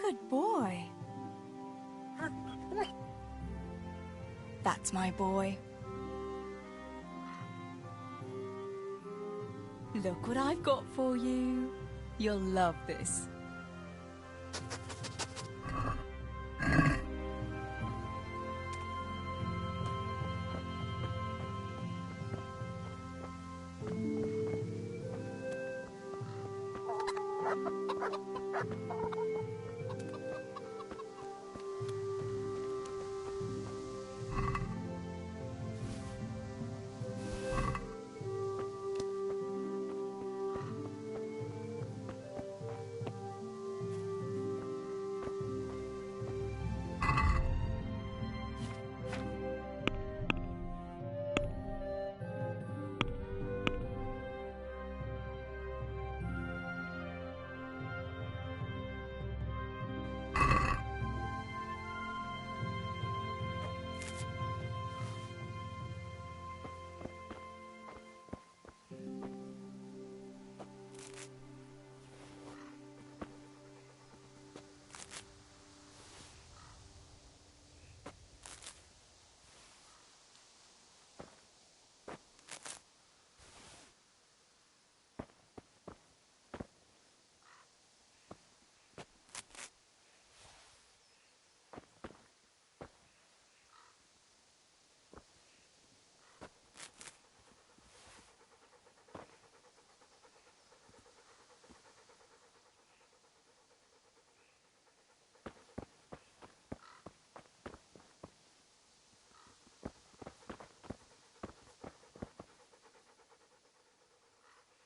Good boy. That's my boy. Look what I've got for you. You'll love this.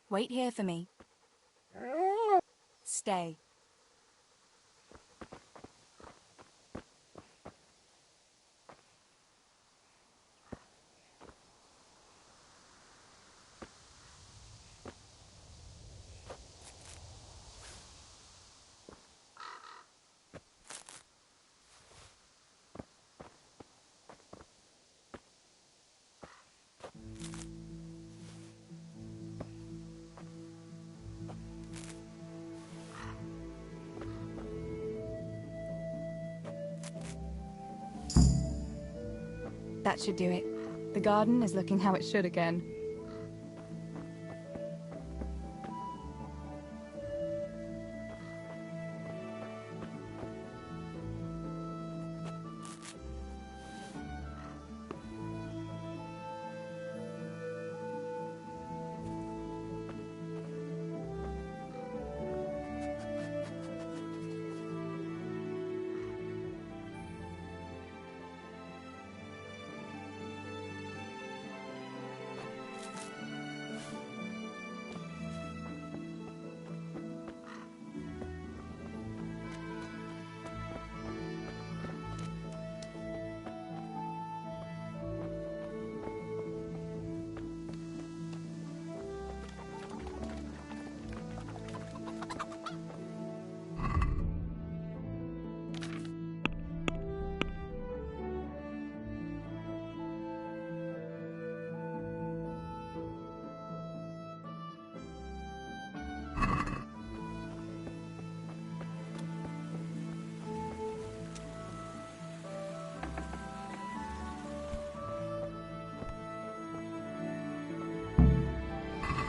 Wait here for me. Stay. That should do it. The garden is looking how it should again.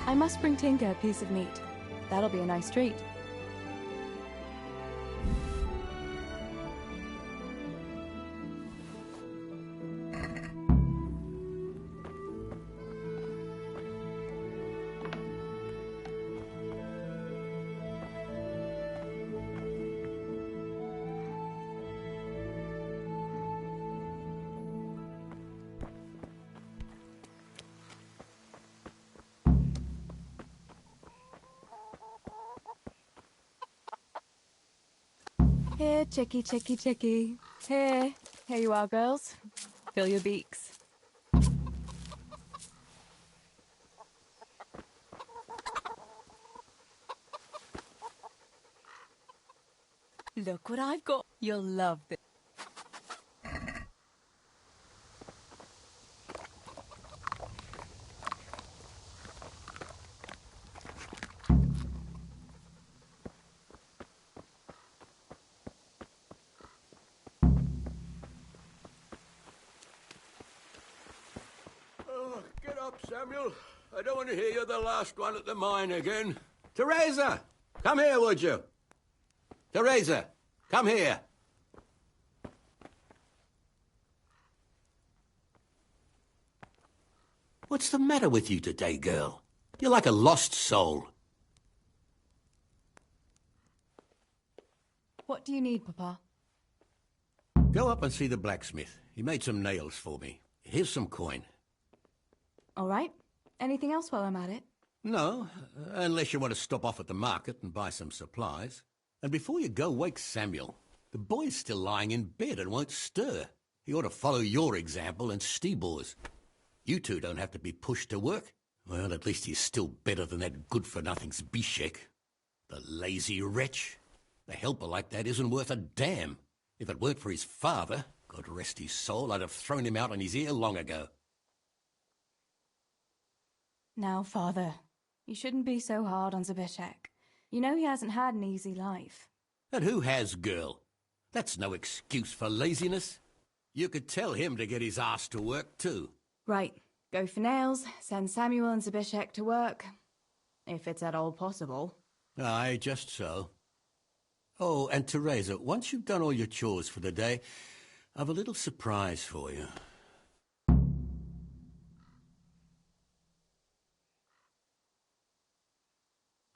I must bring Tinker a piece of meat. That'll be a nice treat. Here, chickie, chickie, chickie. Here. Here you are, girls. Fill your beaks. Look what I've got. You'll love this. Samuel, I don't want to hear you're the last one at the mine again. Teresa, come here, would you? Teresa, come here. What's the matter with you today, girl? You're like a lost soul. What do you need, Papa? Go up and see the blacksmith. He made some nails for me. Here's some coin. All right. Anything else while I'm at it? No, unless you want to stop off at the market and buy some supplies. And before you go, wake Samuel. The boy's still lying in bed and won't stir. He ought to follow your example and Stebor's. You two don't have to be pushed to work. Well, at least he's still better than that good-for-nothing Zbyszek. The lazy wretch. A helper like that isn't worth a damn. If it weren't for his father, God rest his soul, I'd have thrown him out on his ear long ago. Now, Father, you shouldn't be so hard on Zbyszek. You know he hasn't had an easy life. And who has, girl? That's no excuse for laziness. You could tell him to get his ass to work, too. Right. Go for nails, send Samuel and Zbyszek to work. If it's at all possible. Aye, just so. Oh, and Teresa, once you've done all your chores for the day, I've a little surprise for you.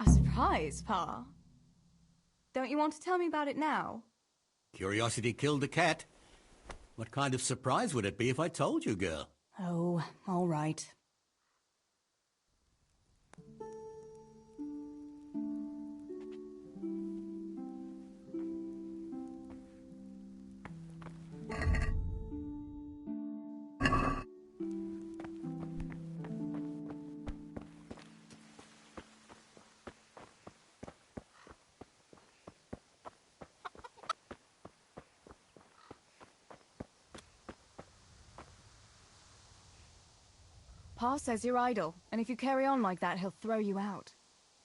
A surprise, Pa? Don't you want to tell me about it now? Curiosity killed the cat. What kind of surprise would it be if I told you, girl? Oh, all right. Pa says you're idle, and if you carry on like that, he'll throw you out.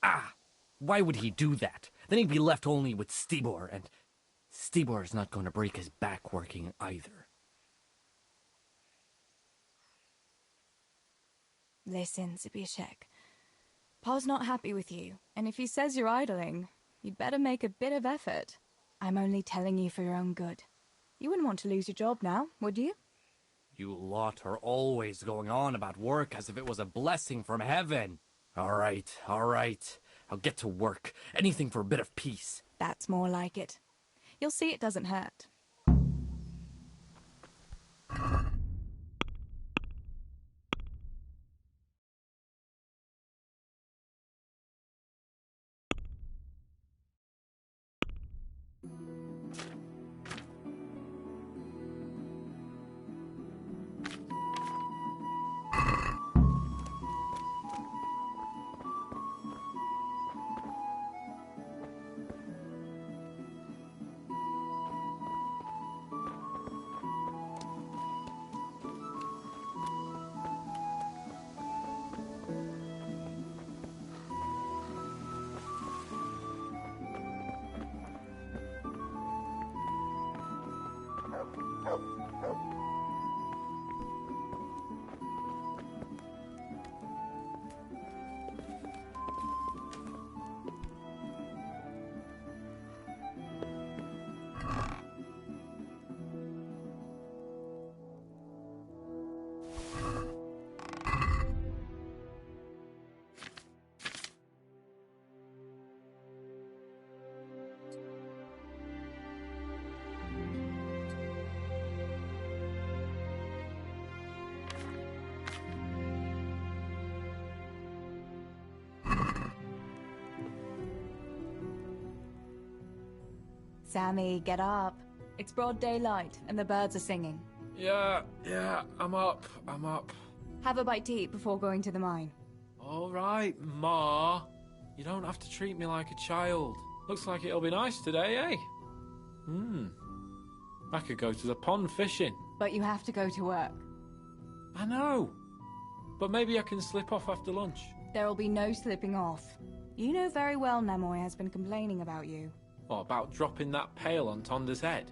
Ah! Why would he do that? Then he'd be left only with Stibor, and Stibor's not going to break his back working either. Listen, Zbyszek. Pa's not happy with you, and if he says you're idling, you'd better make a bit of effort. I'm only telling you for your own good. You wouldn't want to lose your job now, would you? You lot are always going on about work as if it was a blessing from heaven. All right. I'll get to work. Anything for a bit of peace. That's more like it. You'll see it doesn't hurt. Sammy, get up. It's broad daylight, and the birds are singing. Yeah, I'm up. Have a bite to eat before going to the mine. All right, Ma. You don't have to treat me like a child. Looks like it'll be nice today, eh? I could go to the pond fishing. But you have to go to work. I know. But maybe I can slip off after lunch. There'll be no slipping off. You know very well Namoy has been complaining about you. What about dropping that pail on Tonda's head?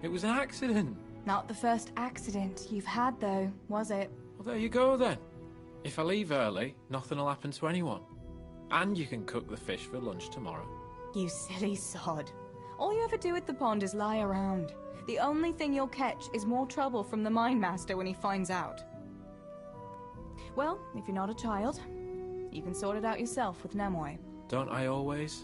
It was an accident. Not the first accident you've had, though, was it? Well, there you go, then. If I leave early, nothing will happen to anyone. And you can cook the fish for lunch tomorrow. You silly sod. All you ever do at the pond is lie around. The only thing you'll catch is more trouble from the mine master when he finds out. Well, if you're not a child, you can sort it out yourself with Nemoy. Don't I always?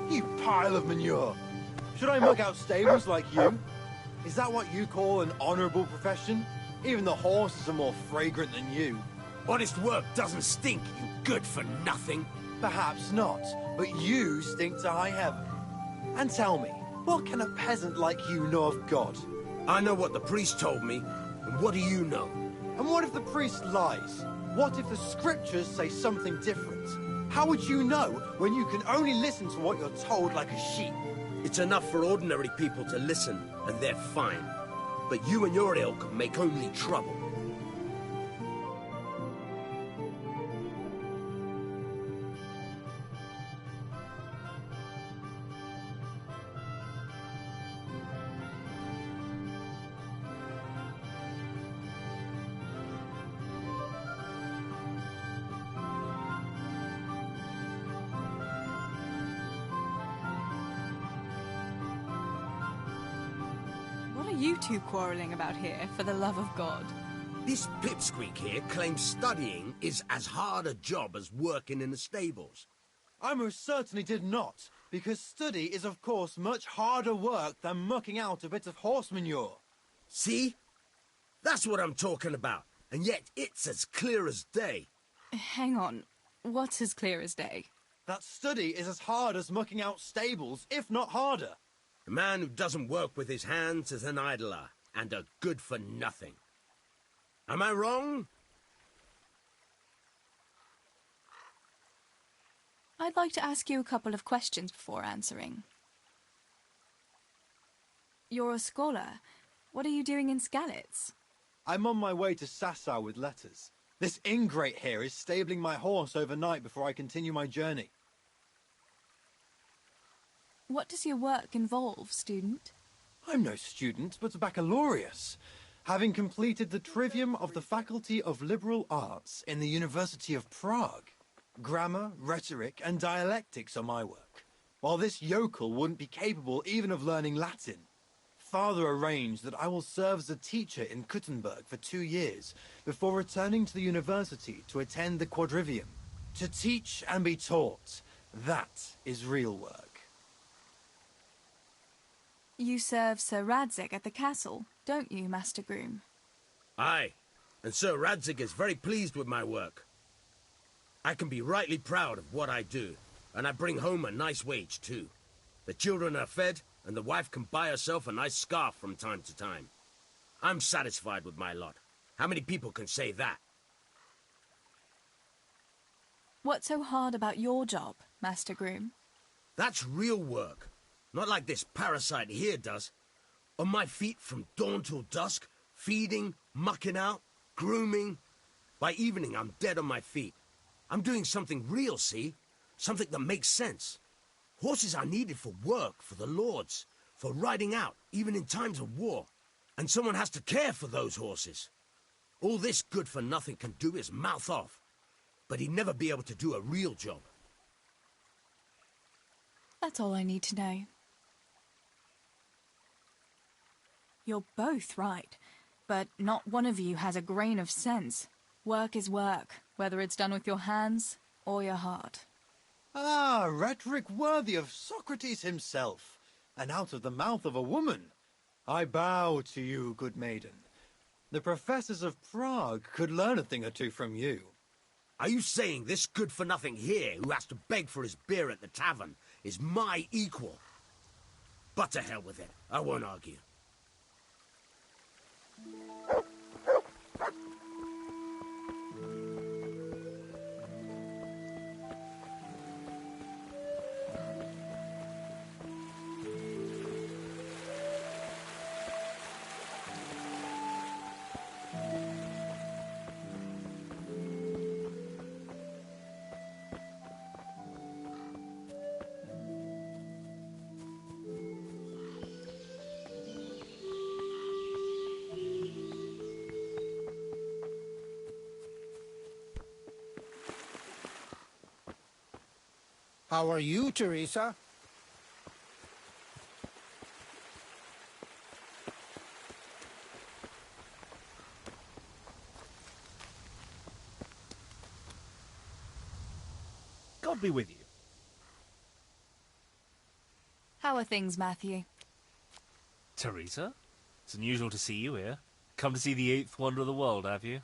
You pile of manure! Should I muck out stables like you? Is that what you call an honourable profession? Even the horses are more fragrant than you. Honest work doesn't stink, you good-for-nothing. Perhaps not, but you stink to high heaven. And tell me, what can a peasant like you know of God? I know what the priest told me, and what do you know? And what if the priest lies? What if the scriptures say something different? How would you know when you can only listen to what you're told like a sheep? It's enough for ordinary people to listen, and they're fine. But you and your ilk make only trouble. What are you two quarrelling about here, for the love of God? This pipsqueak here claims studying is as hard a job as working in the stables. I most certainly did not, because study is of course much harder work than mucking out a bit of horse manure. See? That's what I'm talking about, and yet it's as clear as day. Hang on, what's as clear as day? That study is as hard as mucking out stables, if not harder. A man who doesn't work with his hands is an idler, and a good-for-nothing. Am I wrong? I'd like to ask you a couple of questions before answering. You're a scholar. What are you doing in Skalitz? I'm on my way to Sasau with letters. This ingrate here is stabling my horse overnight before I continue my journey. What does your work involve, student? I'm no student, but a baccalaureus, having completed the trivium of the Faculty of Liberal Arts in the University of Prague. Grammar, rhetoric, and dialectics are my work, while this yokel wouldn't be capable even of learning Latin. Father arranged that I will serve as a teacher in Kuttenberg for 2 years, before returning to the university to attend the quadrivium. To teach and be taught, that is real work. You serve Sir Radzig at the castle, don't you, Master Groom? Aye, and Sir Radzig is very pleased with my work. I can be rightly proud of what I do, and I bring home a nice wage, too. The children are fed, and the wife can buy herself a nice scarf from time to time. I'm satisfied with my lot. How many people can say that? What's so hard about your job, Master Groom? That's real work. Not like this parasite here does. On my feet from dawn till dusk, feeding, mucking out, grooming. By evening, I'm dead on my feet. I'm doing something real, see? Something that makes sense. Horses are needed for work, for the lords, for riding out, even in times of war. And someone has to care for those horses. All this good-for-nothing can do is mouth off. But he'd never be able to do a real job. That's all I need to know. You're both right, but not one of you has a grain of sense. Work is work, whether it's done with your hands or your heart. Ah, rhetoric worthy of Socrates himself, and out of the mouth of a woman. I bow to you, good maiden. The professors of Prague could learn a thing or two from you. Are you saying this good-for-nothing here, who has to beg for his beer at the tavern, is my equal? But to hell with it. I won't argue. How are you, Teresa? God be with you. How are things, Matthew? Teresa? It's unusual to see you here. Come to see the eighth wonder of the world, have you?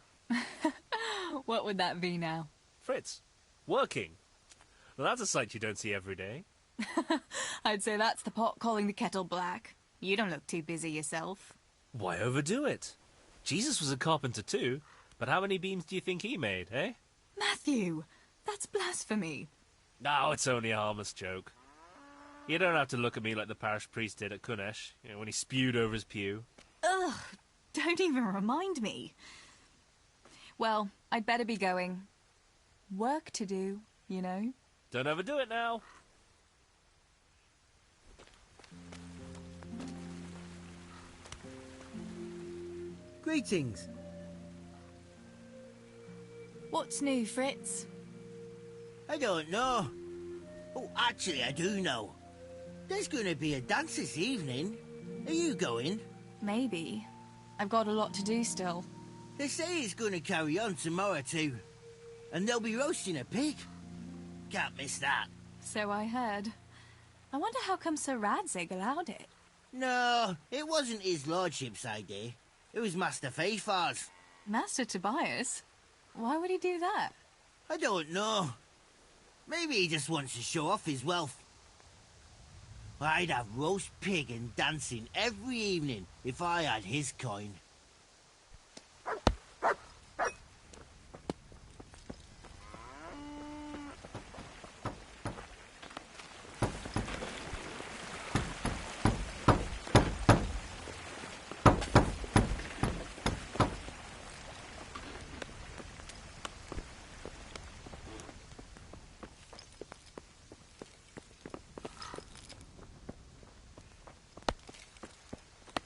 What would that be now? Fritz, working. Well, that's a sight you don't see every day. I'd say that's the pot calling the kettle black. You don't look too busy yourself. Why overdo it? Jesus was a carpenter too, but how many beams do you think he made, eh? Matthew, that's blasphemy. No, it's only a harmless joke. You don't have to look at me like the parish priest did at Kunesh, when he spewed over his pew. Ugh, don't even remind me. Well, I'd better be going. Work to do, you know. Don't overdo it now. Greetings. What's new, Fritz? I don't know. Oh, actually, I do know. There's going to be a dance this evening. Are you going? Maybe. I've got a lot to do still. They say it's going to carry on tomorrow too. And they'll be roasting a pig. Can't miss that. So I heard. I wonder how come Sir Radzig allowed it. No, it wasn't his lordship's idea. It was Master Faithfar's. Master Tobias? Why would he do that? I don't know. Maybe he just wants to show off his wealth. I'd have roast pig and dancing every evening if I had his coin.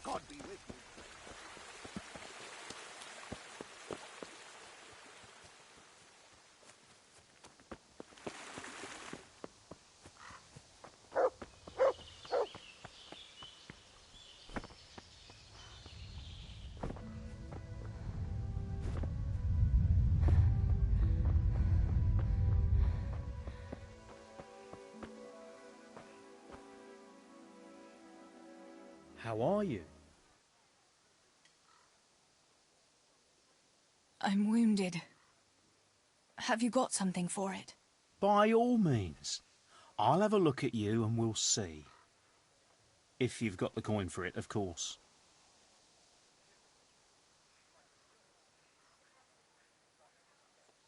God be with you. How are you? I'm wounded. Have you got something for it? By all means. I'll have a look at you and we'll see. If you've got the coin for it, of course.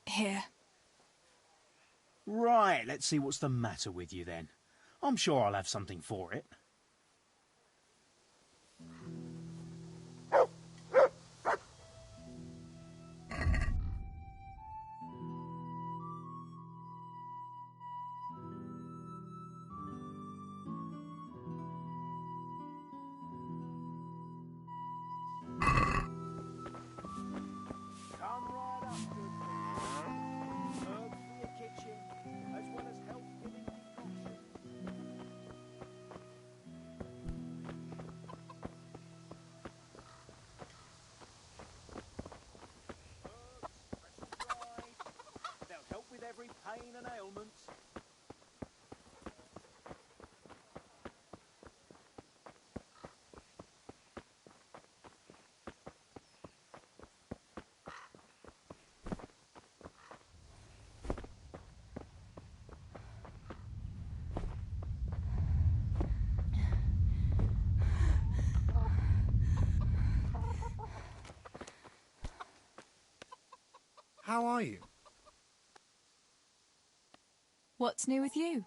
Here. Right, let's see what's the matter with you then. I'm sure I'll have something for it. pain and ailments. How are you? What's new with you?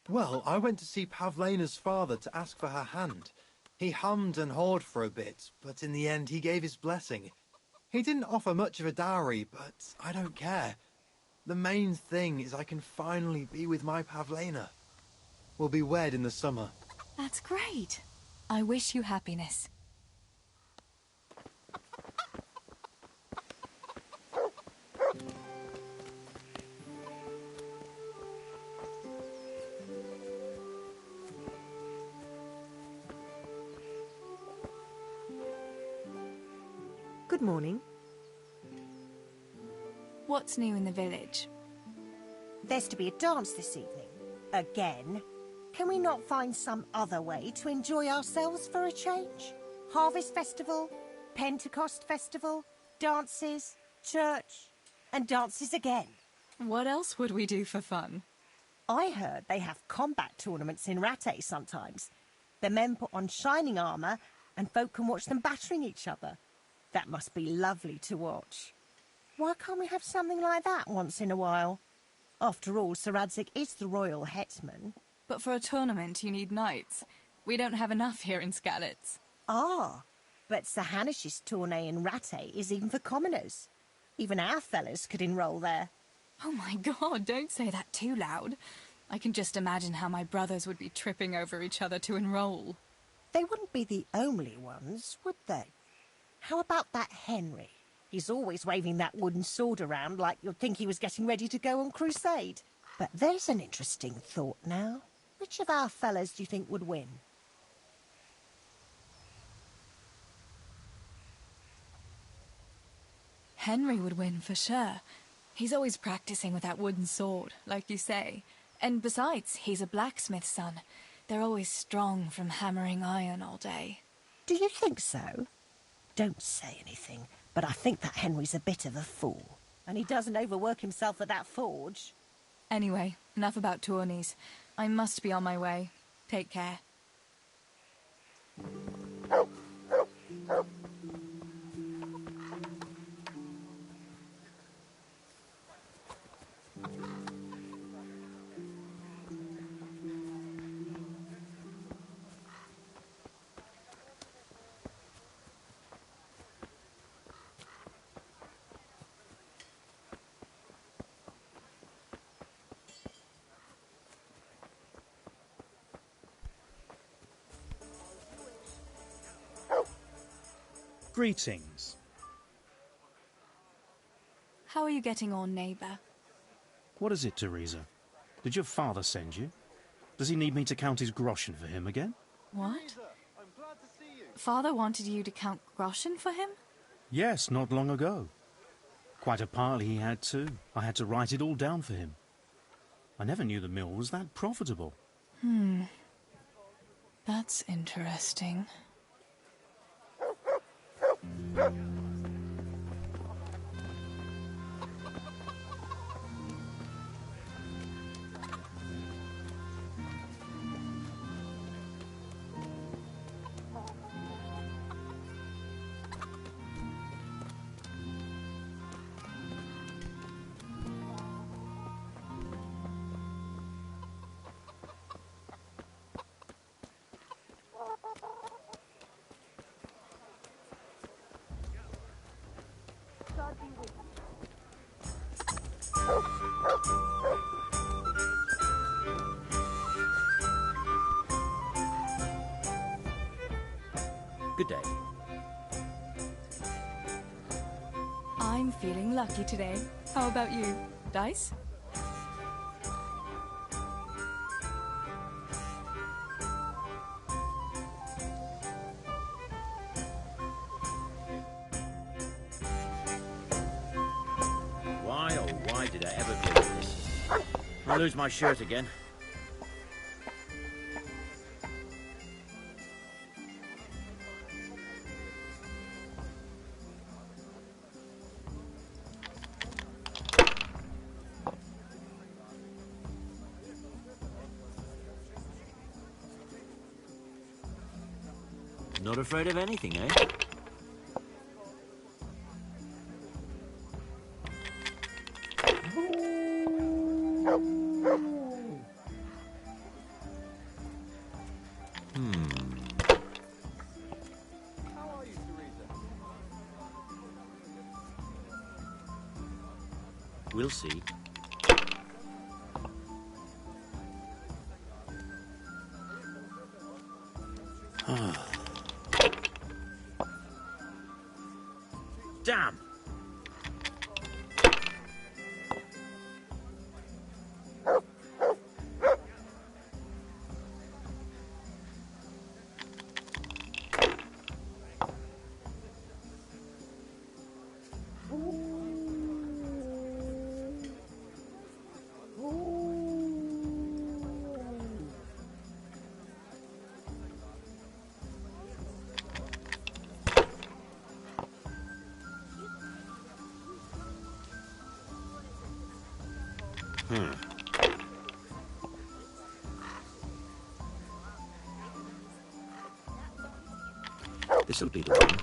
Well, I went to see Pavlena's father to ask for her hand. He hummed and hawed for a bit, but in the end he gave his blessing. He didn't offer much of a dowry, but I don't care. The main thing is I can finally be with my Pavlena. We'll be wed in the summer. That's great. I wish you happiness. Good morning. What's new in the village? There's to be a dance this evening. Again. Can we not find some other way to enjoy ourselves for a change? Harvest Festival, Pentecost Festival, dances, church, and dances again. What else would we do for fun? I heard they have combat tournaments in Rattay sometimes. The men put on shining armour and folk can watch them battering each other. That must be lovely to watch. Why can't we have something like that once in a while? After all, Sir Radzig is the royal hetman. But for a tournament, you need knights. We don't have enough here in Skalitz. Ah, but Sir Hanish's tourney in Rattay is even for commoners. Even our fellas could enroll there. Oh my God, don't say that too loud. I can just imagine how my brothers would be tripping over each other to enroll. They wouldn't be the only ones, would they? How about that Henry? He's always waving that wooden sword around like you'd think he was getting ready to go on crusade. But there's an interesting thought now. Which of our fellas do you think would win? Henry would win for sure. He's always practicing with that wooden sword, like you say. And besides, he's a blacksmith's son. They're always strong from hammering iron all day. Do you think so? Don't say anything, but I think that Henry's a bit of a fool. And he doesn't overwork himself at that forge. Anyway, enough about tourneys. I must be on my way. Take care. Greetings. How are you getting on, neighbour? What is it, Teresa? Did your father send you? Does he need me to count his groschen for him again? What? Father wanted you to count groschen for him? Yes, not long ago. Quite a pile he had too. I had to write it all down for him. I never knew the mill was that profitable. That's interesting. Good day. I'm feeling lucky today. How about you? Dice? Why, oh why Why did I ever go with this? I'll lose my shirt again. Not afraid of anything, eh? We'll see. Damn! This'll be the one.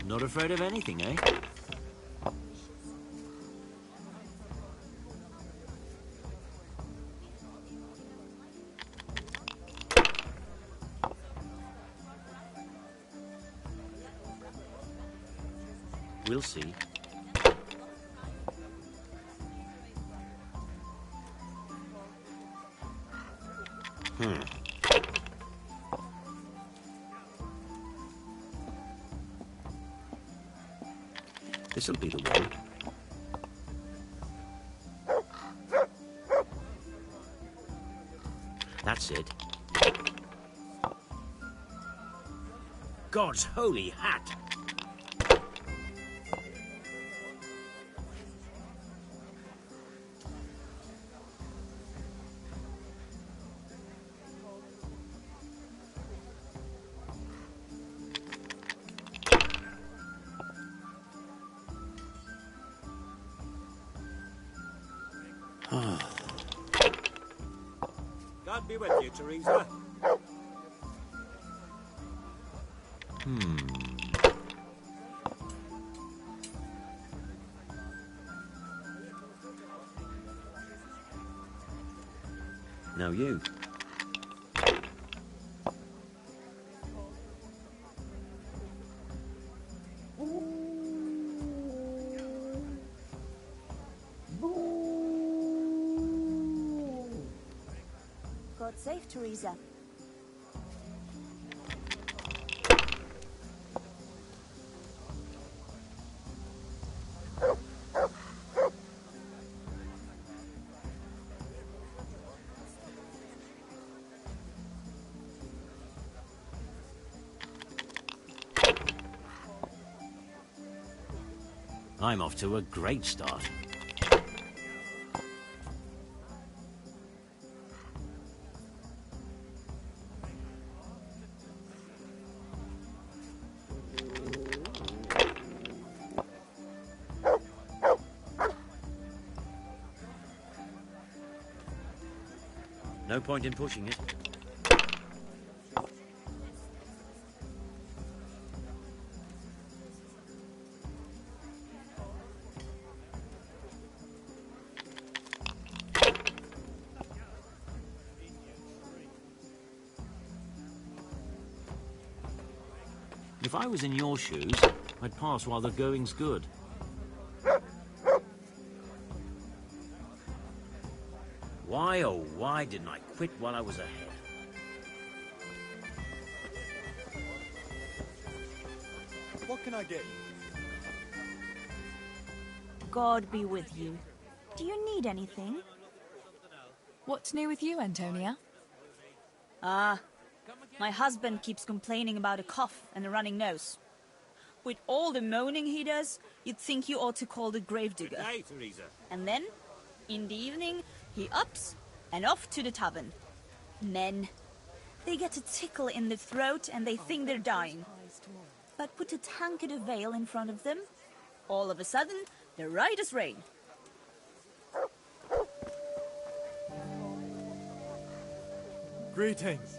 Not afraid of anything, eh? We'll see. This'll be the one. That's it. God's holy hat! God be with you, Teresa. Now you. God save Teresa. I'm off to a great start. No point in pushing it. If I was in your shoes, I'd pass while the going's good. Why, oh why didn't I quit while I was ahead? What can I get you? God be with you. Do you need anything? What's new with you, Antonia? My husband keeps complaining about a cough and a running nose. With all the moaning he does, you'd think you ought to call the gravedigger. Hey, Teresa. And then, in the evening, he ups and off to the tavern. Men. They get a tickle in the throat and they think they're dying. But put a tankard of ale in front of them, all of a sudden, they're right as rain. Greetings.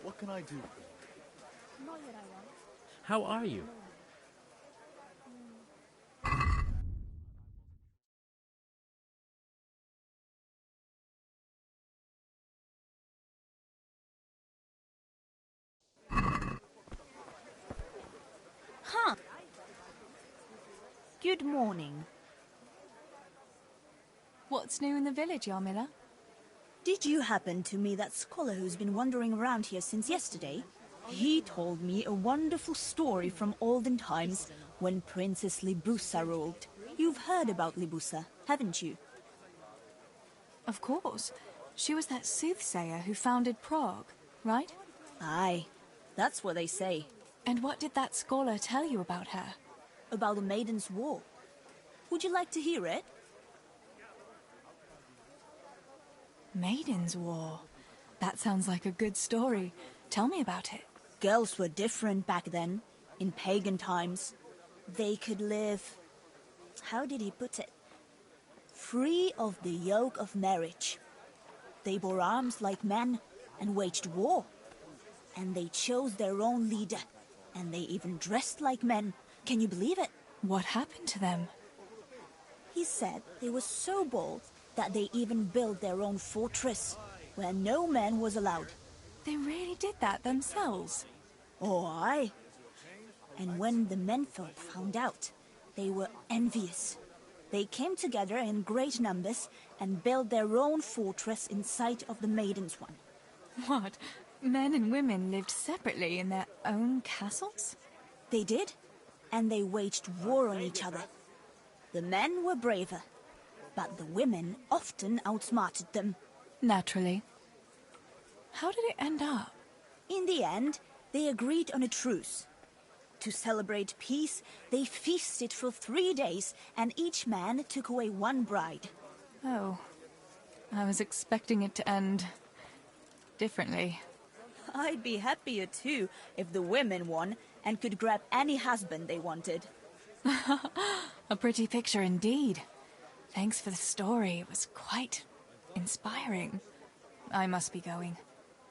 What can I do? How are you? Huh. Good morning. What's new in the village, Yarmila? Did you happen to meet that scholar who's been wandering around here since yesterday? He told me a wonderful story from olden times when Princess Libusa ruled. You've heard about Libusa, haven't you? Of course. She was that soothsayer who founded Prague, right? Aye, that's what they say. And what did that scholar tell you about her? About the Maiden's War. Would you like to hear it? Maiden's War? That sounds like a good story. Tell me about it. Girls were different back then, in pagan times. They could live... How did he put it? Free of the yoke of marriage. They bore arms like men and waged war. And they chose their own leader. And they even dressed like men. Can you believe it? What happened to them? He said they were so bold that they even built their own fortress, where no man was allowed. They really did that themselves? Oh, aye. And when the menfolk found out, they were envious. They came together in great numbers and built their own fortress in sight of the Maiden's one. What? Men and women lived separately in their own castles? They did, and they waged war on each other. The men were braver, but the women often outsmarted them. Naturally. How did it end up? In the end, they agreed on a truce. To celebrate peace, they feasted for 3 days, and each man took away one bride. Oh. I was expecting it to end... differently. I'd be happier too if the women won and could grab any husband they wanted. A pretty picture indeed. Thanks for the story. It was quite inspiring. I must be going.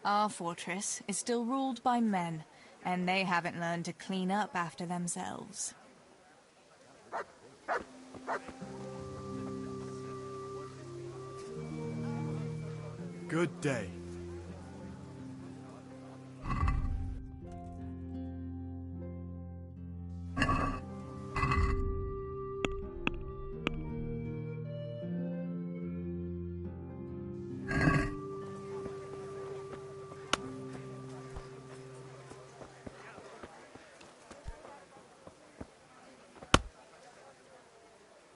Our fortress is still ruled by men, and they haven't learned to clean up after themselves. Good day.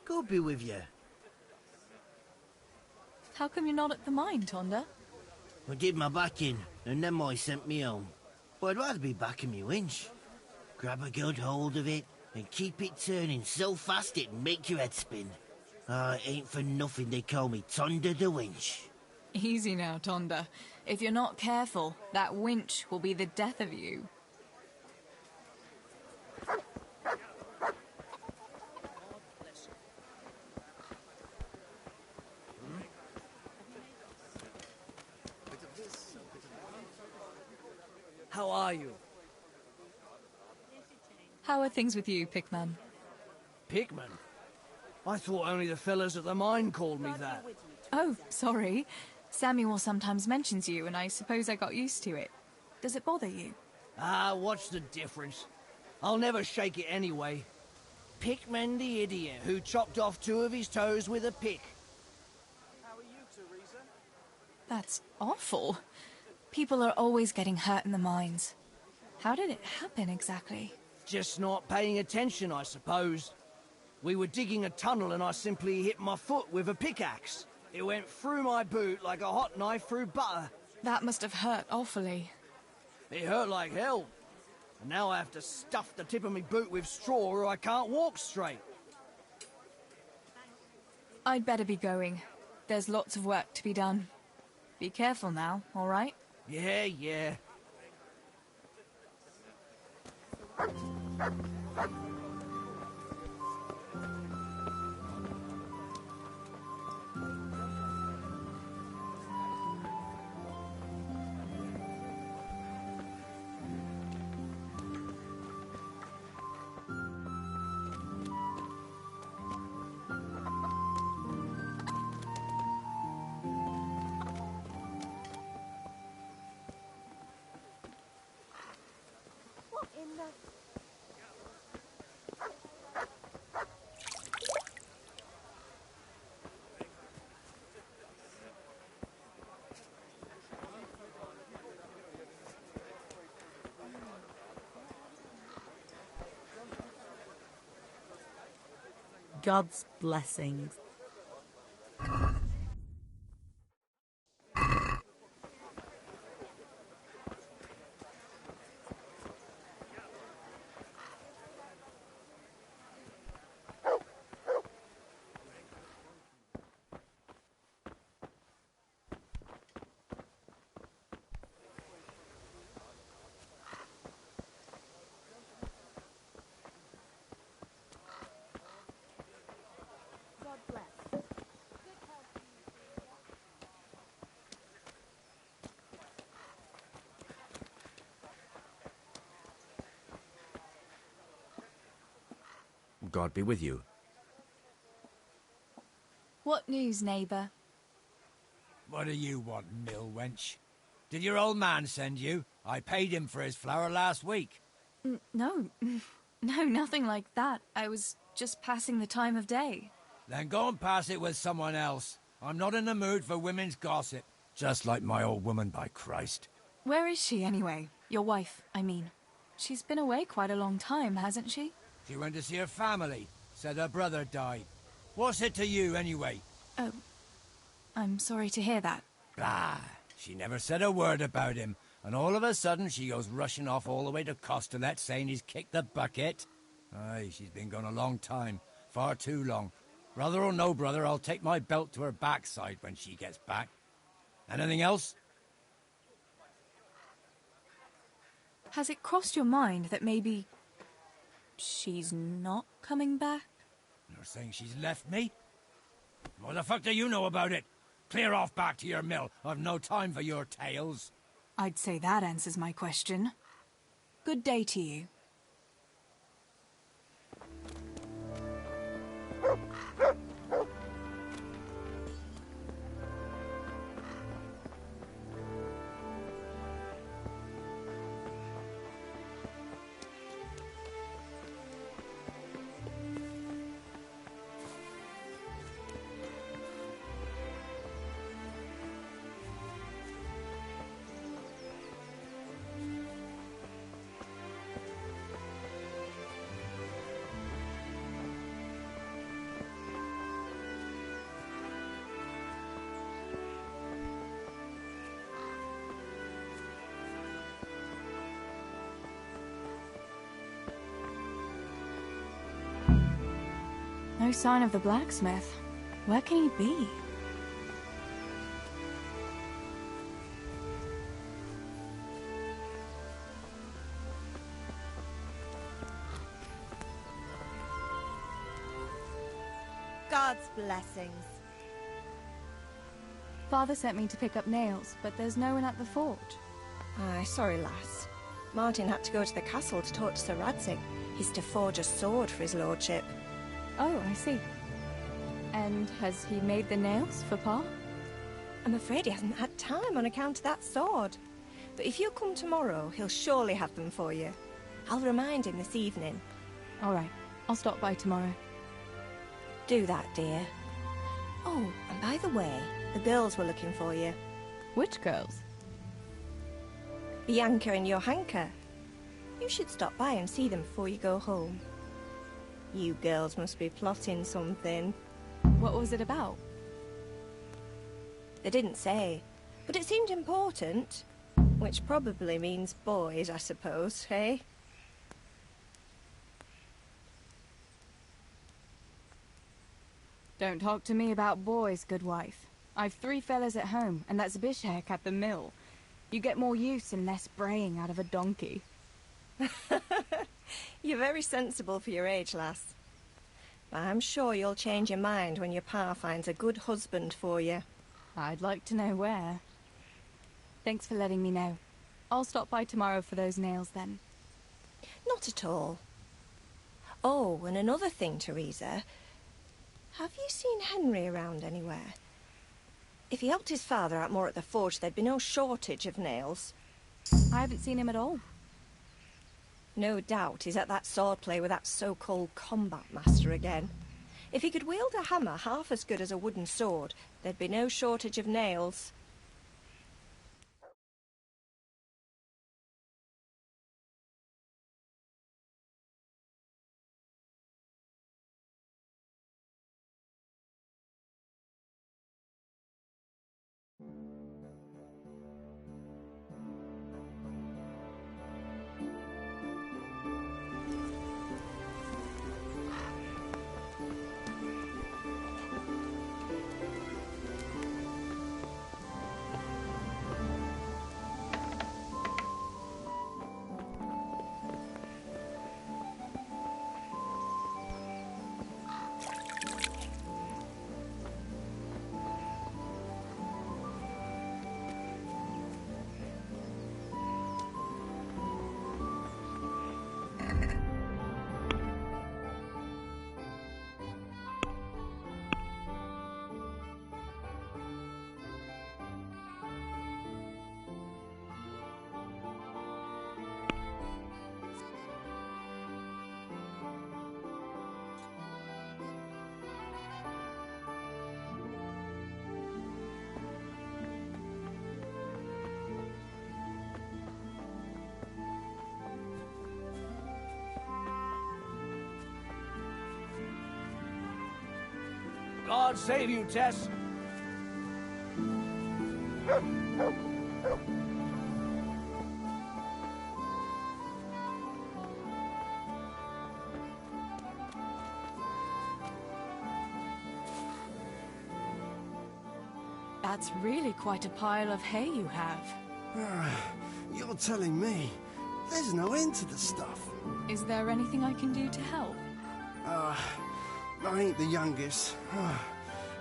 God be with you. How come you're not at the mine, Tonda? I did my backing, and then my sent me home. But I'd rather be back in me winch. Grab a good hold of it, and keep it turning so fast it'd make your head spin. It ain't for nothing they call me Tonda the Winch. Easy now, Tonda. If you're not careful, that winch will be the death of you. are you? How are things with you, Pickman? Pickman? I thought only the fellas at the mine called me that. Oh, sorry. Samuel sometimes mentions you, and I suppose I got used to it. Does it bother you? Ah, what's the difference? I'll never shake it anyway. Pickman the idiot who chopped off 2 of his toes with a pick. How are you, Teresa? That's awful. People are always getting hurt in the mines. How did it happen exactly? Just not paying attention, I suppose. We were digging a tunnel and I simply hit my foot with a pickaxe. It went through my boot like a hot knife through butter. That must have hurt awfully. It hurt like hell. And now I have to stuff the tip of my boot with straw or I can't walk straight. I'd better be going. There's lots of work to be done. Be careful now, all right? Yeah. What in the... God's blessings. God bless. God be with you. What news, neighbour? What do you want, mill wench? Did your old man send you? I paid him for his flour last week. No, nothing like that. I was just passing the time of day. Then go and pass it with someone else. I'm not in the mood for women's gossip. Just like my old woman, by Christ. Where is she, anyway? Your wife, I mean. She's been away quite a long time, hasn't she? She went to see her family. Said her brother died. What's it to you, anyway? Oh, I'm sorry to hear that. Blah. She never said a word about him. And all of a sudden, she goes rushing off all the way to Costalet, saying he's kicked the bucket. Aye, she's been gone a long time. Far too long. Brother or no brother, I'll take my belt to her backside when she gets back. Anything else? Has it crossed your mind that maybe she's not coming back? You're saying she's left me? What the fuck do you know about it? Clear off back to your mill. I've no time for your tales. I'd say that answers my question. Good day to you. No sign of the blacksmith. Where can he be? God's blessings. Father sent me to pick up nails, but there's no one at the forge. Aye, sorry, lass. Martin had to go to the castle to talk to Sir Radzig. He's to forge a sword for his lordship. Oh, I see. And has he made the nails for Pa? I'm afraid he hasn't had time on account of that sword. But if you come tomorrow, he'll surely have them for you. I'll remind him this evening. All right. I'll stop by tomorrow. Do that, dear. Oh, and by the way, the girls were looking for you. Which girls? Bianca and Johanka. You should stop by and see them before you go home. You girls must be plotting something. What was it about? They didn't say, but it seemed important. Which probably means boys, I suppose, eh? Don't talk to me about boys, good wife. I've 3 fellas at home, and that's Bishek at the mill. You get more use and less braying out of a donkey. You're very sensible for your age, lass. I'm sure you'll change your mind when your pa finds a good husband for you. I'd like to know where. Thanks for letting me know. I'll stop by tomorrow for those nails then. Not at all. Oh, and another thing, Teresa. Have you seen Henry around anywhere? If he helped his father out more at the forge, there'd be no shortage of nails. I haven't seen him at all. No doubt he's at that swordplay with that so-called combat master again. If he could wield a hammer half as good as a wooden sword, there'd be no shortage of nails. God save you, Tess. That's really quite a pile of hay you have. You're telling me there's no end to the stuff. Is there anything I can do to help? I ain't the youngest,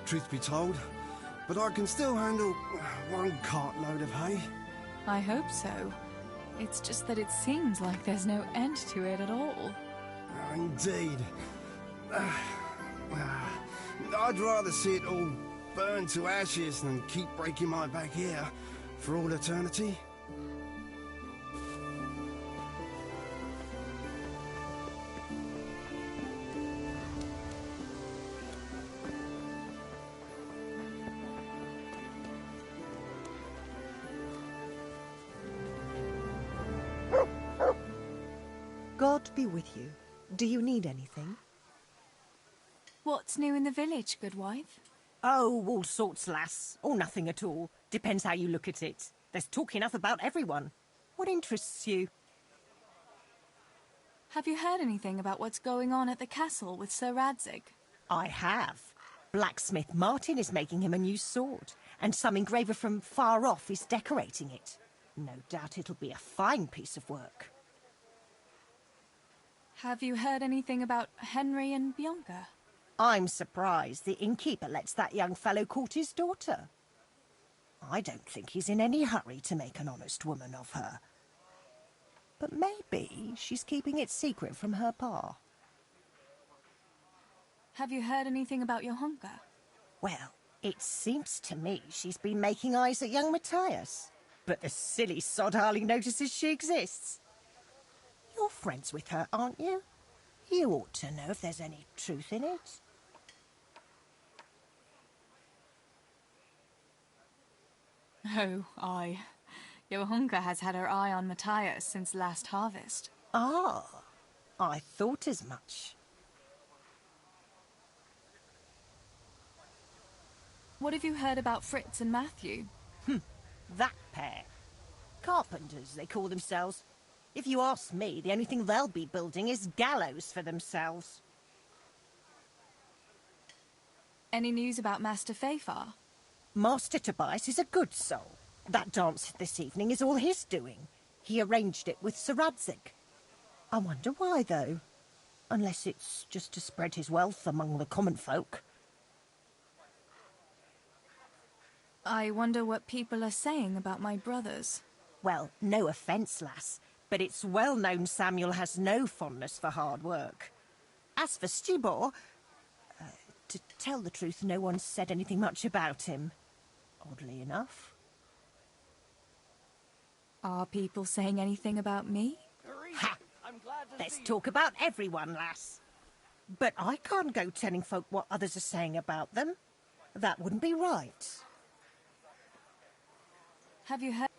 truth be told, but I can still handle 1 cartload of hay. I hope so. It's just that it seems like there's no end to it at all. Indeed. I'd rather see it all burn to ashes than keep breaking my back here for all eternity. God be with you. Do you need anything? What's new in the village, good wife? Oh, all sorts, lass. Or nothing at all. Depends how you look at it. There's talk enough about everyone. What interests you? Have you heard anything about what's going on at the castle with Sir Radzig? I have. Blacksmith Martin is making him a new sword, and some engraver from far off is decorating it. No doubt it'll be a fine piece of work. Have you heard anything about Henry and Bianca? I'm surprised the innkeeper lets that young fellow court his daughter. I don't think he's in any hurry to make an honest woman of her. But maybe she's keeping it secret from her pa. Have you heard anything about your hunker? Well, it seems to me she's been making eyes at young Matthias. But the silly sod hardly notices she exists. You're friends with her, aren't you? You ought to know if there's any truth in it. Oh, aye. Your hunker has had her eye on Matthias since last harvest. Ah, I thought as much. What have you heard about Fritz and Matthew? That pair. Carpenters, they call themselves. If you ask me, the only thing they'll be building is gallows for themselves. Any news about Master Fafar? Master Tobias is a good soul. That dance this evening is all his doing. He arranged it with Sir Radzig. I wonder why, though. Unless it's just to spread his wealth among the common folk. I wonder what people are saying about my brothers. Well, no offence, lass, but it's well known Samuel has no fondness for hard work. As for Stubor, to tell the truth, no one's said anything much about him. Oddly enough. Are people saying anything about me? Ha! Let's talk about everyone, lass. But I can't go telling folk what others are saying about them. That wouldn't be right. Have you heard?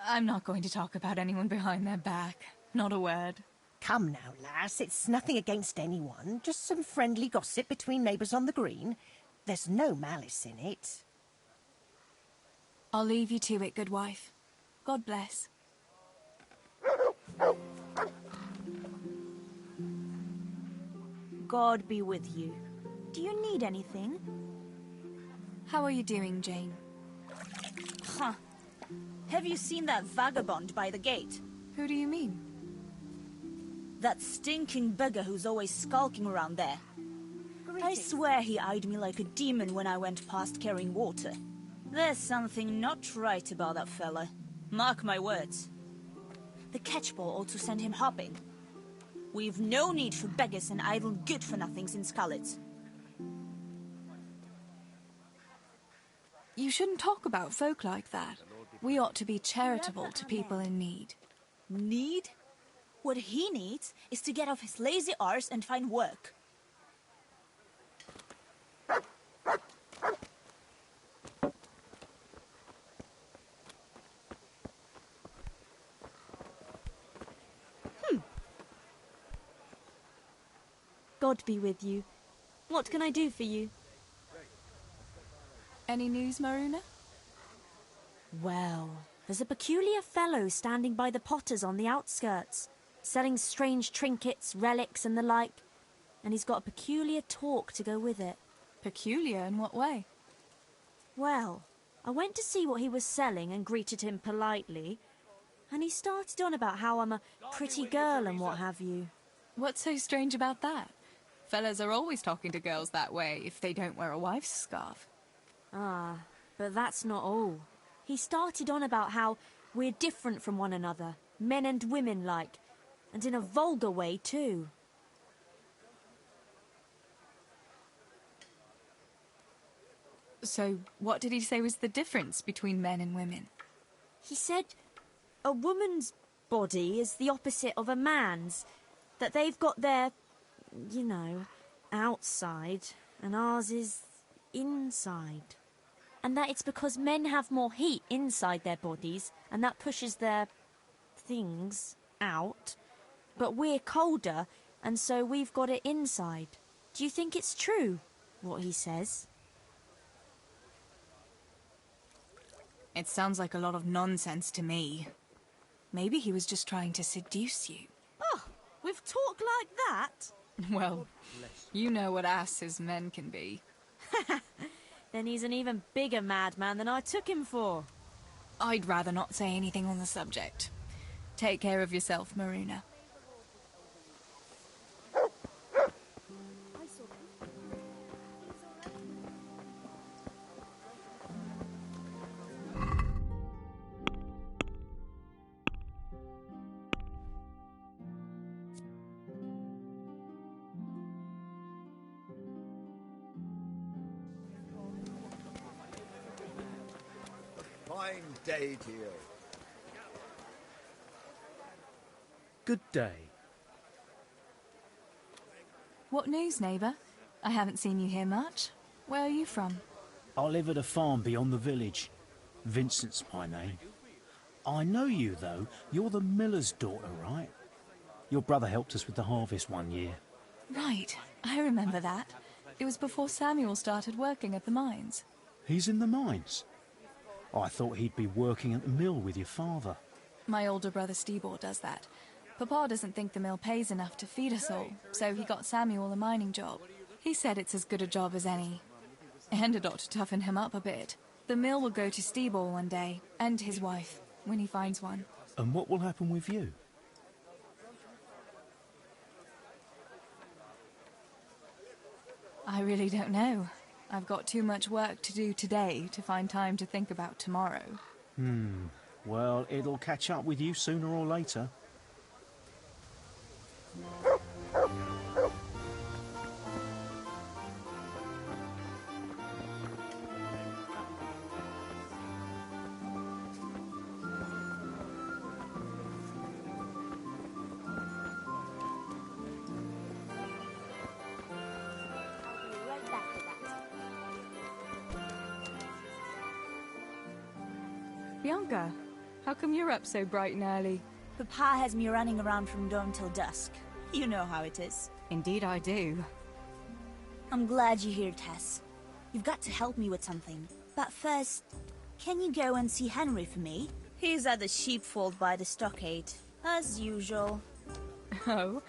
I'm not going to talk about anyone behind their back. Not a word. Come now, lass, it's nothing against anyone. Just some friendly gossip between neighbours on the green. There's no malice in it. I'll leave you to it, good wife. God bless. God be with you. Do you need anything? How are you doing, Jane? Huh. Have you seen that vagabond by the gate? Who do you mean? That stinking beggar who's always skulking around there. I swear he eyed me like a demon when I went past carrying water. There's something not right about that fella. Mark my words. The catchpole ought to send him hopping. We've no need for beggars and idle good-for-nothings in Scarlet. You shouldn't talk about folk like that. We ought to be charitable to people in need. Need? What he needs is to get off his lazy arse and find work. God be with you. What can I do for you? Any news, Maruna? Well, there's a peculiar fellow standing by the potters on the outskirts, selling strange trinkets, relics and the like, and he's got a peculiar talk to go with it. Peculiar in what way? Well, I went to see what he was selling and greeted him politely, and he started on about how I'm a pretty girl and what have you. What's so strange about that? Fellas are always talking to girls that way if they don't wear a wife's scarf. Ah, but that's not all. He started on about how we're different from one another, men and women like, and in a vulgar way too. So, what did he say was the difference between men and women? He said a woman's body is the opposite of a man's, that they've got their, you know, outside, and ours is inside. And that it's because men have more heat inside their bodies, and that pushes their things out. But we're colder, and so we've got it inside. Do you think it's true, what he says? It sounds like a lot of nonsense to me. Maybe he was just trying to seduce you. Oh, with talk like that? Well, you know what asses men can be. Then he's an even bigger madman than I took him for. I'd rather not say anything on the subject. Take care of yourself, Maruna. Fine day to you. Good day. What news, neighbour? I haven't seen you here much. Where are you from? I live at a farm beyond the village. Vincent's my name. I know you, though. You're the miller's daughter, right? Your brother helped us with the harvest one year. Right, I remember that. It was before Samuel started working at the mines. He's in the mines? I thought he'd be working at the mill with your father. My older brother Stebor does that. Papa doesn't think the mill pays enough to feed us all, so he got Samuel a mining job. He said it's as good a job as any. And it ought to toughen him up a bit. The mill will go to Stebor one day, and his wife, when he finds one. And what will happen with you? I really don't know. I've got too much work to do today to find time to think about tomorrow. Well, it'll catch up with you sooner or later. Bianca, how come you're up so bright and early? Papa has me running around from dawn till dusk. You know how it is. Indeed I do. I'm glad you're here, Tess. You've got to help me with something. But first, can you go and see Henry for me? He's at the sheepfold by the stockade, as usual. Oh?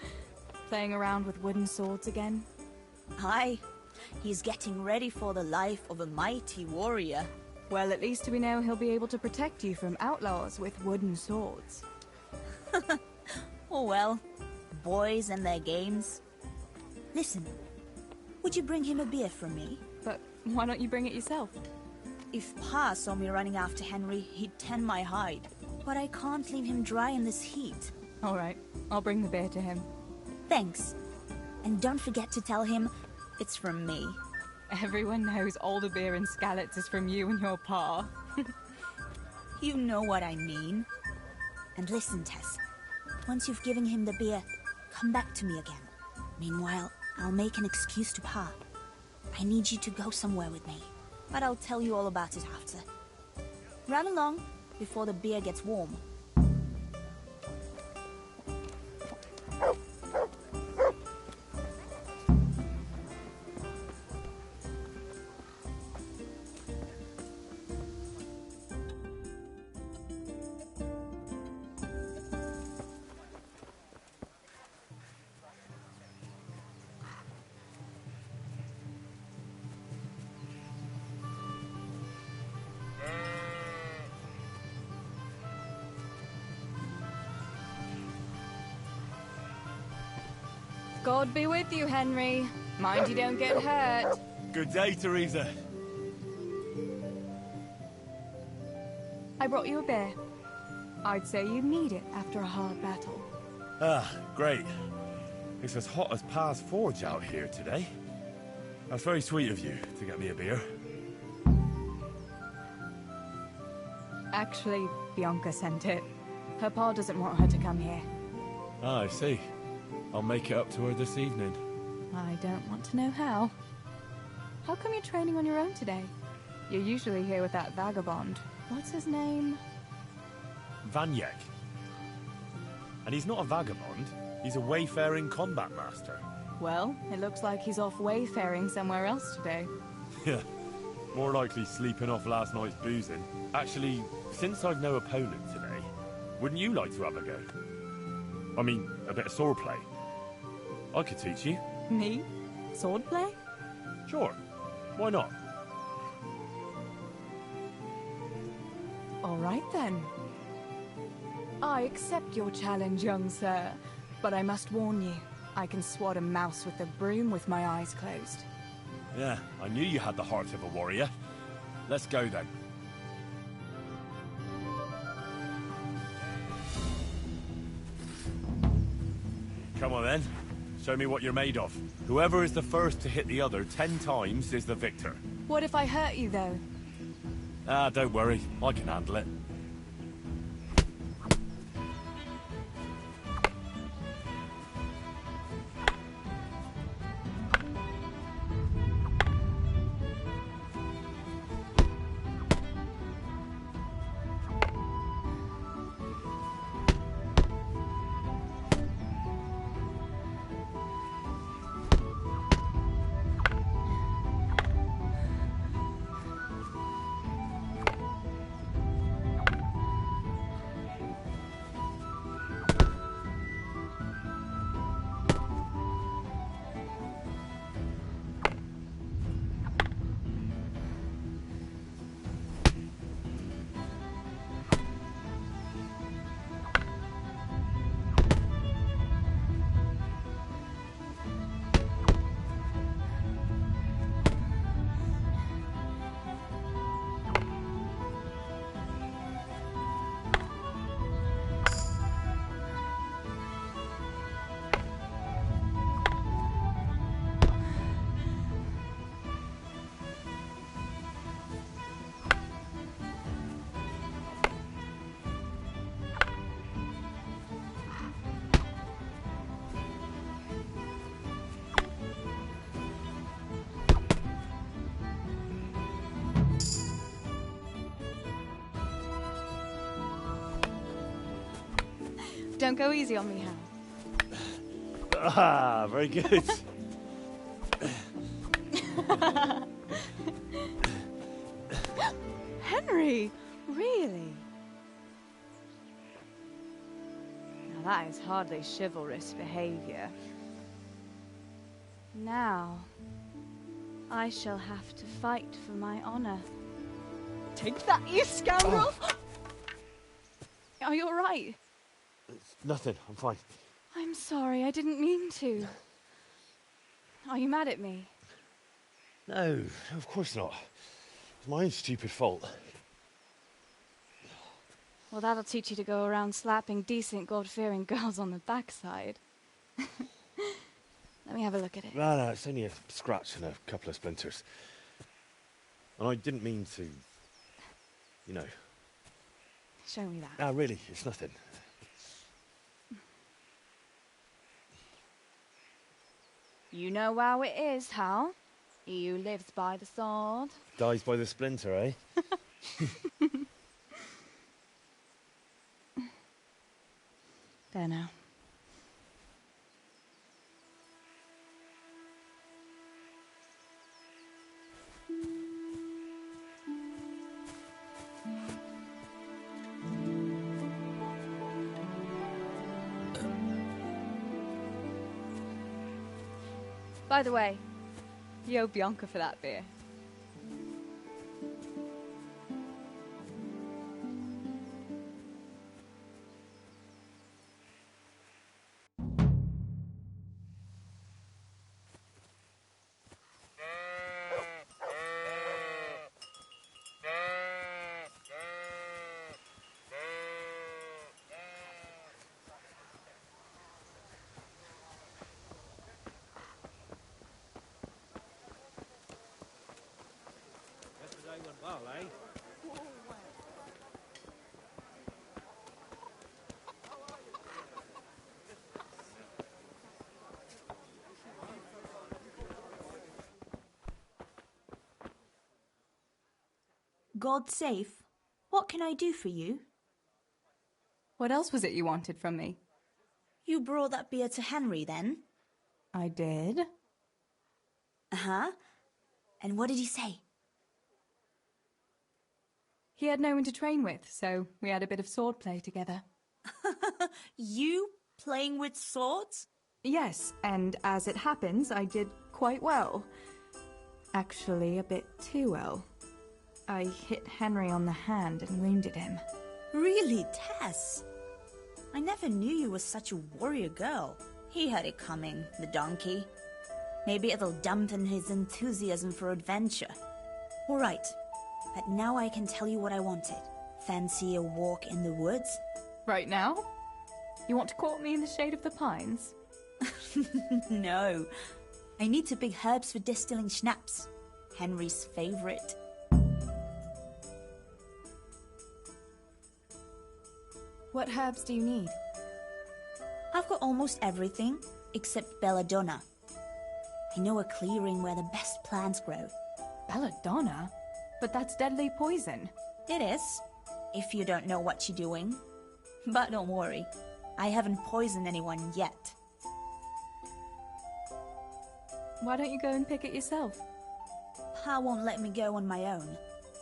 Playing around with wooden swords again? Aye. He's getting ready for the life of a mighty warrior. Well, at least we know he'll be able to protect you from outlaws with wooden swords. Oh well, boys and their games. Listen, would you bring him a beer from me? But why don't you bring it yourself? If Pa saw me running after Henry, he'd tan my hide. But I can't leave him dry in this heat. All right, I'll bring the beer to him. Thanks. And don't forget to tell him it's from me. Everyone knows all the beer in Skalitz is from you and your pa. You know what I mean. And listen, Tess. Once you've given him the beer, come back to me again. Meanwhile, I'll make an excuse to Pa. I need you to go somewhere with me. But I'll tell you all about it after. Run along before the beer gets warm. God be with you, Henry. Mind you don't get hurt. Good day, Teresa. I brought you a beer. I'd say you need it after a hard battle. Ah, great. It's as hot as Pa's Forge out here today. That's very sweet of you to get me a beer. Actually, Bianca sent it. Her pa doesn't want her to come here. Ah, I see. I'll make it up to her this evening. I don't want to know how. How come you're training on your own today? You're usually here with that vagabond. What's his name? Vanyek. And he's not a vagabond. He's a wayfaring combat master. Well, it looks like he's off wayfaring somewhere else today. Yeah, more likely sleeping off last night's boozing. Actually, since I've no opponent today, wouldn't you like to have a go? I mean, a bit of swordplay. I could teach you. Me? Swordplay? Sure. Why not? All right, then. I accept your challenge, young sir. But I must warn you, I can swat a mouse with a broom with my eyes closed. Yeah, I knew you had the heart of a warrior. Let's go, then. Come on, then. Show me what you're made of. Whoever is the first to hit the other 10 times is the victor. What if I hurt you, though? Ah, don't worry. I can handle it. Don't go easy on me, Hal. Ah, very good. Henry, really? Now that is hardly chivalrous behavior. Now, I shall have to fight for my honor. Take that, you scoundrel! Oh. Are you all right? Nothing. I'm fine. I'm sorry, I didn't mean to. Are you mad at me? No, of course not. It's my own stupid fault. Well, that'll teach you to go around slapping decent, God-fearing girls on the backside. Let me have a look at it. No, it's only a scratch and a couple of splinters. And I didn't mean to, you know. Show me that. No, really, it's nothing. You know how it is, Hal. He who lives by the sword Dies by the splinter, eh? There now. By the way, you owe Bianca for that beer. Well, eh? God safe. What can I do for you? What else was it you wanted from me? You brought that beer to Henry, then? I did. Uh-huh. And what did he say? He had no one to train with, so we had a bit of swordplay together. You playing with swords? Yes, and as it happens, I did quite well. Actually, a bit too well. I hit Henry on the hand and wounded him. Really, Tess? I never knew you were such a warrior girl. He had it coming, the donkey. Maybe it'll dampen his enthusiasm for adventure. All right, but now I can tell you what I wanted. Fancy a walk in the woods? Right now? You want to court me in the shade of the pines? No. I need to pick herbs for distilling schnapps. Henry's favorite. What herbs do you need? I've got almost everything except belladonna. I know a clearing where the best plants grow. Belladonna? But that's deadly poison. It is, if you don't know what you're doing. But don't worry, I haven't poisoned anyone yet. Why don't you go and pick it yourself? Pa won't let me go on my own.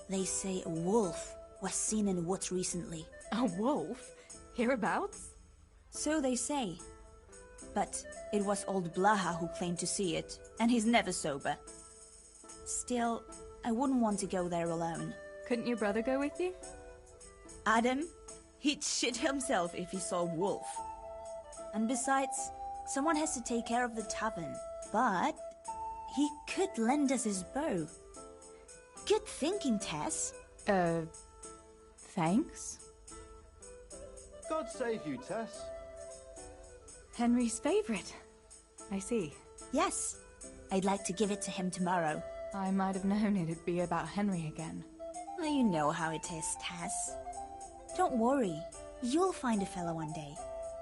They say a wolf was seen in the woods recently. A wolf? Hereabouts? So they say. But it was old Blaha who claimed to see it, and he's never sober. Still, I wouldn't want to go there alone. Couldn't your brother go with you? Adam? He'd shit himself if he saw a wolf. And besides, someone has to take care of the tavern. But he could lend us his bow. Good thinking, Tess. Thanks? God save you, Tess. Henry's favorite. I see. Yes. I'd like to give it to him tomorrow. I might have known it'd be about Henry again. Well, you know how it is, Tess. Don't worry. You'll find a fella one day.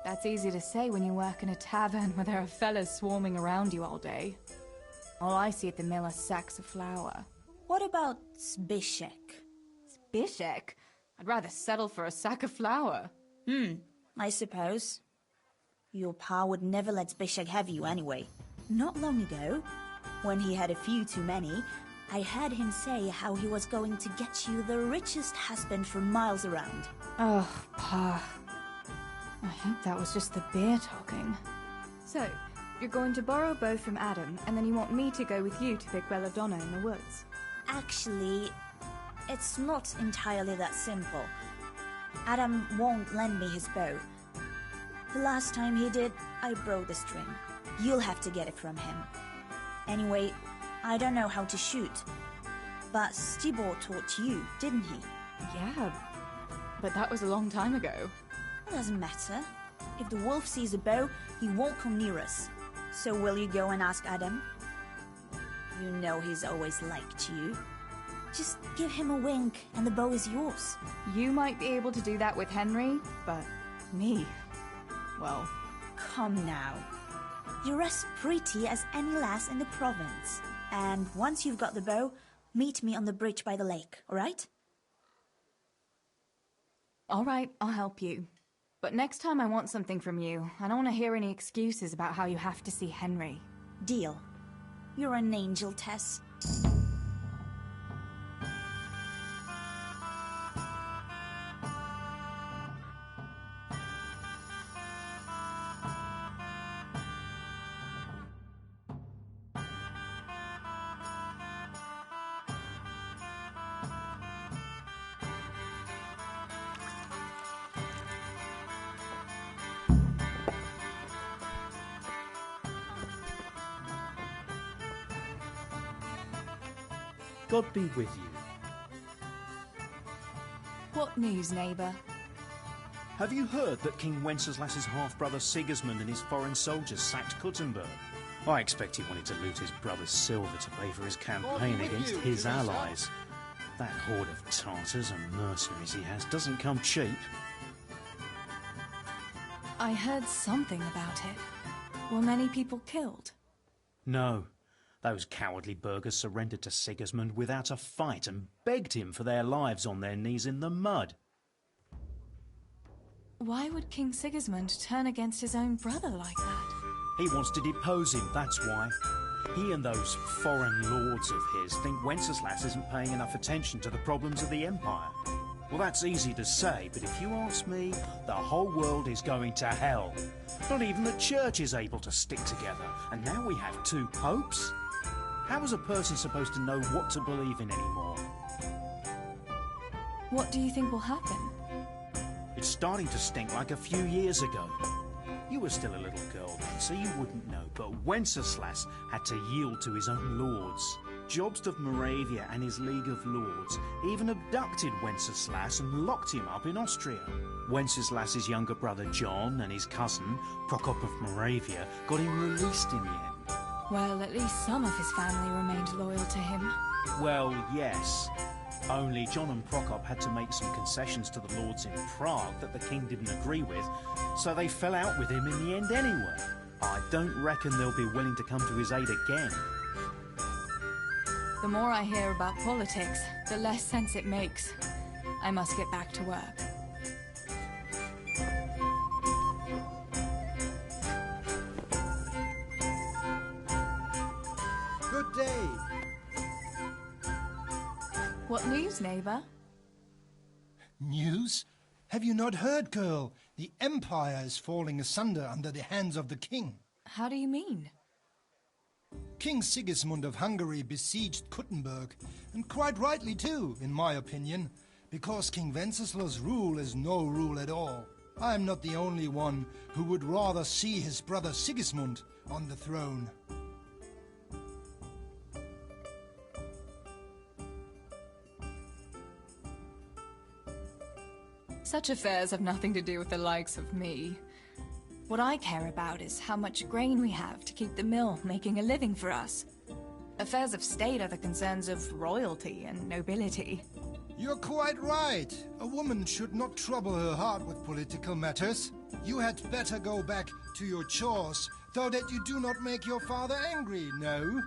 That's easy to say when you work in a tavern where there are fellas swarming around you all day. All I see at the mill are sacks of flour. What about Zbyszek? Zbyszek? I'd rather settle for a sack of flour. I suppose. Your pa would never let Zbyszek have you anyway. Not long ago, when he had a few too many, I heard him say how he was going to get you the richest husband for miles around. Oh, Pa. I hope that was just the beer talking. So, you're going to borrow a bow from Adam, and then you want me to go with you to pick belladonna in the woods? Actually, it's not entirely that simple. Adam won't lend me his bow. The last time he did, I broke the string. You'll have to get it from him. Anyway, I don't know how to shoot. But Stibor taught you, didn't he? Yeah, but that was a long time ago. It doesn't matter. If the wolf sees a bow, he won't come near us. So will you go and ask Adam? You know he's always liked you. Just give him a wink and the bow is yours. You might be able to do that with Henry, but me, well... Come now. You're as pretty as any lass in the province. And once you've got the bow, meet me on the bridge by the lake, alright? Alright, I'll help you. But next time I want something from you. I don't want to hear any excuses about how you have to see Henry. Deal. You're an angel, Tess. God be with you. What news, neighbour? Have you heard that King Wenceslas's half-brother Sigismund and his foreign soldiers sacked Kuttenberg? I expect he wanted to loot his brother's silver to pay for his campaign against his allies. That horde of Tartars and mercenaries he has doesn't come cheap. I heard something about it. Were many people killed? No. Those cowardly burghers surrendered to Sigismund without a fight and begged him for their lives on their knees in the mud. Why would King Sigismund turn against his own brother like that? He wants to depose him, that's why. He and those foreign lords of his think Wenceslas isn't paying enough attention to the problems of the Empire. Well, that's easy to say, but if you ask me, the whole world is going to hell. Not even the church is able to stick together, and now we have two popes? How is a person supposed to know what to believe in anymore? What do you think will happen? It's starting to stink like a few years ago. You were still a little girl then, so you wouldn't know, but Wenceslas had to yield to his own lords. Jobst of Moravia and his League of Lords even abducted Wenceslas and locked him up in Austria. Wenceslas's younger brother John and his cousin, Prokop of Moravia, got him released in the end. Well, at least some of his family remained loyal to him. Well, yes. Only John and Prokop had to make some concessions to the lords in Prague that the king didn't agree with, so they fell out with him in the end anyway. I don't reckon they'll be willing to come to his aid again. The more I hear about politics, the less sense it makes. I must get back to work. Good day. What news, neighbor? News? Have you not heard, girl? The empire is falling asunder under the hands of the king. How do you mean? King Sigismund of Hungary besieged Kuttenberg, and quite rightly too, in my opinion, because King Wenceslaus' rule is no rule at all. I am not the only one who would rather see his brother Sigismund on the throne. Such affairs have nothing to do with the likes of me. What I care about is how much grain we have to keep the mill making a living for us. Affairs of state are the concerns of royalty and nobility. You're quite right. A woman should not trouble her heart with political matters. You had better go back to your chores, though that you do not make your father angry, no?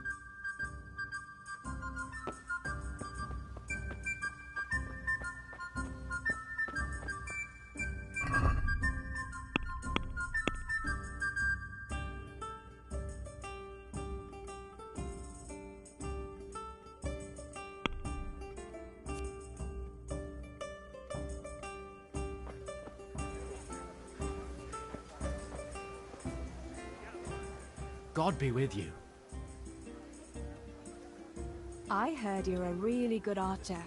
God be with you. I heard you're a really good archer,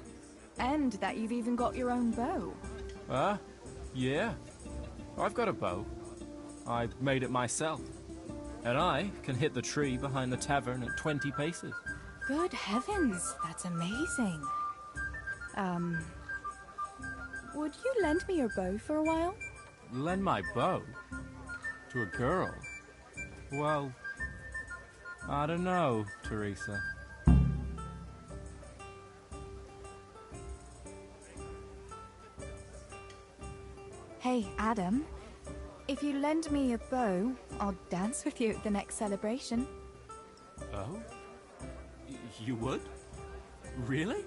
and that you've even got your own bow. Yeah. I've got a bow. I made it myself. And I can hit the tree behind the tavern at 20 paces. Good heavens, that's amazing. Would you lend me your bow for a while? Lend my bow? To a girl? Well, I don't know, Teresa. Hey, Adam. If you lend me your bow, I'll dance with you at the next celebration. Oh? You would? Really?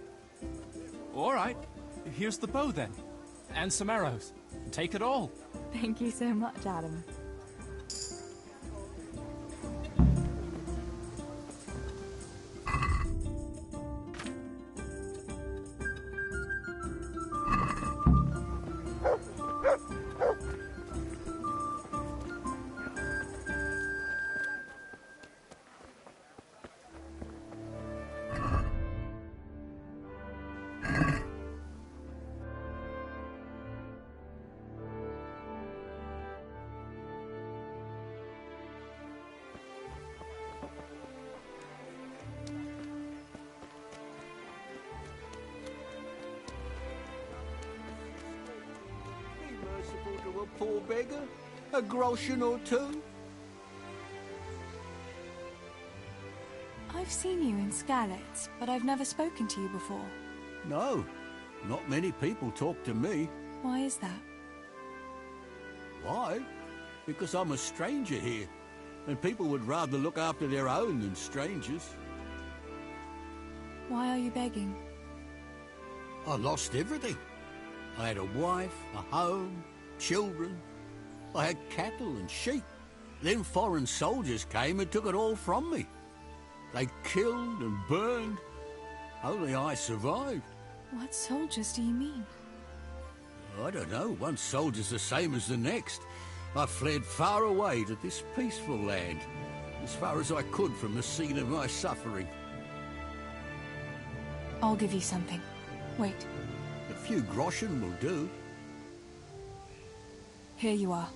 All right. Here's the bow, then. And some arrows. Take it all. Thank you so much, Adam. Poor beggar? A groschen or two? I've seen you in Skalitz, but I've never spoken to you before. No, not many people talk to me. Why is that? Why? Because I'm a stranger here, and people would rather look after their own than strangers. Why are you begging? I lost everything. I had a wife, a home, children. I had cattle and sheep. Then foreign soldiers came and took it all from me. They killed and burned. Only I survived. What soldiers do you mean? I don't know. One soldier's the same as the next. I fled far away to this peaceful land, as far as I could from the scene of my suffering. I'll give you something. Wait. A few groschen will do. Here you are.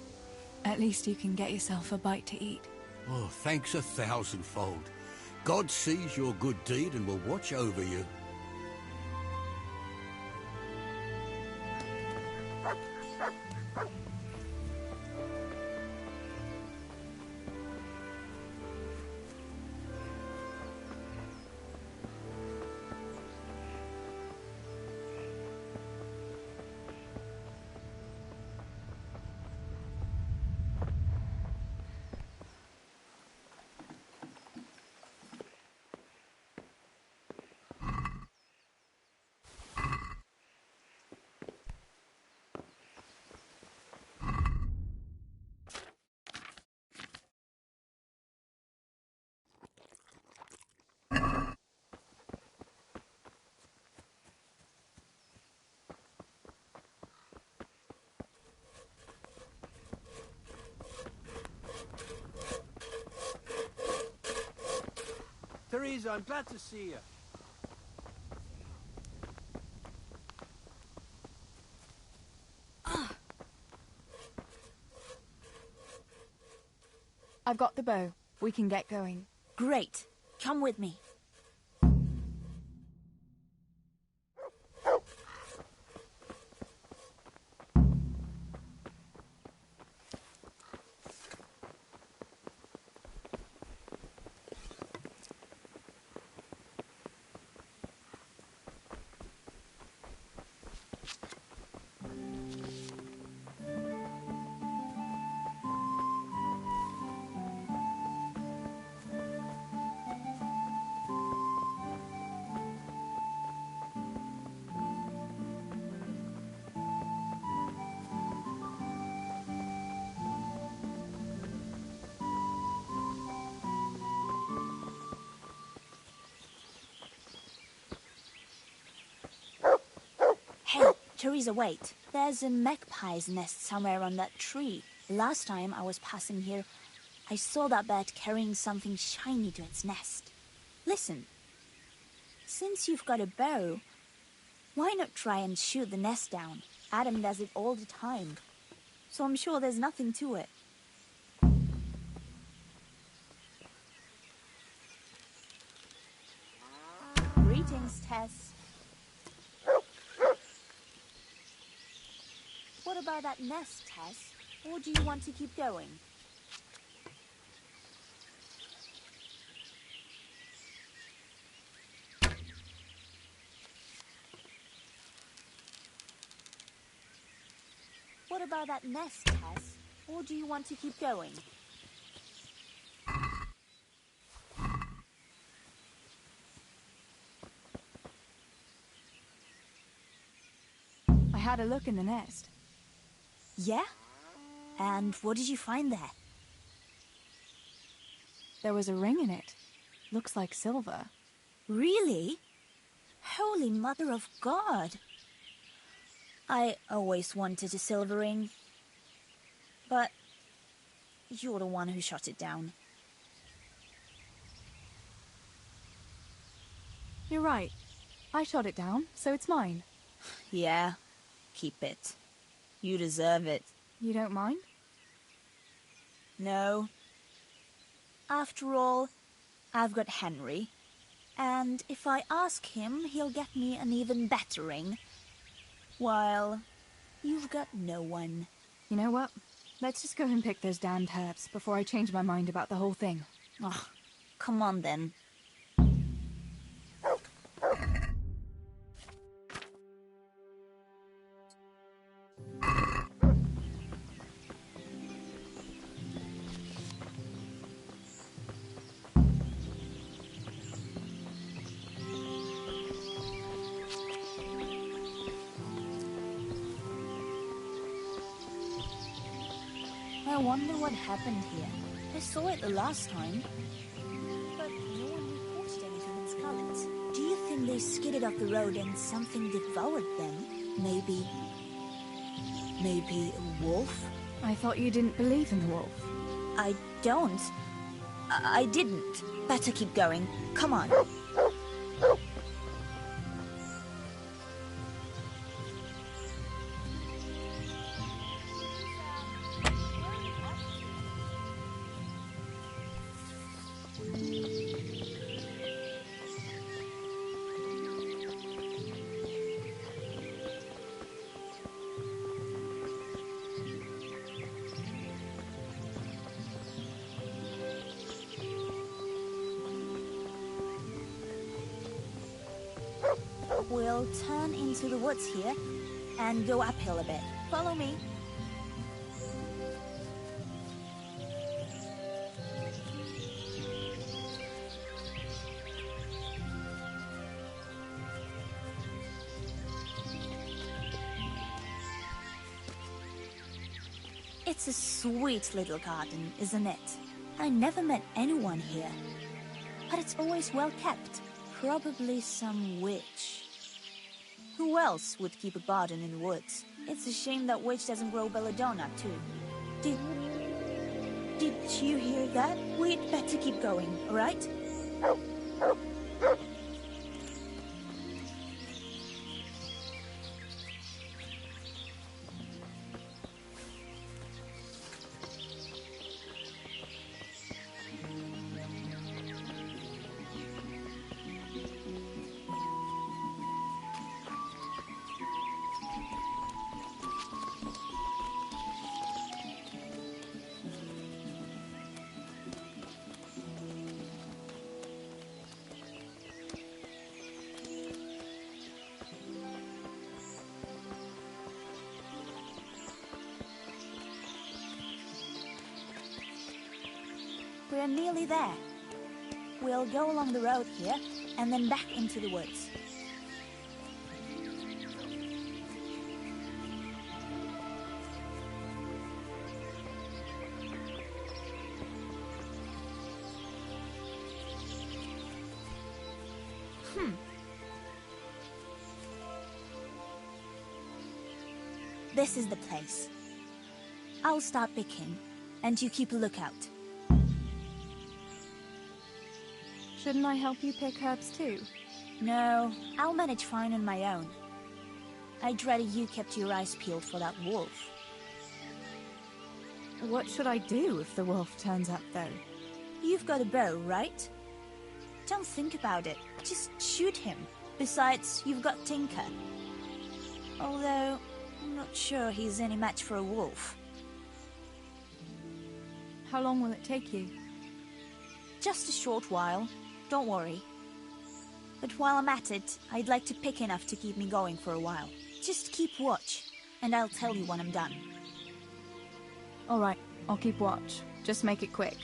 At least you can get yourself a bite to eat. Oh, thanks 1,000-fold. God sees your good deed and will watch over you. Teresa, I'm glad to see you. I've got the bow. We can get going. Great. Come with me. Hey, Teresa, wait. There's a magpie's nest somewhere on that tree. Last time I was passing here, I saw that bird carrying something shiny to its nest. Listen, since you've got a bow, why not try and shoot the nest down? Adam does it all the time, so I'm sure there's nothing to it. Greetings, Tess. What about that nest, Tess? Or do you want to keep going? What about that nest, Tess? Or do you want to keep going? I had a look in the nest. Yeah? And what did you find there? There was a ring in it. Looks like silver. Really? Holy Mother of God! I always wanted a silver ring. But you're the one who shot it down. You're right. I shot it down, so it's mine. Yeah, keep it. You deserve it. You don't mind? No. After all, I've got Henry. And if I ask him, he'll get me an even better ring. While you've got no one. You know what? Let's just go and pick those damned herbs before I change my mind about the whole thing. Oh, come on then. I wonder what happened here. I saw it the last time, but no one reported anything in Scarlet. Do you think they skidded off the road and something devoured them? Maybe a wolf? I thought you didn't believe in the wolf. I don't. I didn't. Better keep going. Come on. We'll turn into the woods here and go uphill a bit. Follow me. It's a sweet little garden, isn't it? I never met anyone here, but it's always well kept. Probably some witch. Who else would keep a garden in the woods? It's a shame that witch doesn't grow belladonna, too. Did you hear that? We'd better keep going, all right? We're nearly there. We'll go along the road here, and then back into the woods. This is the place. I'll start picking, and you keep a lookout. Shouldn't I help you pick herbs too? No, I'll manage fine on my own. I'd rather you kept your eyes peeled for that wolf. What should I do if the wolf turns up, though? You've got a bow, right? Don't think about it. Just shoot him. Besides, you've got Tinker. Although, I'm not sure he's any match for a wolf. How long will it take you? Just a short while. Don't worry. But while I'm at it, I'd like to pick enough to keep me going for a while. Just keep watch, and I'll tell you when I'm done. All right, I'll keep watch. Just make it quick.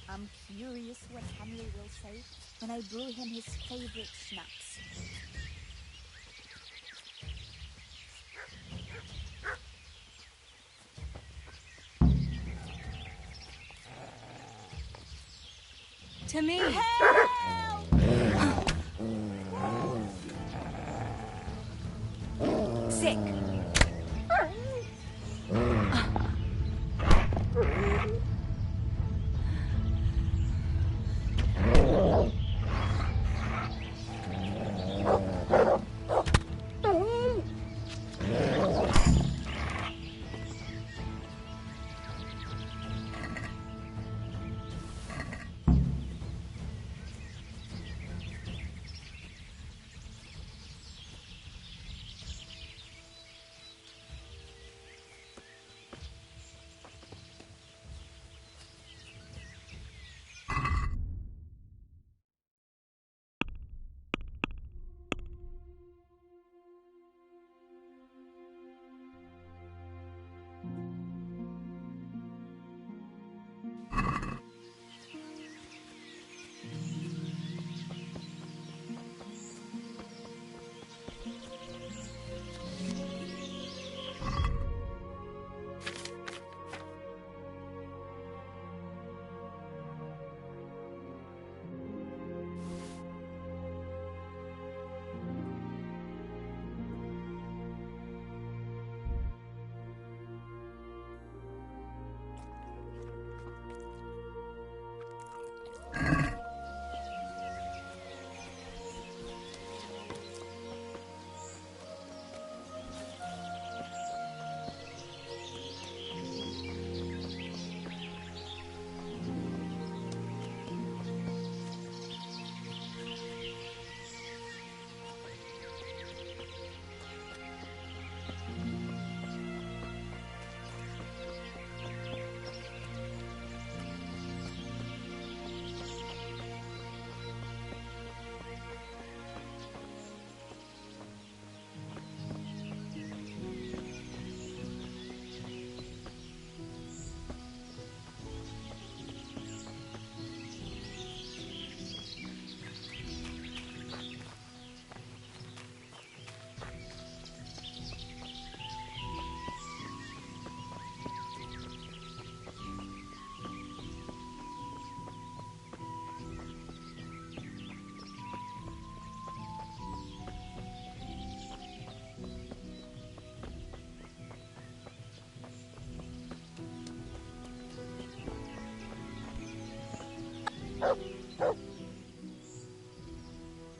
I'm curious what Henry will say when I brew him his favorite schnapps. To me! Sick!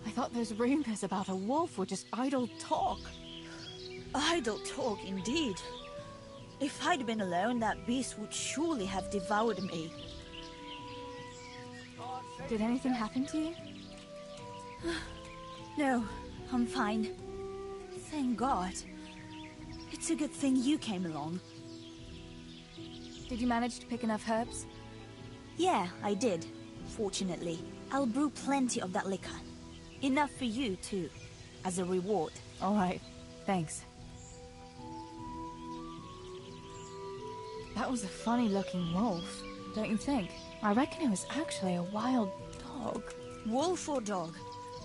I thought those rumors about a wolf were just idle talk. Idle talk, indeed. If I'd been alone, that beast would surely have devoured me. Did anything happen to you? No, I'm fine. Thank God. It's a good thing you came along. Did you manage to pick enough herbs? Yeah, I did. Fortunately, I'll brew plenty of that liquor. Enough for you, too, as a reward. All right, thanks. That was a funny-looking wolf, don't you think? I reckon it was actually a wild dog. Wolf or dog,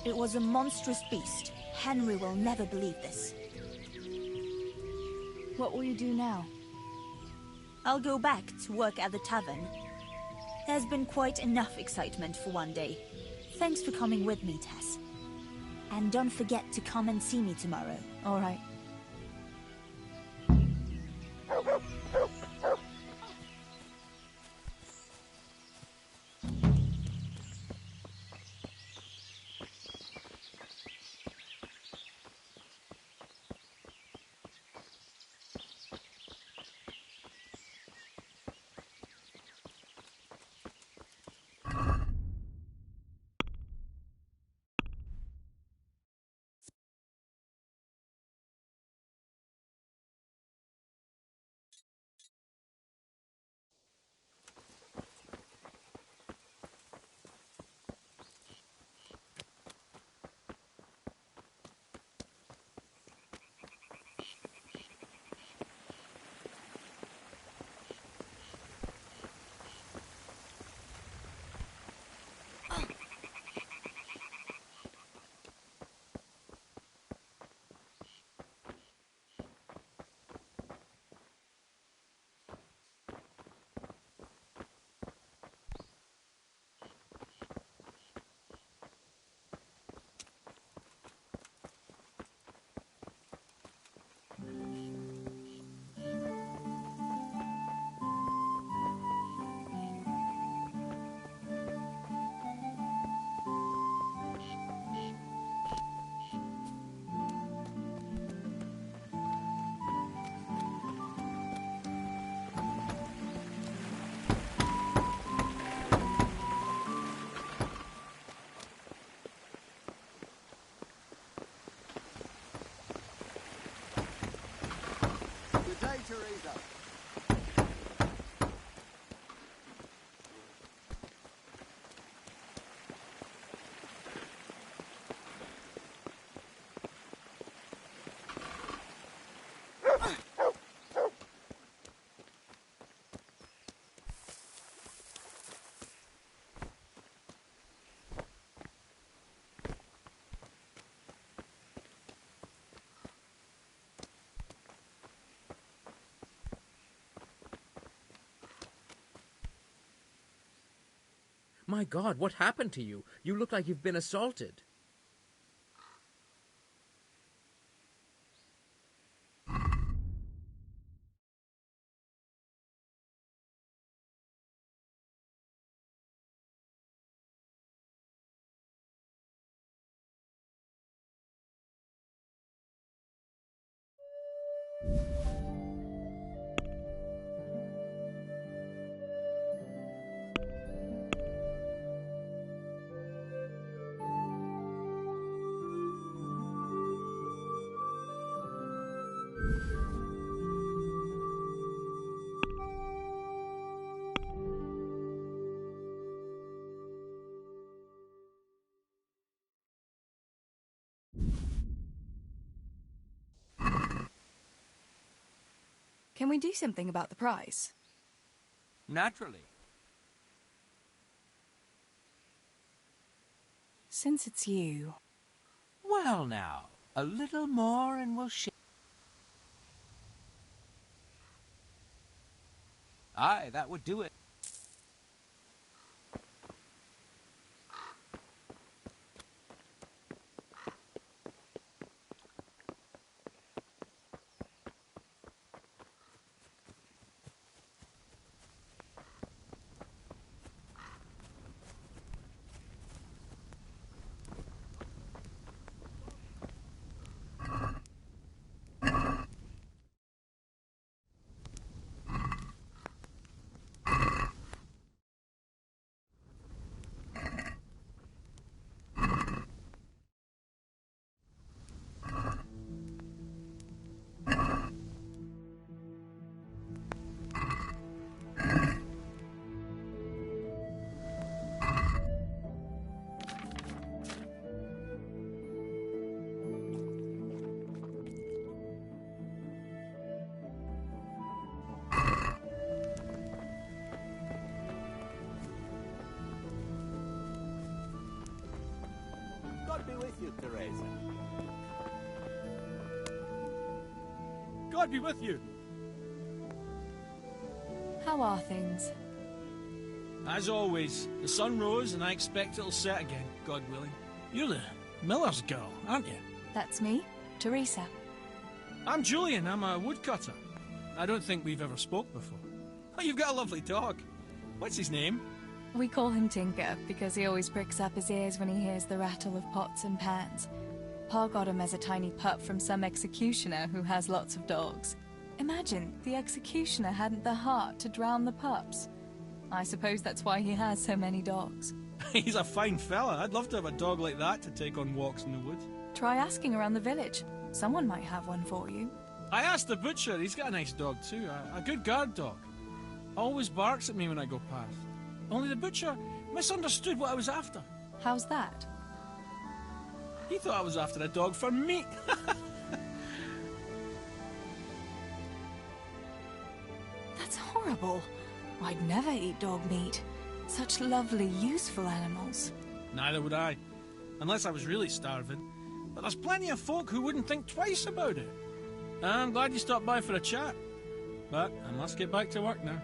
it was a monstrous beast. Henry will never believe this. What will you do now? I'll go back to work at the tavern. There's been quite enough excitement for one day. Thanks for coming with me, Tess. And don't forget to come and see me tomorrow. All right. Teresa. My God, what happened to you? You look like you've been assaulted. Can we do something about the price? Naturally. Since it's you. Well now, a little more and we'll share. Aye, that would do it. God be with you. How are things? As always, the sun rose and I expect it'll set again, God willing. You're the miller's girl, aren't you? That's me, Teresa. I'm Julian, I'm a woodcutter. I don't think we've ever spoke before. Oh, you've got a lovely dog. What's his name? We call him Tinker because he always pricks up his ears when he hears the rattle of pots and pans. Pa got him as a tiny pup from some executioner who has lots of dogs. Imagine, the executioner hadn't the heart to drown the pups. I suppose that's why he has so many dogs. He's a fine fella. I'd love to have a dog like that to take on walks in the woods. Try asking around the village. Someone might have one for you. I asked the butcher. He's got a nice dog too. A good guard dog. Always barks at me when I go past. Only the butcher misunderstood what I was after. How's that? He thought I was after a dog for meat. That's horrible. I'd never eat dog meat. Such lovely, useful animals. Neither would I. Unless I was really starving. But there's plenty of folk who wouldn't think twice about it. I'm glad you stopped by for a chat. But I must get back to work now.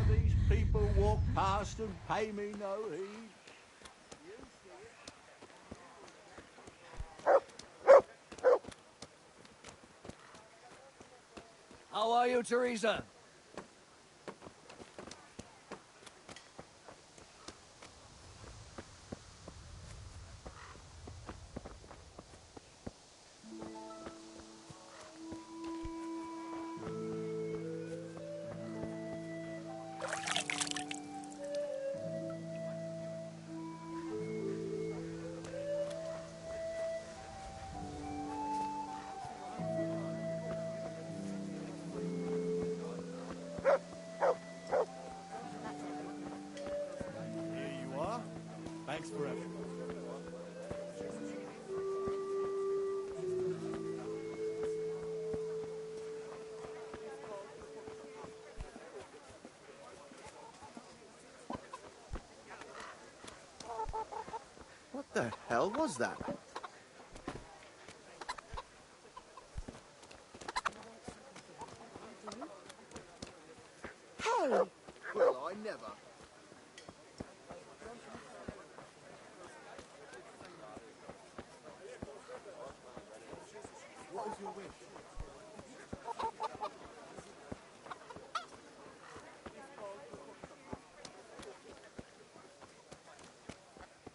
These people walk past and pay me no heed. How are you, Teresa? Thanks for everything. What the hell was that? Hey! Well, I never. What is your wish?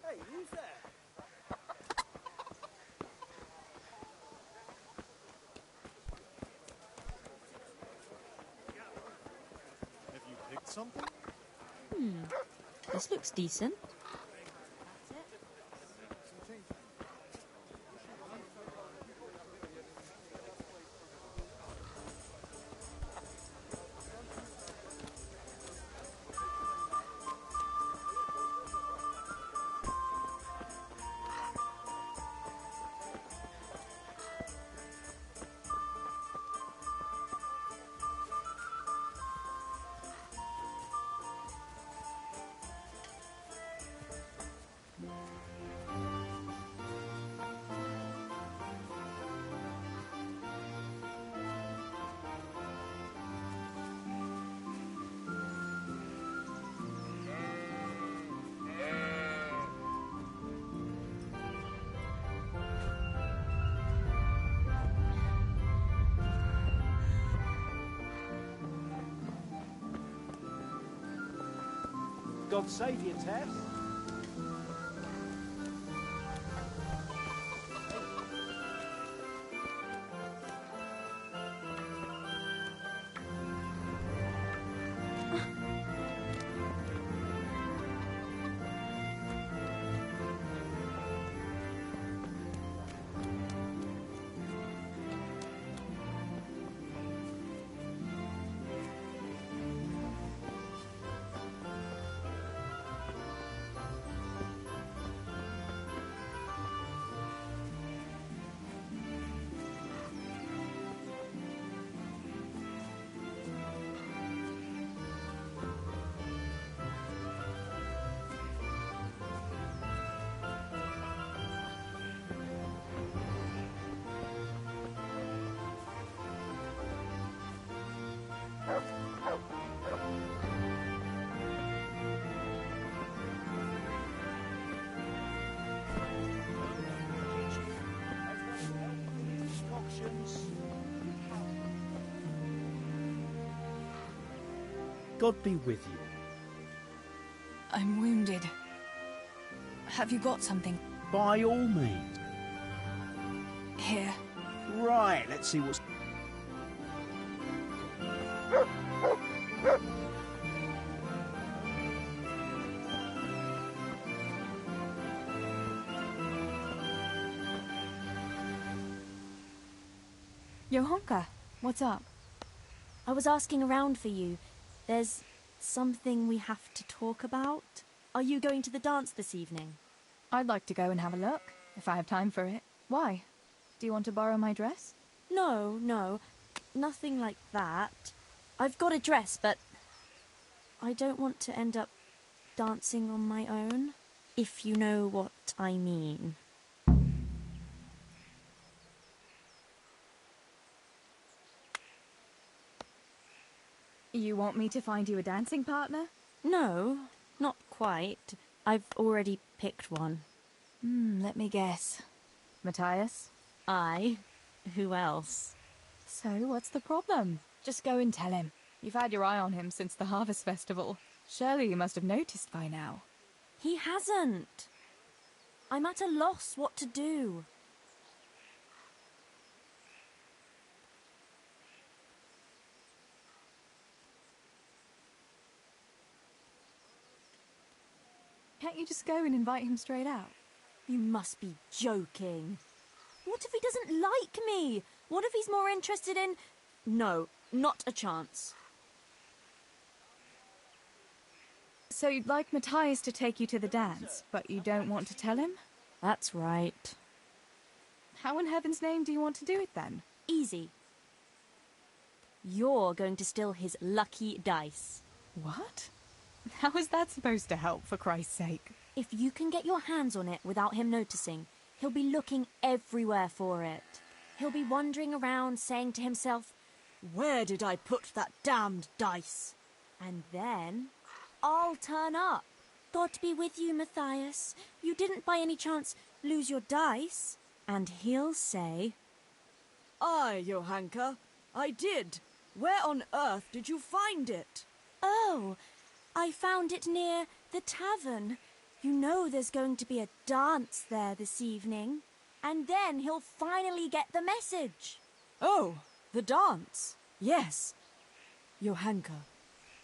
Hey, who's there? Have you picked something? This looks decent. God save you, Tess. God be with you. I'm wounded. Have you got something? By all means. Here. Right, let's see what's... Johanka, what's up? I was asking around for you. There's something we have to talk about. Are you going to the dance this evening? I'd like to go and have a look, if I have time for it. Why? Do you want to borrow my dress? No, nothing like that. I've got a dress, but I don't want to end up dancing on my own, if you know what I mean. You want me to find you a dancing partner? No, not quite. I've already picked one. Let me guess. Matthias? Aye. Who else? So, what's the problem? Just go and tell him. You've had your eye on him since the Harvest Festival. Surely you must have noticed by now. He hasn't. I'm at a loss what to do. Can't you just go and invite him straight out? You must be joking. What if he doesn't like me? What if he's more interested in... No, not a chance. So you'd like Matthias to take you to the dance, but you don't want to tell him? That's right. How in heaven's name do you want to do it then? Easy. You're going to steal his lucky dice. What? How is that supposed to help, for Christ's sake? If you can get your hands on it without him noticing, he'll be looking everywhere for it. He'll be wandering around saying to himself, "Where did I put that damned dice?" And then I'll turn up. God be with you, Matthias. You didn't by any chance lose your dice? And he'll say, "Aye, Johanka, I did. Where on earth did you find it?" "Oh, I found it near the tavern. You know there's going to be a dance there this evening." And then he'll finally get the message. "Oh, the dance. Yes. Johanka,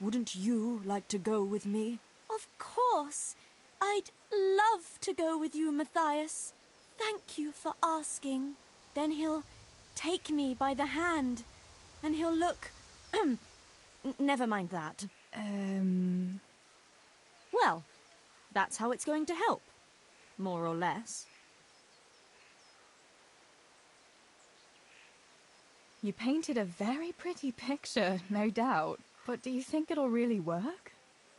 wouldn't you like to go with me?" Of course. I'd love to go with you, Matthias. Thank you for asking. Then he'll take me by the hand, and he'll look... Never mind that. Well, that's how it's going to help. More or less. You painted a very pretty picture, no doubt. But do you think it'll really work?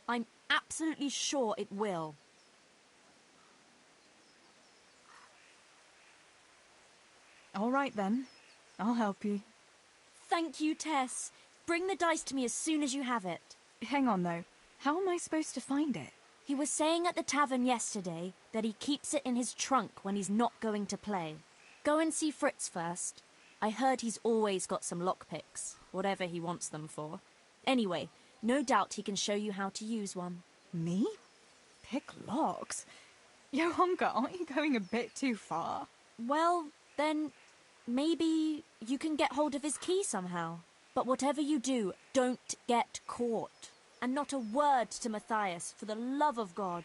I'm absolutely sure it will. All right, then. I'll help you. Thank you, Tess. Bring the dice to me as soon as you have it. Hang on, though. How am I supposed to find it? He was saying at the tavern yesterday that he keeps it in his trunk when he's not going to play. Go and see Fritz first. I heard he's always got some lockpicks, whatever he wants them for. Anyway, no doubt he can show you how to use one. Me? Pick locks? Johanka, aren't you going a bit too far? Well, then maybe you can get hold of his key somehow. But whatever you do, don't get caught. And not a word to Matthias, for the love of God.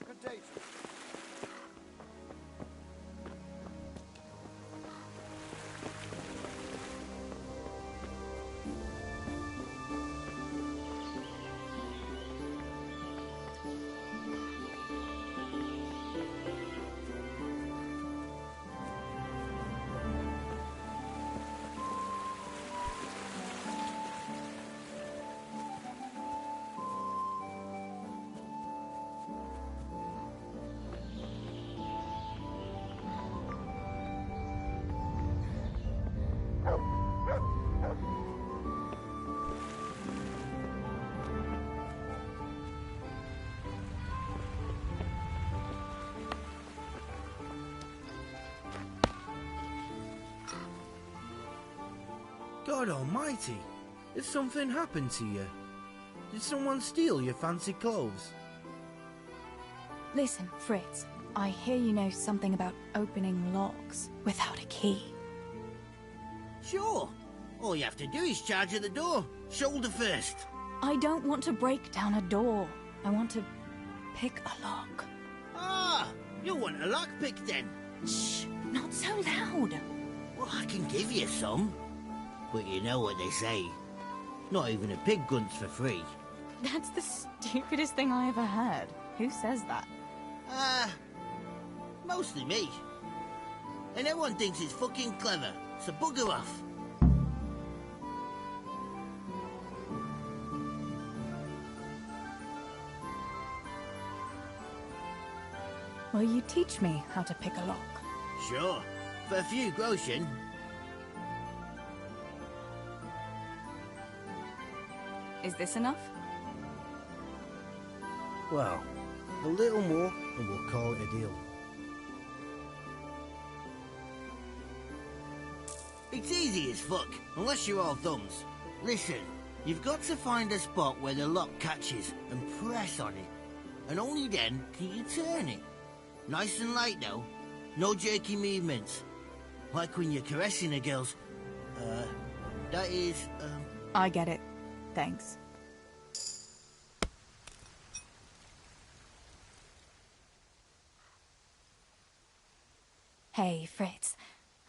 Good day. God almighty! Has something happened to you? Did someone steal your fancy clothes? Listen, Fritz, I hear you know something about opening locks without a key. Sure. All you have to do is charge at the door, shoulder first. I don't want to break down a door. I want to pick a lock. Ah, you want a lockpick then? Shh, not so loud. Well, I can give you some. But you know what they say. Not even a pig gunt's for free. That's the stupidest thing I ever heard. Who says that? Mostly me. And everyone thinks it's fucking clever, so bugger off. Will you teach me how to pick a lock? Sure. For a few groschen. Is this enough? Well, a little more and we'll call it a deal. It's easy as fuck, unless you're all thumbs. Listen, you've got to find a spot where the lock catches and press on it. And only then can you turn it. Nice and light though. No jerky movements. Like when you're caressing a girl's... that is, I get it. Thanks. Hey, Fritz.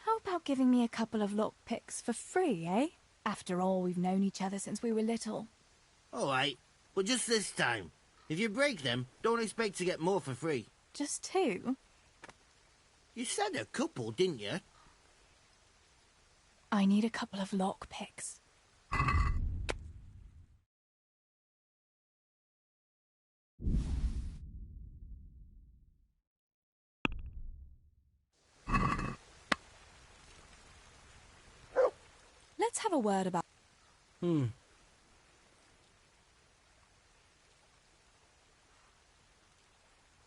How about giving me a couple of lock picks for free, eh? After all, we've known each other since we were little. Alright, but just this time. If you break them, don't expect to get more for free. Just two? You said a couple, didn't you? I need a couple of lock picks. Let's have a word about...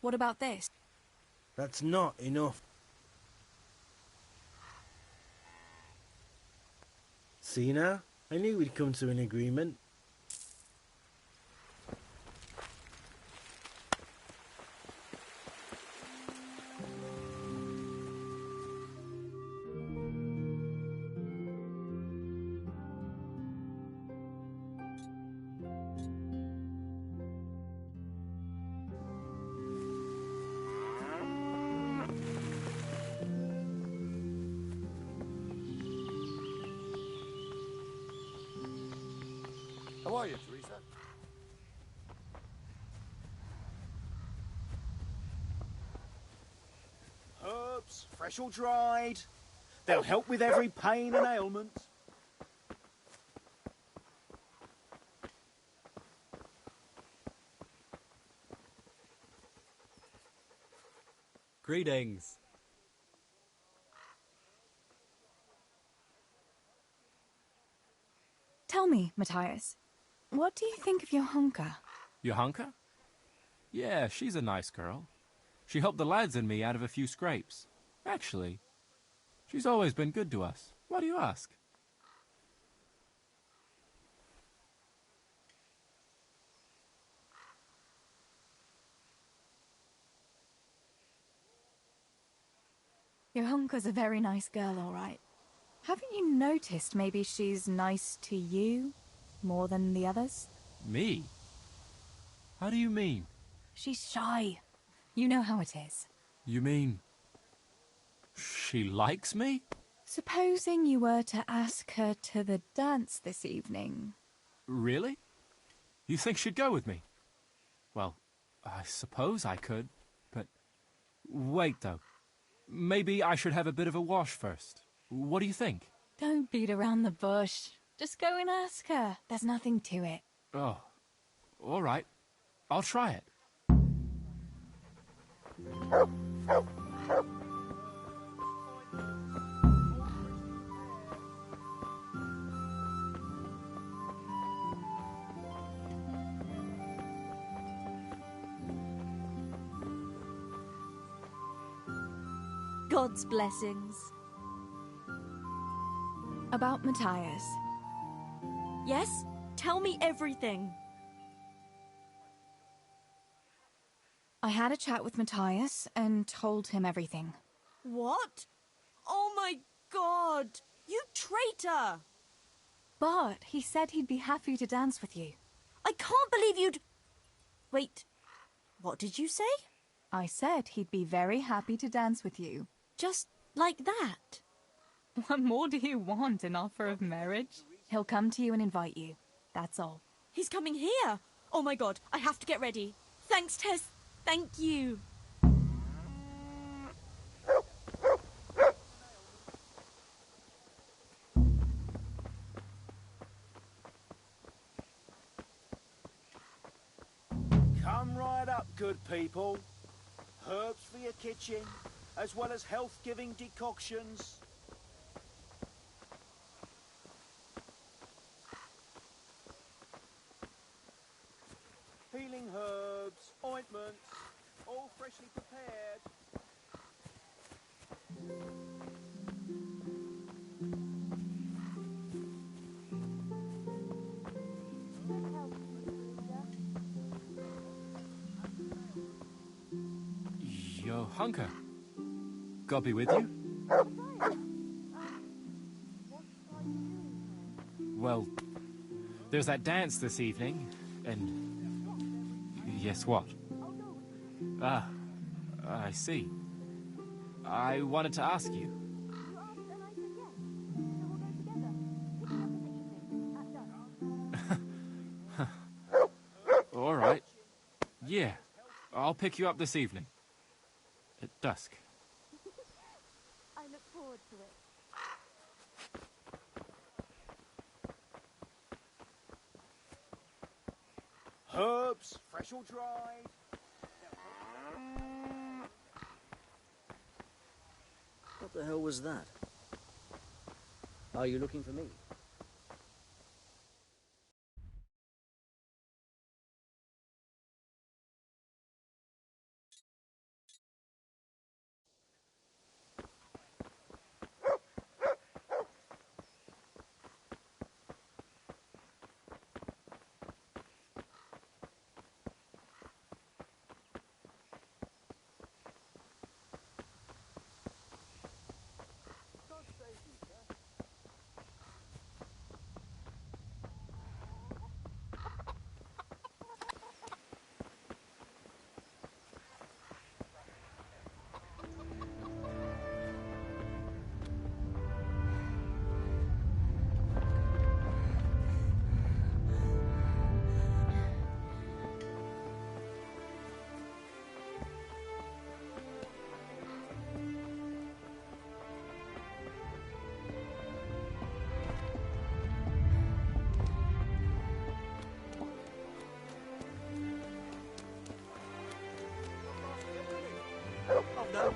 What about this? That's not enough. See now? I knew we'd come to an agreement. How are you, Teresa? Herbs, fresh or dried. They'll help with every pain and ailment. Greetings. Tell me, Matthias, what do you think of your hunker? Johanka? Yeah, she's a nice girl. She helped the lads and me out of a few scrapes. Actually, she's always been good to us. Why do you ask? Your hunker's a very nice girl, all right. Haven't you noticed maybe she's nice to you more than the others? Me? How do you mean? She's shy. You know how it is. You mean... she likes me? Supposing you were to ask her to the dance this evening. Really? You think she'd go with me? Well, I suppose I could, but... Wait, though. Maybe I should have a bit of a wash first. What do you think? Don't beat around the bush. Just go and ask her. There's nothing to it. Oh, all right. I'll try it. God's blessings. About Matthias. Yes? Tell me everything. I had a chat with Matthias and told him everything. What? Oh my God! You traitor! But he said he'd be happy to dance with you. I can't believe you'd... Wait, what did you say? I said he'd be very happy to dance with you. Just like that? What more do you want, an offer of marriage? He'll come to you and invite you. That's all. He's coming here! Oh my God, I have to get ready. Thanks, Tess. Thank you. Come right up, good people. Herbs for your kitchen, as well as health-giving decoctions. Healing herbs, ointments, all freshly prepared. Johanka, God be with you. Well, there's that dance this evening, and... Yes, what? Ah, I see. I wanted to ask you. All right. Yeah, I'll pick you up this evening. At dusk. I look forward to it. Herbs, fresh or dried. What the hell was that? Are you looking for me?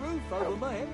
roof over my head.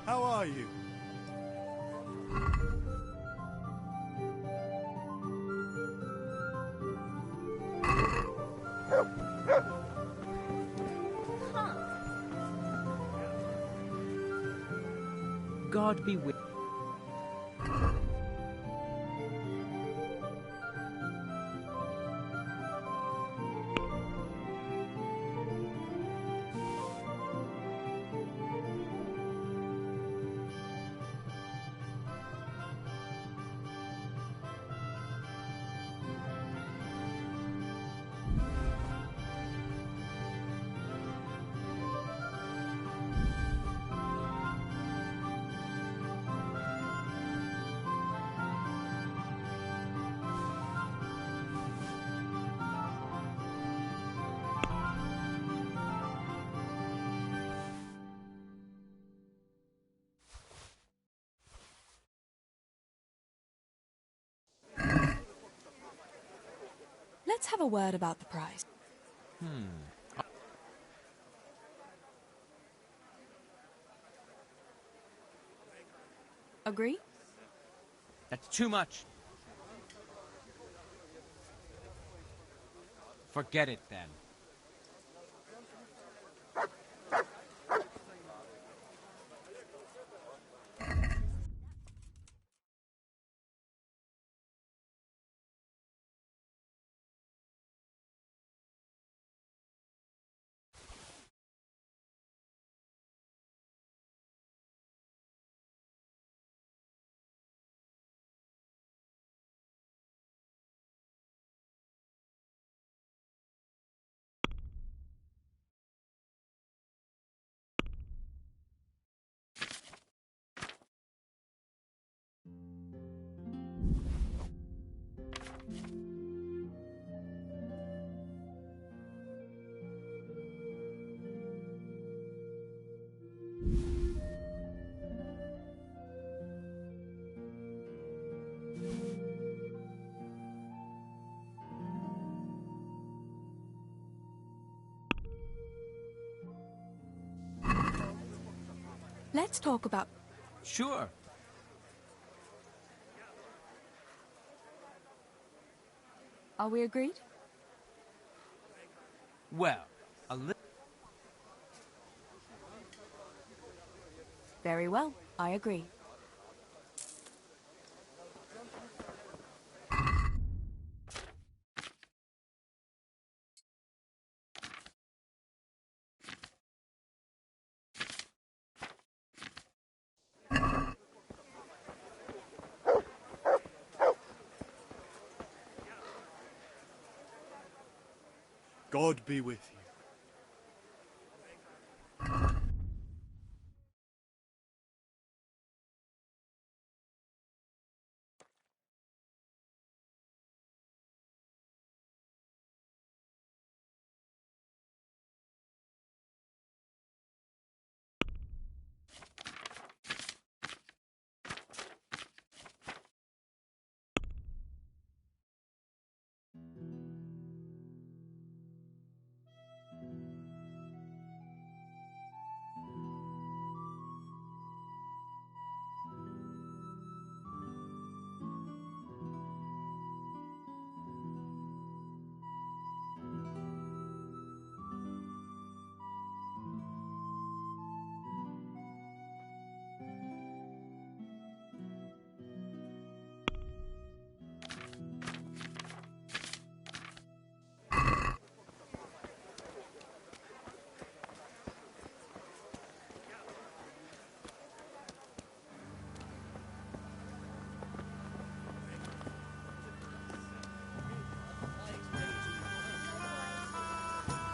How are you? God be with Let's have a word about the price. Agree? That's too much. Forget it, then. Let's talk about... Sure. Are we agreed? Well, a little... Very well, I agree. God be with you.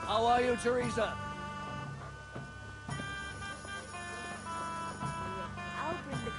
How are you, Teresa? I'll bring the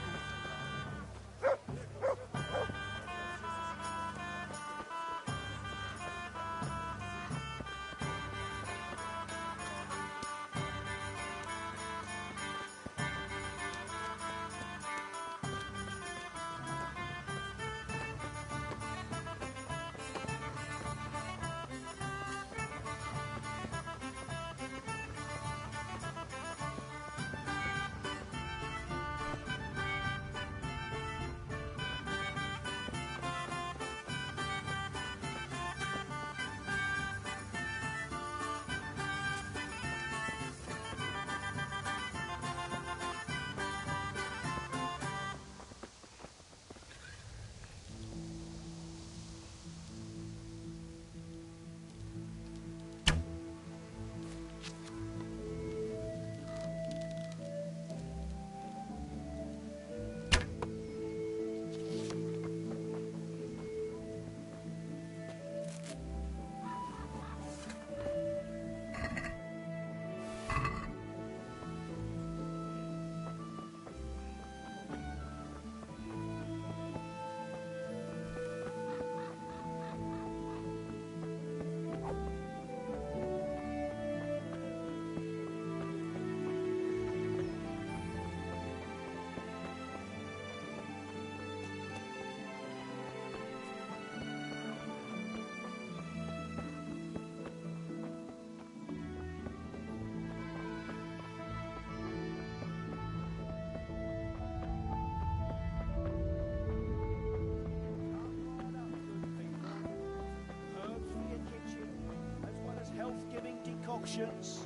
instructions.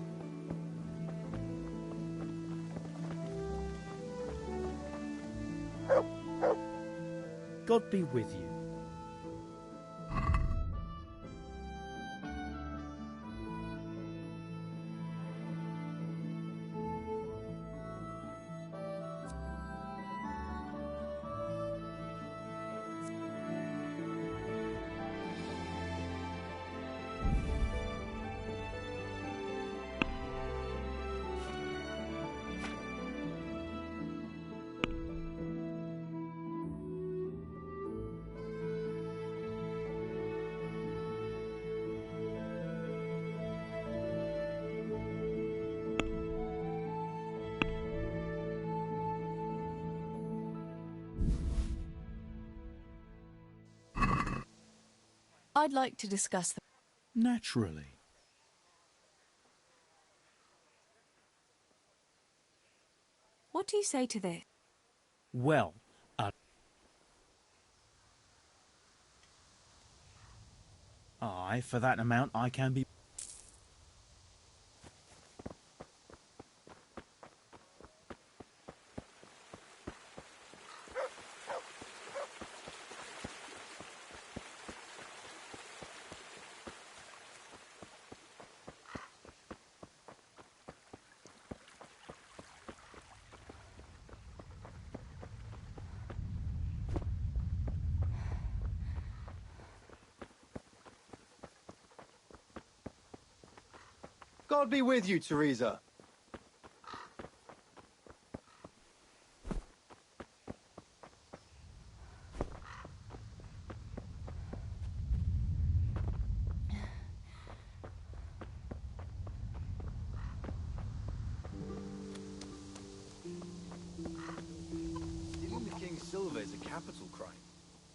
God be with you. I'd like to discuss the... Naturally. What do you say to this? Well, aye, for that amount I can be... God be with you, Teresa. Stealing the king's silver is a capital crime.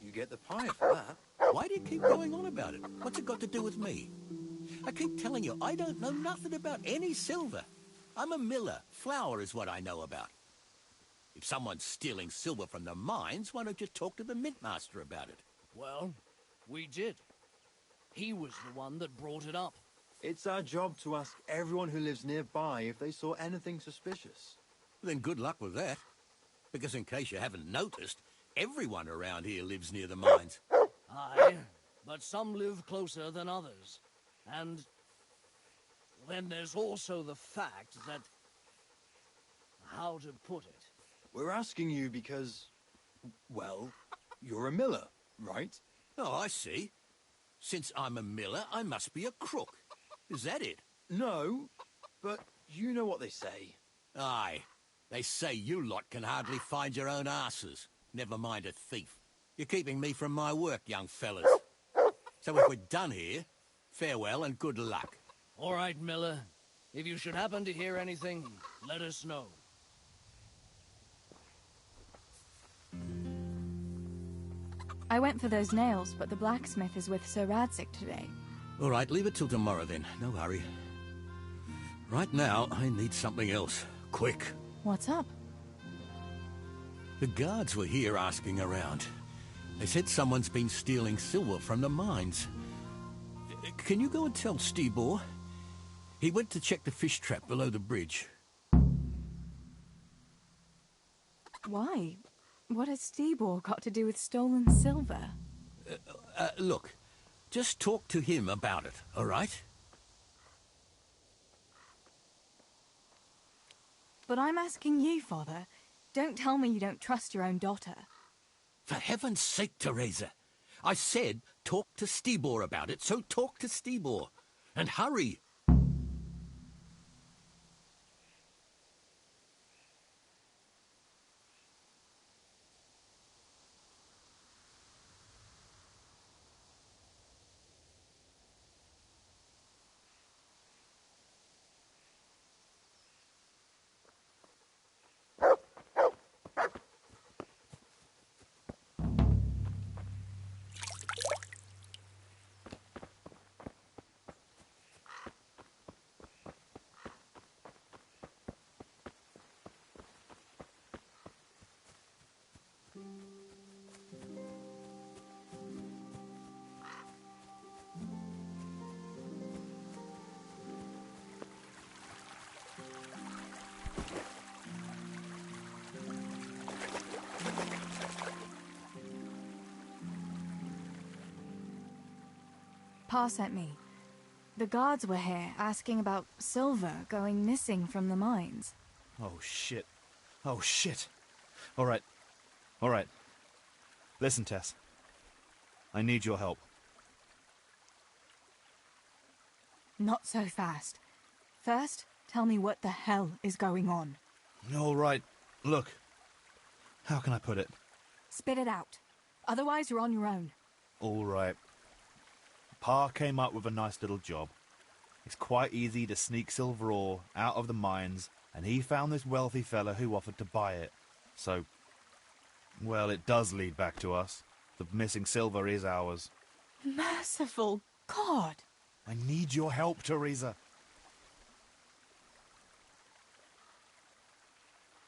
You get the pie for that. Why do you keep going on about it? What's it got to do with me? I keep telling you, I don't know nothing about any silver. I'm a miller. Flour is what I know about. If someone's stealing silver from the mines, why don't you talk to the mint master about it? Well, we did. He was the one that brought it up. It's our job to ask everyone who lives nearby if they saw anything suspicious. Then good luck with that. Because in case you haven't noticed, everyone around here lives near the mines. Aye, but some live closer than others. And then there's also the fact that... how to put it? We're asking you because, well, you're a miller, right? Oh, I see. Since I'm a miller, I must be a crook. Is that it? No, but you know what they say. Aye. They say you lot can hardly find your own asses. Never mind a thief. You're keeping me from my work, young fellas. So if we're done here, farewell and good luck. All right, Miller. If you should happen to hear anything, let us know. I went for those nails, but the blacksmith is with Sir Radzig today. All right, leave it till tomorrow then. No hurry. Right now, I need something else. Quick. What's up? The guards were here asking around. They said someone's been stealing silver from the mines. Can you go and tell Stibor? He went to check the fish trap below the bridge. Why? What has Stibor got to do with stolen silver? Look, just talk to him about it, all right? But I'm asking you, Father. Don't tell me you don't trust your own daughter. For heaven's sake, Teresa. I said talk to Stibor about it, so talk to Stibor. And hurry. Pa sent me. The guards were here asking about silver going missing from the mines. Oh, shit. Oh, shit. All right. All right. Listen, Tess. I need your help. Not so fast. First, tell me what the hell is going on. All right. Look. How can I put it? Spit it out. Otherwise, you're on your own. All right. Pa came up with a nice little job. It's quite easy to sneak silver ore out of the mines, and he found this wealthy fella who offered to buy it. So, well, it does lead back to us. The missing silver is ours. Merciful God! I need your help, Teresa.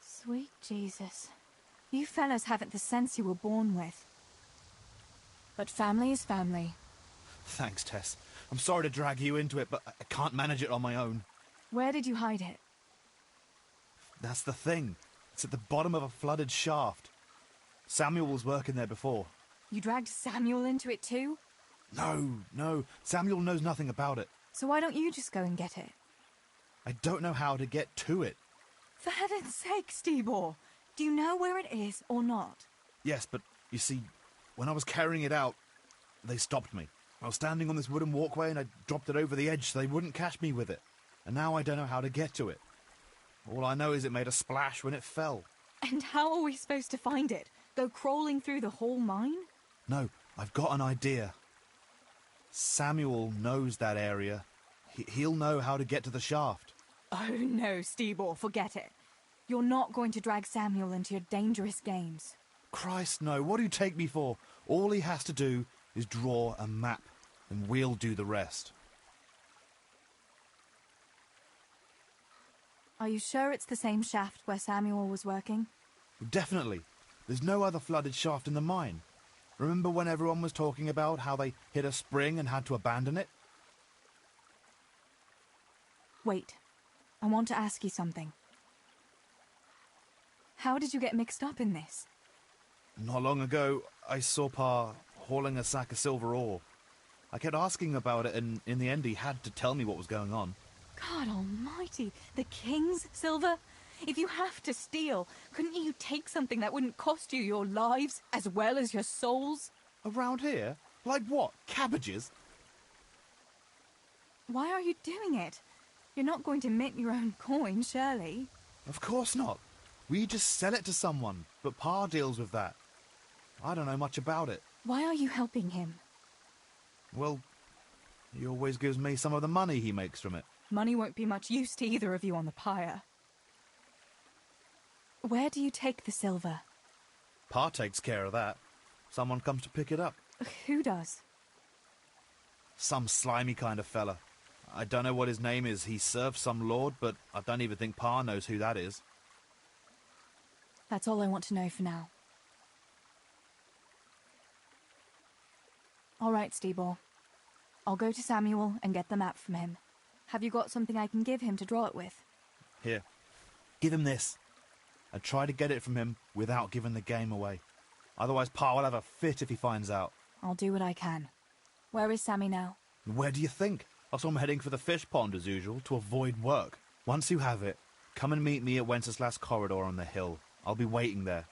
Sweet Jesus. You fellas haven't the sense you were born with. But family is family. Thanks, Tess. I'm sorry to drag you into it, but I can't manage it on my own. Where did you hide it? That's the thing. It's at the bottom of a flooded shaft. Samuel was working there before. You dragged Samuel into it too? No. Samuel knows nothing about it. So why don't you just go and get it? I don't know how to get to it. For heaven's sake, Stibor! Do you know where it is or not? Yes, but you see, when I was carrying it out, they stopped me. I was standing on this wooden walkway and I dropped it over the edge so they wouldn't catch me with it. And now I don't know how to get to it. All I know is it made a splash when it fell. And how are we supposed to find it? Go crawling through the whole mine? No, I've got an idea. Samuel knows that area. He'll know how to get to the shaft. Oh no, Stibor, forget it. You're not going to drag Samuel into your dangerous games. Christ, no. What do you take me for? All he has to do is draw a map, and we'll do the rest. Are you sure it's the same shaft where Samuel was working? Definitely. There's no other flooded shaft in the mine. Remember when everyone was talking about how they hit a spring and had to abandon it? Wait. I want to ask you something. How did you get mixed up in this? Not long ago, I saw Pa hauling a sack of silver ore. I kept asking about it, and in the end he had to tell me what was going on. God almighty, the king's silver? If you have to steal, couldn't you take something that wouldn't cost you your lives as well as your souls? Around here? Like what? Cabbages? Why are you doing it? You're not going to mint your own coin, surely? Of course not. We just sell it to someone, but Pa deals with that. I don't know much about it. Why are you helping him? Well, he always gives me some of the money he makes from it. Money won't be much use to either of you on the pyre. Where do you take the silver? Pa takes care of that. Someone comes to pick it up. Who does? Some slimy kind of fella. I don't know what his name is. He serves some lord, but I don't even think Pa knows who that is. That's all I want to know for now. All right, Stibor. I'll go to Samuel and get the map from him. Have you got something I can give him to draw it with? Here. Give him this. And try to get it from him without giving the game away. Otherwise, Pa will have a fit if he finds out. I'll do what I can. Where is Sammy now? Where do you think? I saw him heading for the fish pond as usual to avoid work. Once you have it, come and meet me at Wenceslas Corridor on the hill. I'll be waiting there.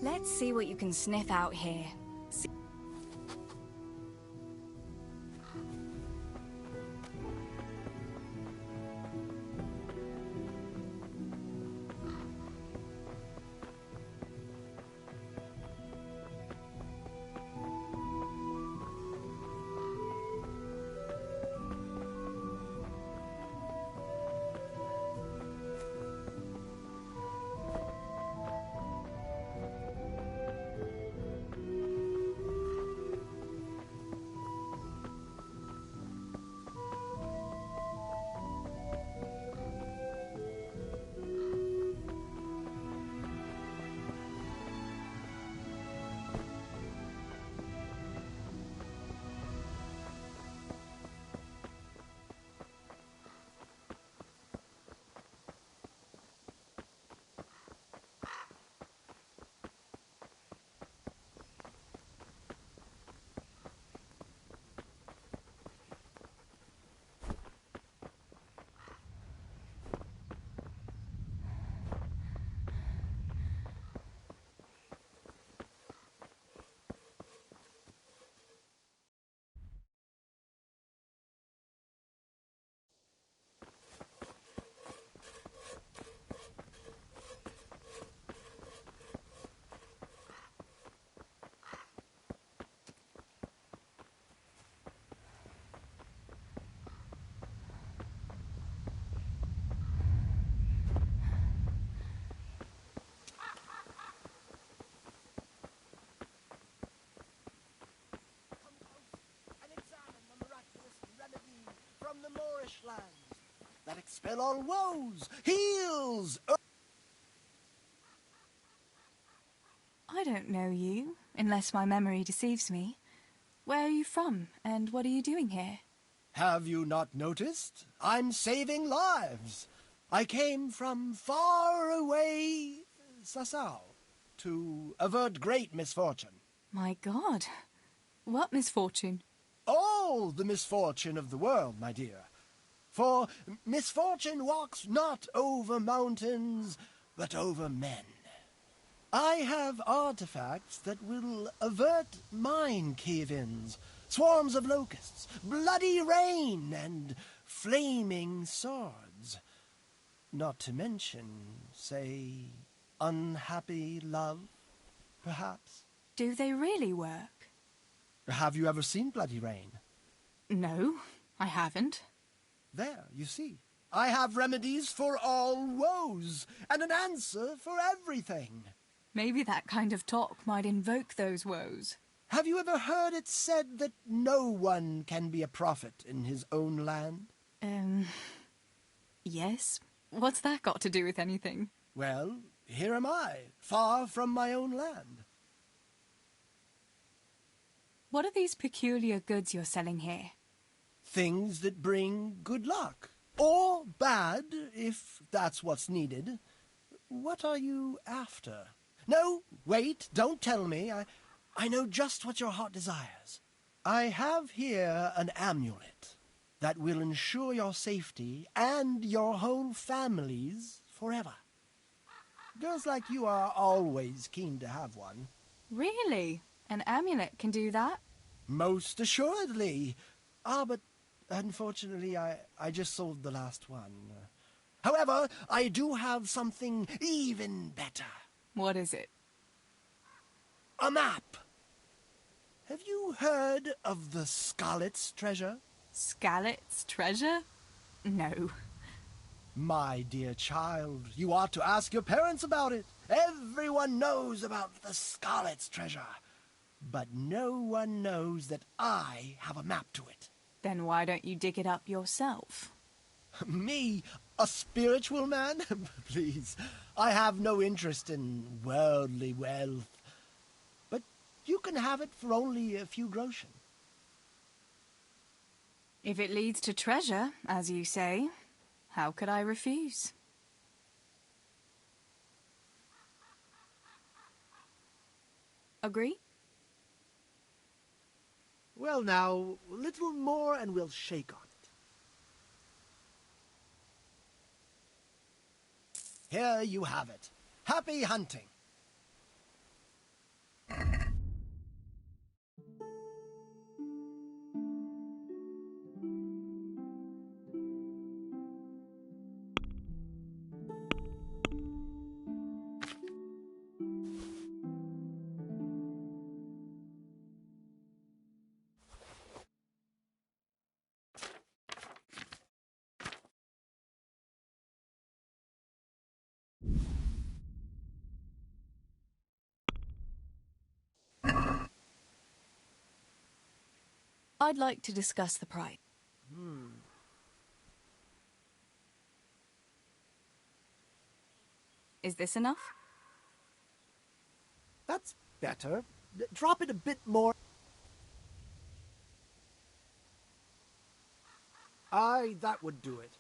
Let's see what you can sniff out here. nourish lands, that expel all woes, heals. I don't know you, unless my memory deceives me. Where are you from, and what are you doing here? Have you not noticed? I'm saving lives. I came from far away Sasau to avert great misfortune. My God, what misfortune? All the misfortune of the world, my dear. For misfortune walks not over mountains, but over men. I have artifacts that will avert mine cave-ins, swarms of locusts, bloody rain, and flaming swords. Not to mention, say, unhappy love, perhaps. Do they really work? Have you ever seen bloody rain? No, I haven't. There, you see. I have remedies for all woes, and an answer for everything. Maybe that kind of talk might invoke those woes. Have you ever heard it said that no one can be a prophet in his own land? Yes. What's that got to do with anything? Well, here am I, far from my own land. What are these peculiar goods you're selling here? Things that bring good luck. Or bad, if that's what's needed. What are you after? No, wait, don't tell me. I know just what your heart desires. I have here an amulet that will ensure your safety and your whole family's forever. Girls like you are always keen to have one. Really? An amulet can do that? Most assuredly. But unfortunately I just sold the last one. However, I do have something even better. What is it? A map. Have you heard of the Scarlet's treasure? Scarlet's treasure? No. My dear child, you ought to ask your parents about it. Everyone knows about the Scarlet's treasure. But no one knows that I have a map to it. Then why don't you dig it up yourself? Me? A spiritual man? Please, I have no interest in worldly wealth. But you can have it for only a few groschen. If it leads to treasure, as you say, how could I refuse? Agree? Well now, a little more and we'll shake on it. Here you have it. Happy hunting. I'd like to discuss the price. Is this enough? That's better. Drop it a bit more. Aye, that would do it.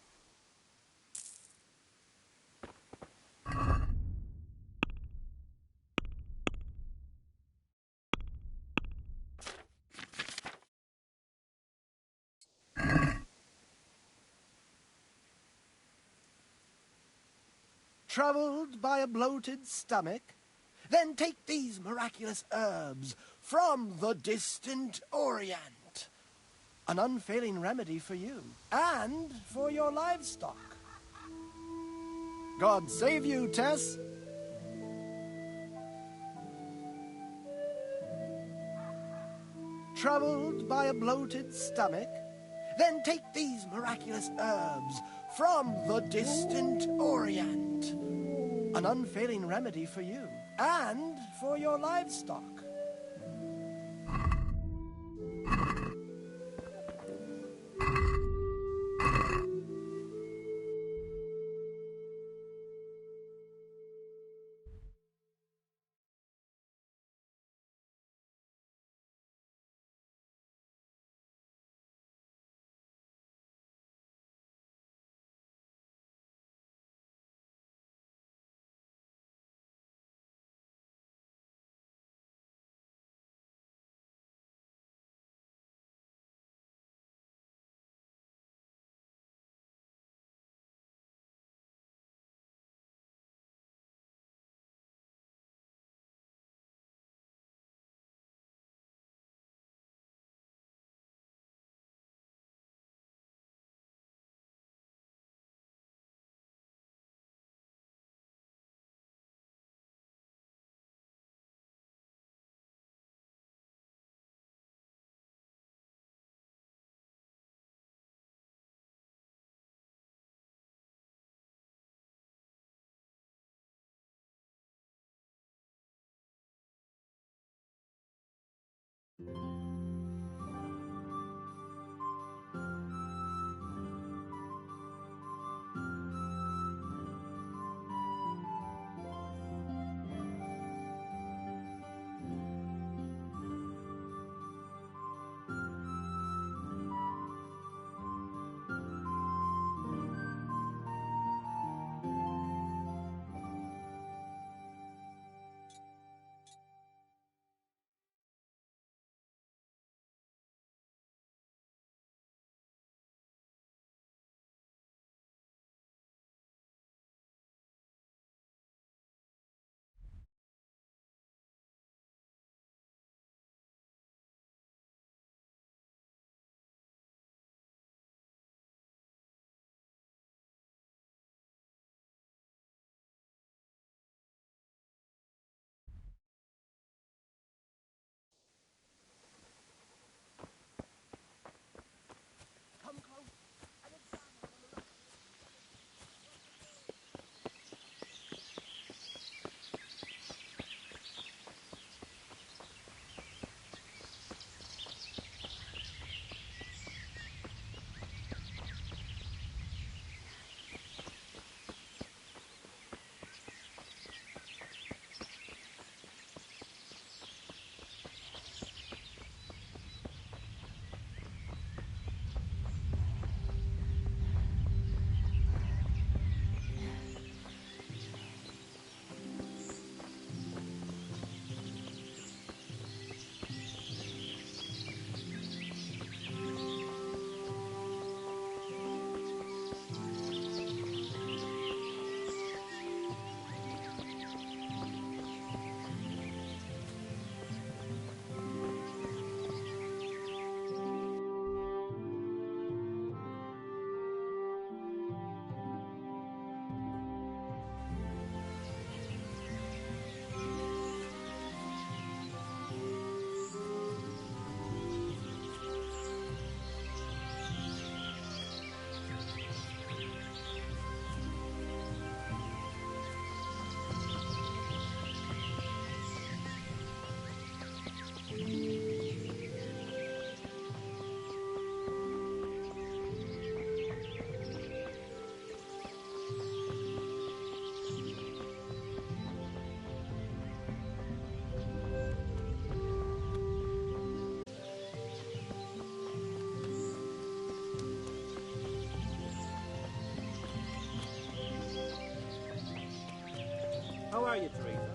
Troubled by a bloated stomach? Then take these miraculous herbs from the distant Orient. An unfailing remedy for you and for your livestock. God save you, Tess. Troubled by a bloated stomach? Then take these miraculous herbs from the distant Orient. An unfailing remedy for you and for your livestock. How are you, Teresa?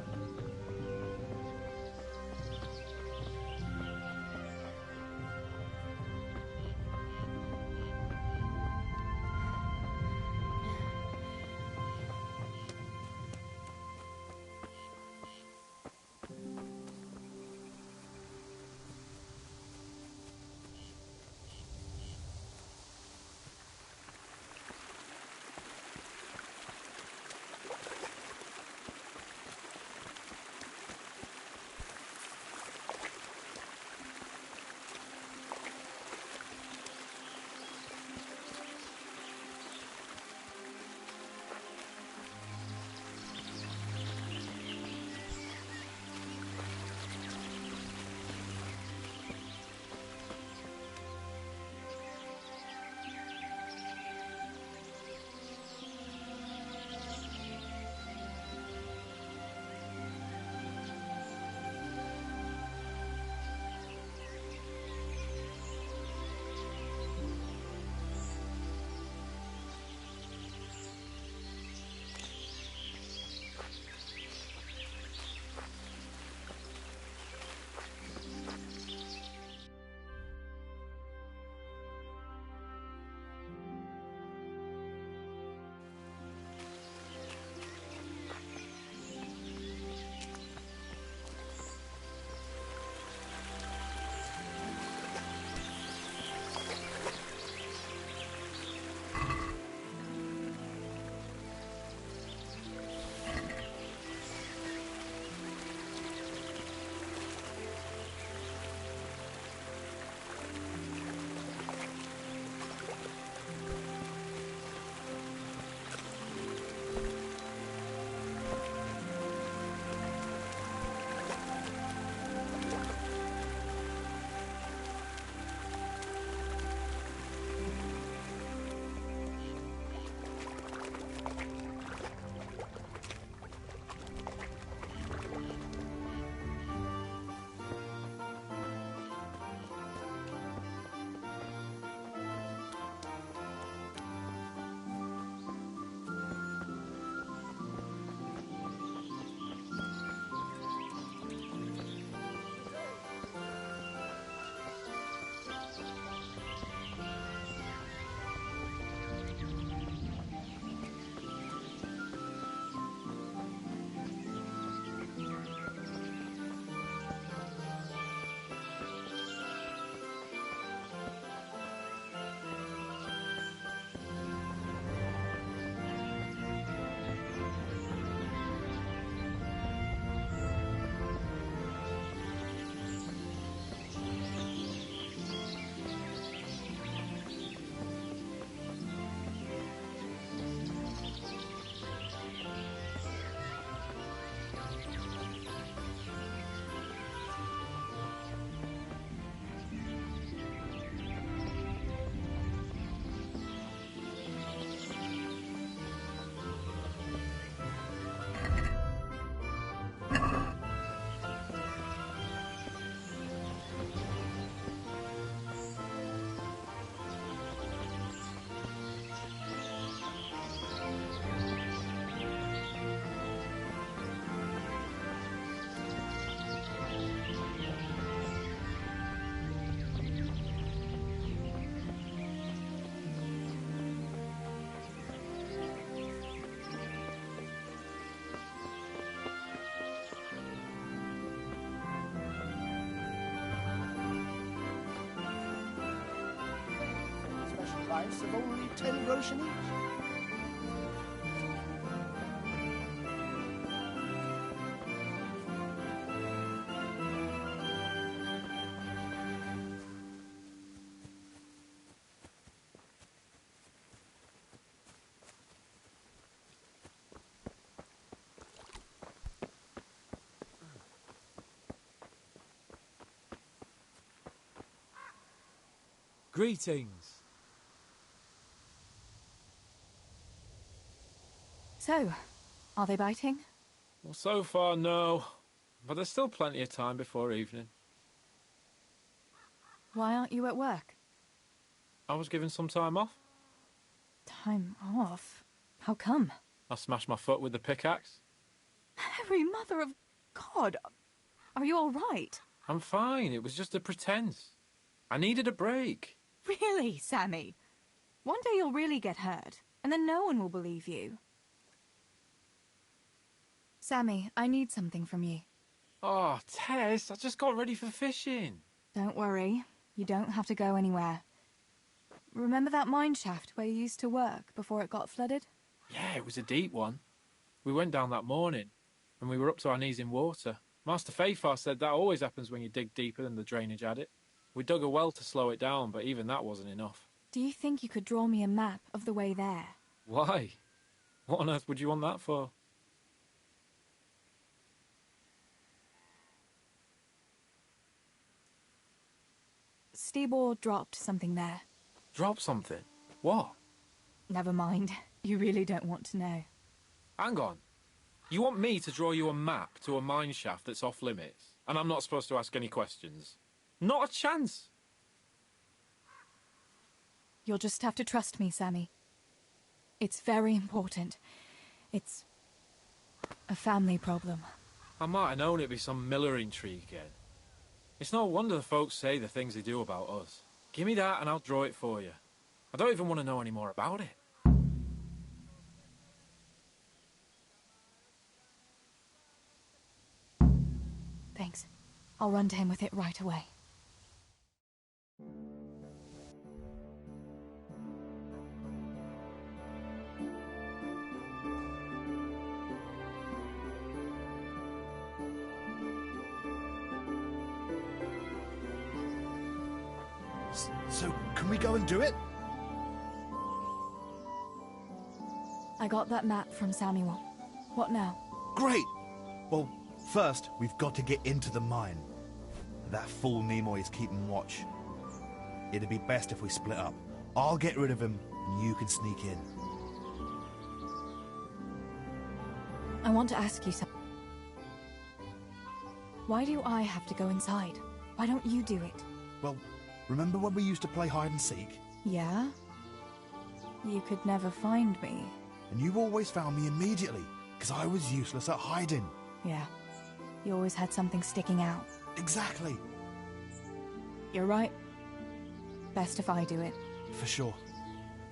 price of only 10 groschen each. Greetings. So, are they biting? Well, so far, no. But there's still plenty of time before evening. Why aren't you at work? I was given some time off. Time off? How come? I smashed my foot with the pickaxe. Mary, Mother of God! Are you all right? I'm fine. It was just a pretense. I needed a break. Really, Sammy? One day you'll really get hurt, and then no one will believe you. Sammy, I need something from you. Oh, Tess, I just got ready for fishing. Don't worry. You don't have to go anywhere. Remember that mine shaft where you used to work before it got flooded? Yeah, it was a deep one. We went down that morning, and we were up to our knees in water. Master Fafar said that always happens when you dig deeper than the drainage had it. We dug a well to slow it down, but even that wasn't enough. Do you think you could draw me a map of the way there? Why? What on earth would you want that for? Stibor dropped something there. Drop something? What? Never mind. You really don't want to know. Hang on. You want me to draw you a map to a mine shaft that's off limits, and I'm not supposed to ask any questions? Not a chance! You'll just have to trust me, Sammy. It's very important. It's a family problem. I might have known it'd be some miller intrigue again. It's no wonder the folks say the things they do about us. Give me that and I'll draw it for you. I don't even want to know any more about it. Thanks. I'll run to him with it right away. So, can we go and do it? I got that map from Samuel. What now? Great! Well, first, we've got to get into the mine. That fool Nimoy is keeping watch. It'd be best if we split up. I'll get rid of him, and you can sneak in. I want to ask you something. Why do I have to go inside? Why don't you do it? Well, remember when we used to play hide and seek? Yeah? You could never find me. And you always found me immediately, because I was useless at hiding. Yeah. You always had something sticking out. Exactly. You're right. Best if I do it. For sure.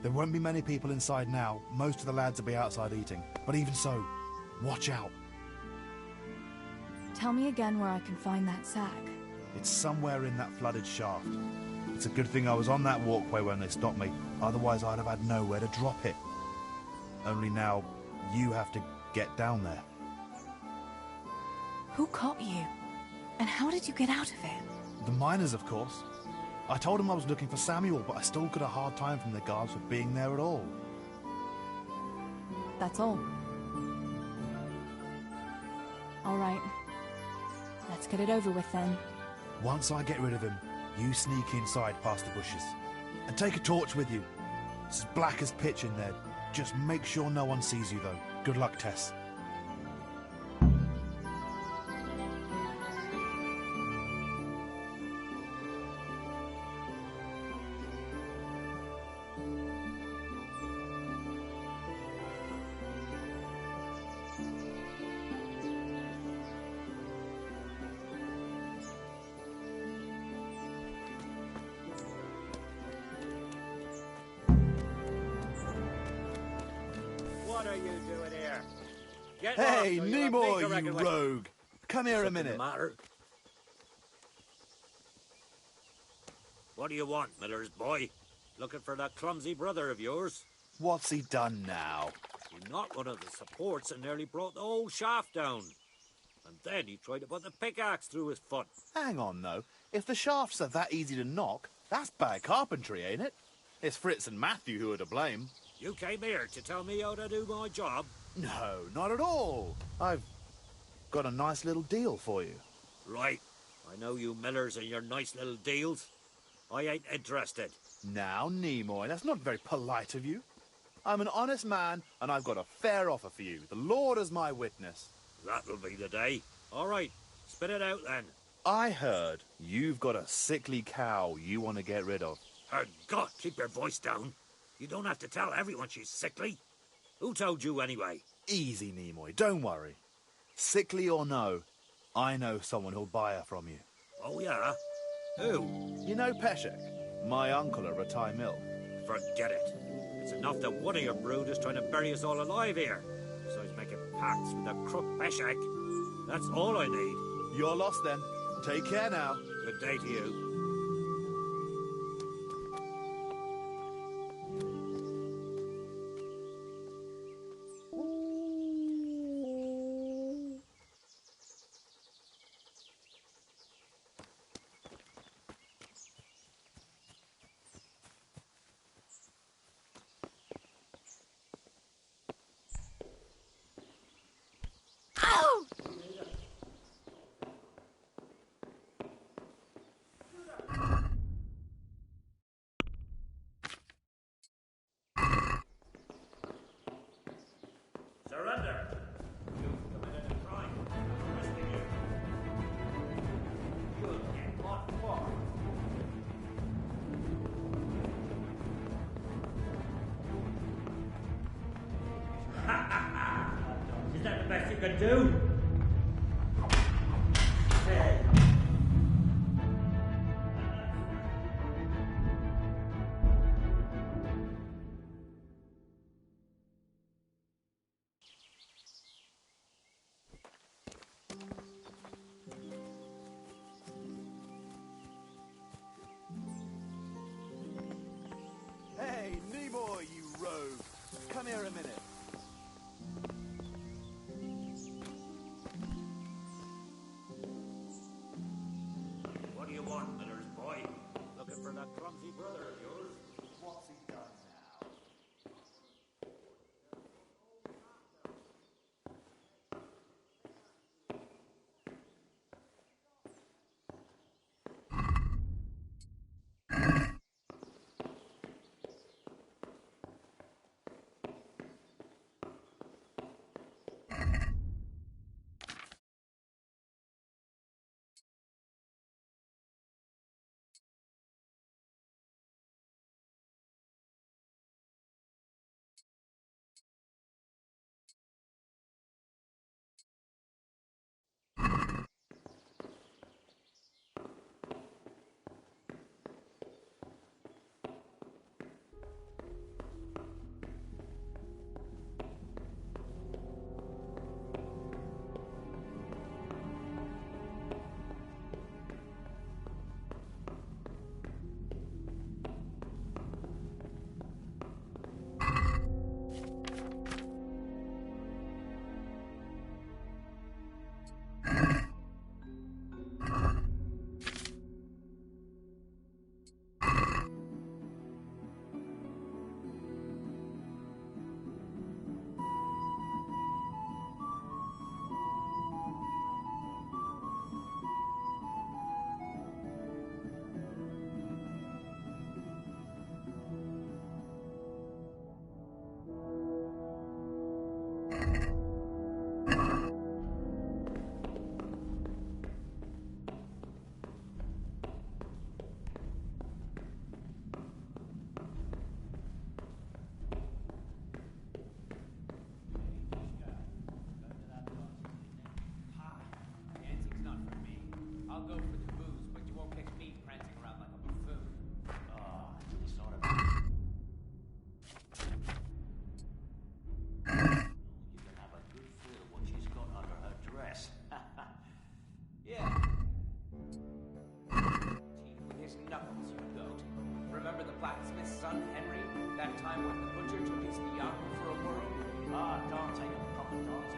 There won't be many people inside now. Most of the lads will be outside eating. But even so, watch out. Tell me again where I can find that sack. It's somewhere in that flooded shaft. It's a good thing I was on that walkway when they stopped me. Otherwise, I'd have had nowhere to drop it. Only now, you have to get down there. Who caught you? And how did you get out of it? The miners, of course. I told them I was looking for Samuel, but I still got a hard time from the guards for being there at all. That's all. All right. Let's get it over with then. Once I get rid of him, you sneak inside past the bushes. And take a torch with you. It's as black as pitch in there. Just make sure no one sees you, though. Good luck, Tess. What are you doing here? Get Hey, lost, or you'll Nimoy, make a record you with- rogue! Come here a Something minute. the matter? What do you want, miller's boy? Looking for that clumsy brother of yours. What's he done now? He knocked one of the supports and nearly brought the whole shaft down. And then he tried to put the pickaxe through his foot. Hang on, though. If the shafts are that easy to knock, that's bad carpentry, ain't it? It's Fritz and Matthew who are to blame. You came here to tell me how to do my job? No, not at all. I've got a nice little deal for you. Right. I know you millers and your nice little deals. I ain't interested. Now, Nimoy, that's not very polite of you. I'm an honest man, and I've got a fair offer for you. The Lord is my witness. That'll be the day. All right, spit it out then. I heard you've got a sickly cow you want to get rid of. God, keep your voice down. You don't have to tell everyone she's sickly. Who told you anyway? Easy, Nimoy, don't worry. Sickly or no, I know someone who'll buy her from you. Oh, yeah? Who? You know Peshek, my uncle at Ratai Mill. Forget it. It's enough that one of your brood is trying to bury us all alive here. Besides making pacts with that crook Peshek. That's all I need. You're lost then. Take care now. Good day to you. Surrender! You've committed a crime. I'm arresting you. You'll get what for? Is that the best you can do? Hey. Hey, Nimoy, you rogue. Come here a minute. What do you want, miller's boy? Looking for that clumsy brother of yours? What's he done now? Remember the blacksmith's son, Henry, that time when the butcher took his Iago for a whirl? Ah, Dante and proper Dante.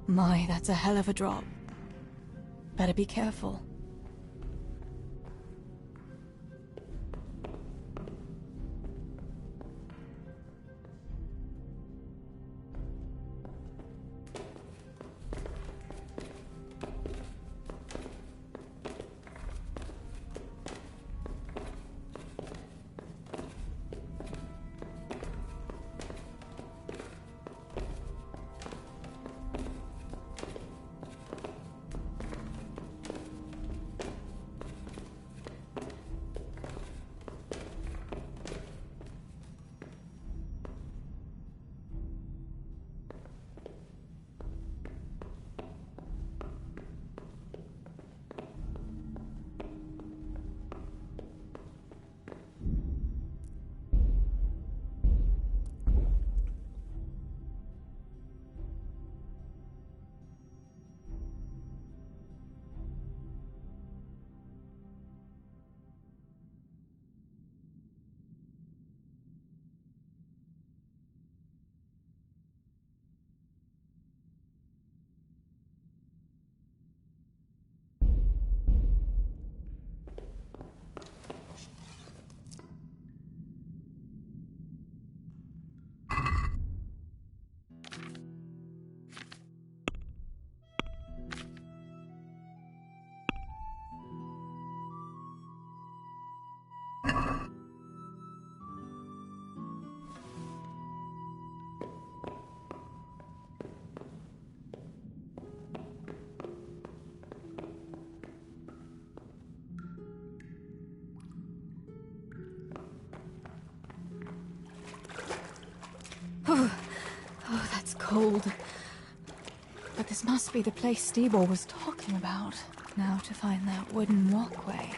My, that's a hell of a drop. Better be careful. cold. But this must be the place Steebor was talking about. Now to find that wooden walkway.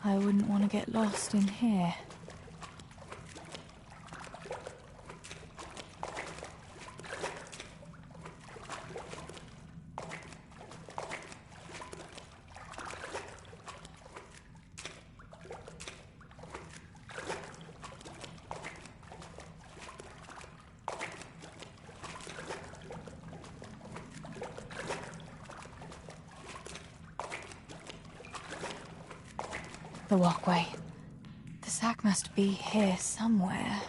I wouldn't want to get lost in here. The walkway. The sack must be here somewhere.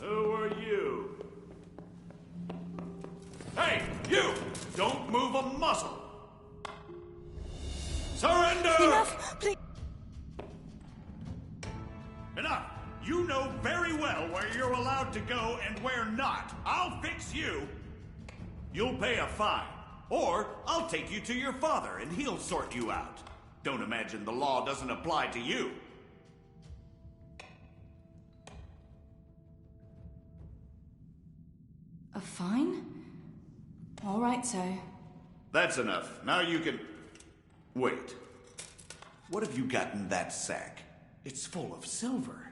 Who are you? Hey, you! Don't move a muscle! Surrender! Enough, please. Enough! You know very well where you're allowed to go and where not. I'll fix you. You'll pay a fine. Or I'll take you to your father and he'll sort you out. Don't imagine the law doesn't apply to you. A fine? All right, sir. That's enough. Now you can... Wait. What have you got in that sack? It's full of silver.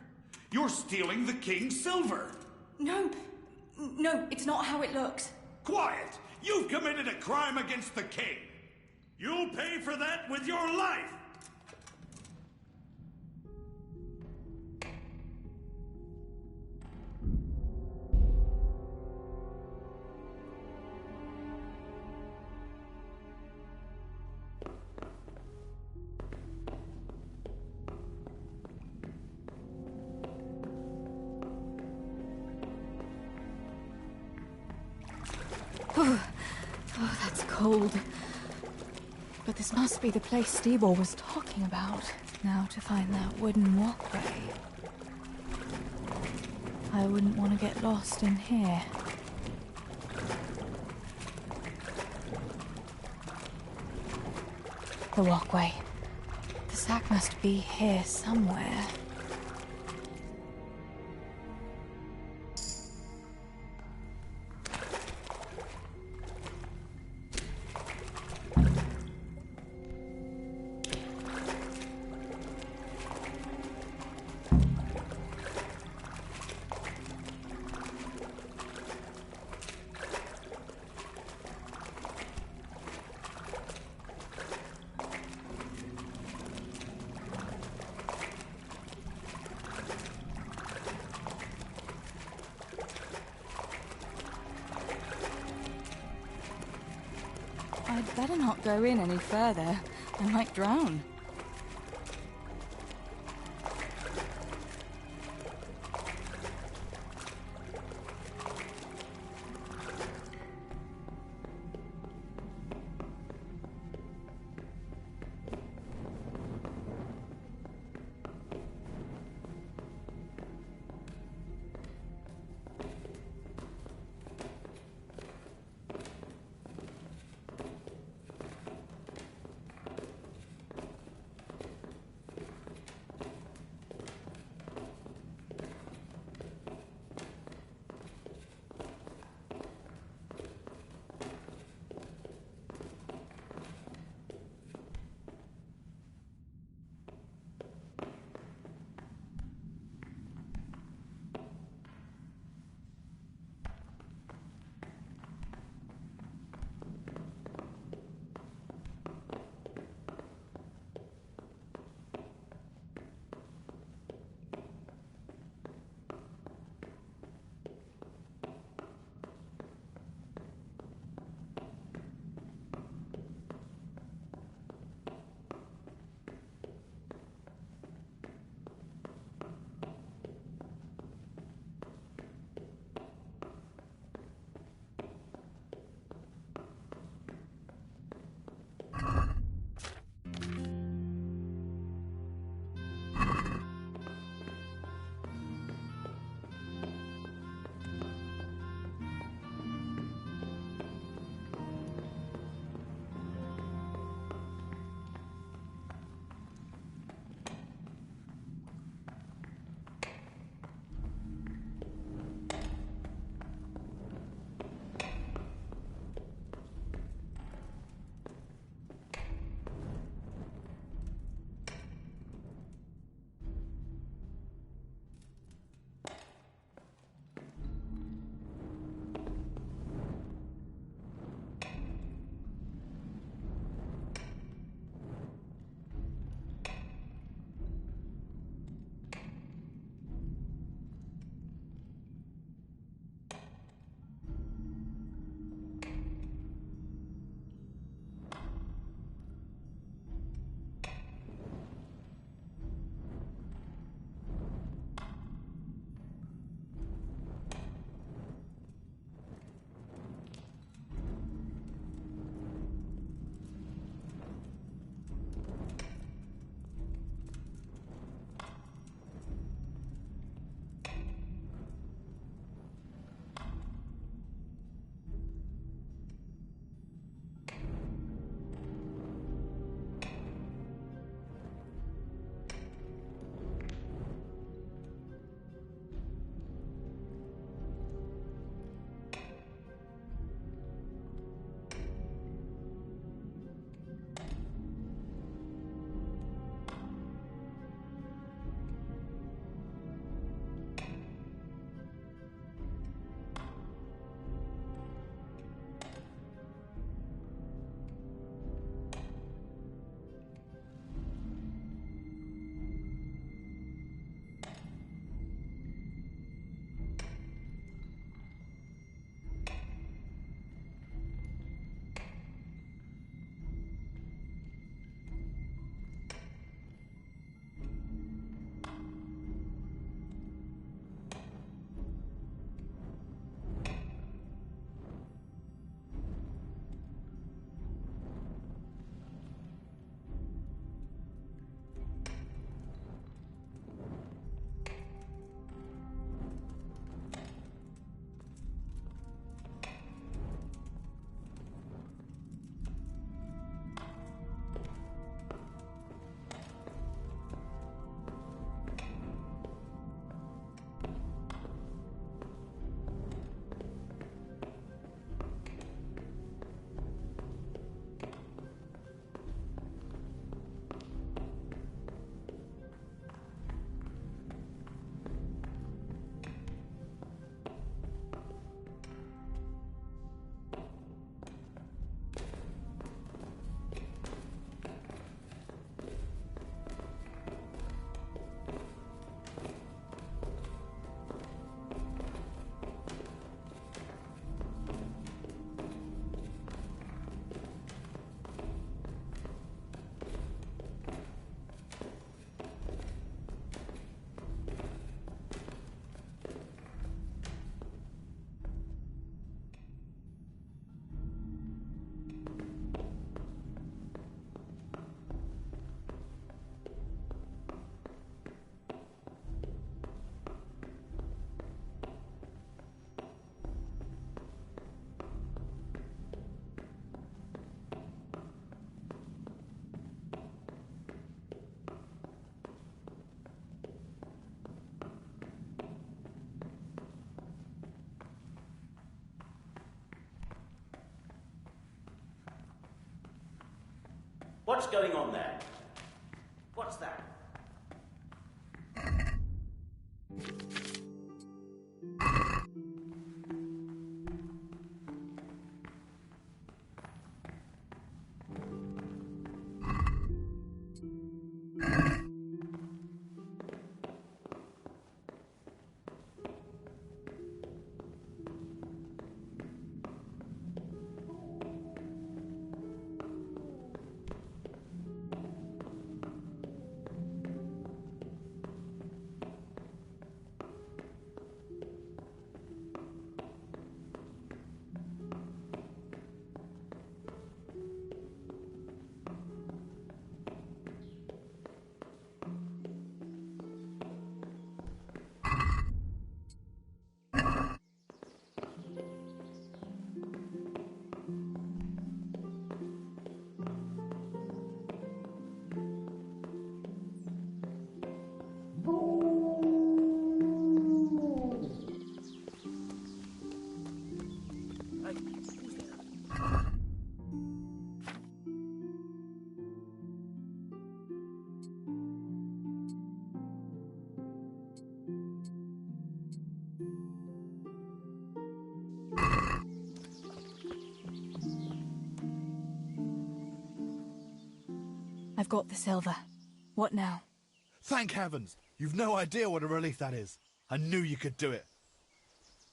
You're stealing the king's silver. No, it's not how it looks. Quiet! You've committed a crime against the king. You'll pay for that with your life. Oh, that's cold. But this must be the place Steebor was talking about. Now to find that wooden walkway. I wouldn't want to get lost in here. The walkway. The sack must be here somewhere. I'd better not go in any further. I might drown. What's going on there? What's that? I've got the silver. What now? Thank heavens! You've no idea what a relief that is. I knew you could do it.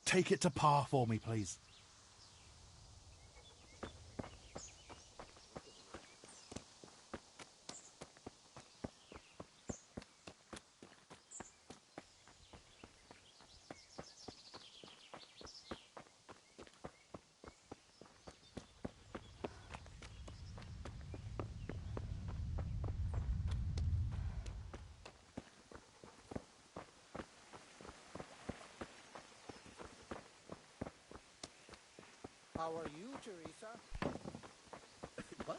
Take it to Pa for me, please. How are you, Teresa? What?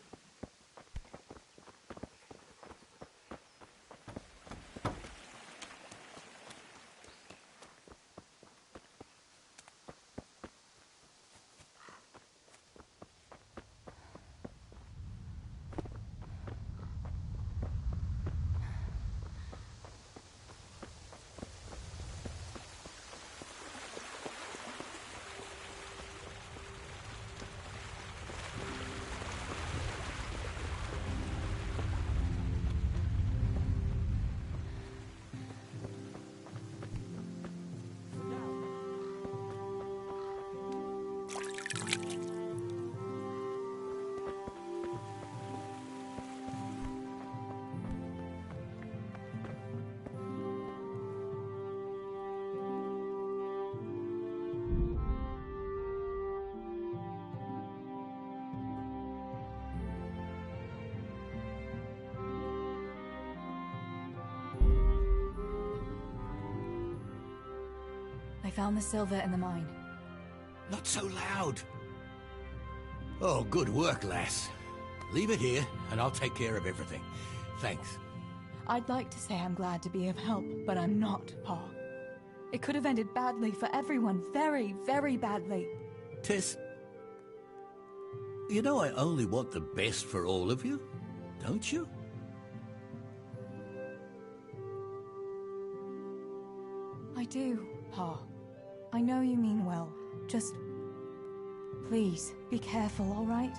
I found the silver in the mine. Not so loud. Oh, good work, lass. Leave it here, and I'll take care of everything. Thanks. I'd like to say I'm glad to be of help, but I'm not, Pa. It could have ended badly for everyone. Very, very badly. Tess, you know I only want the best for all of you, don't you? I do, Pa. I know you mean well. Just... please, be careful, all right?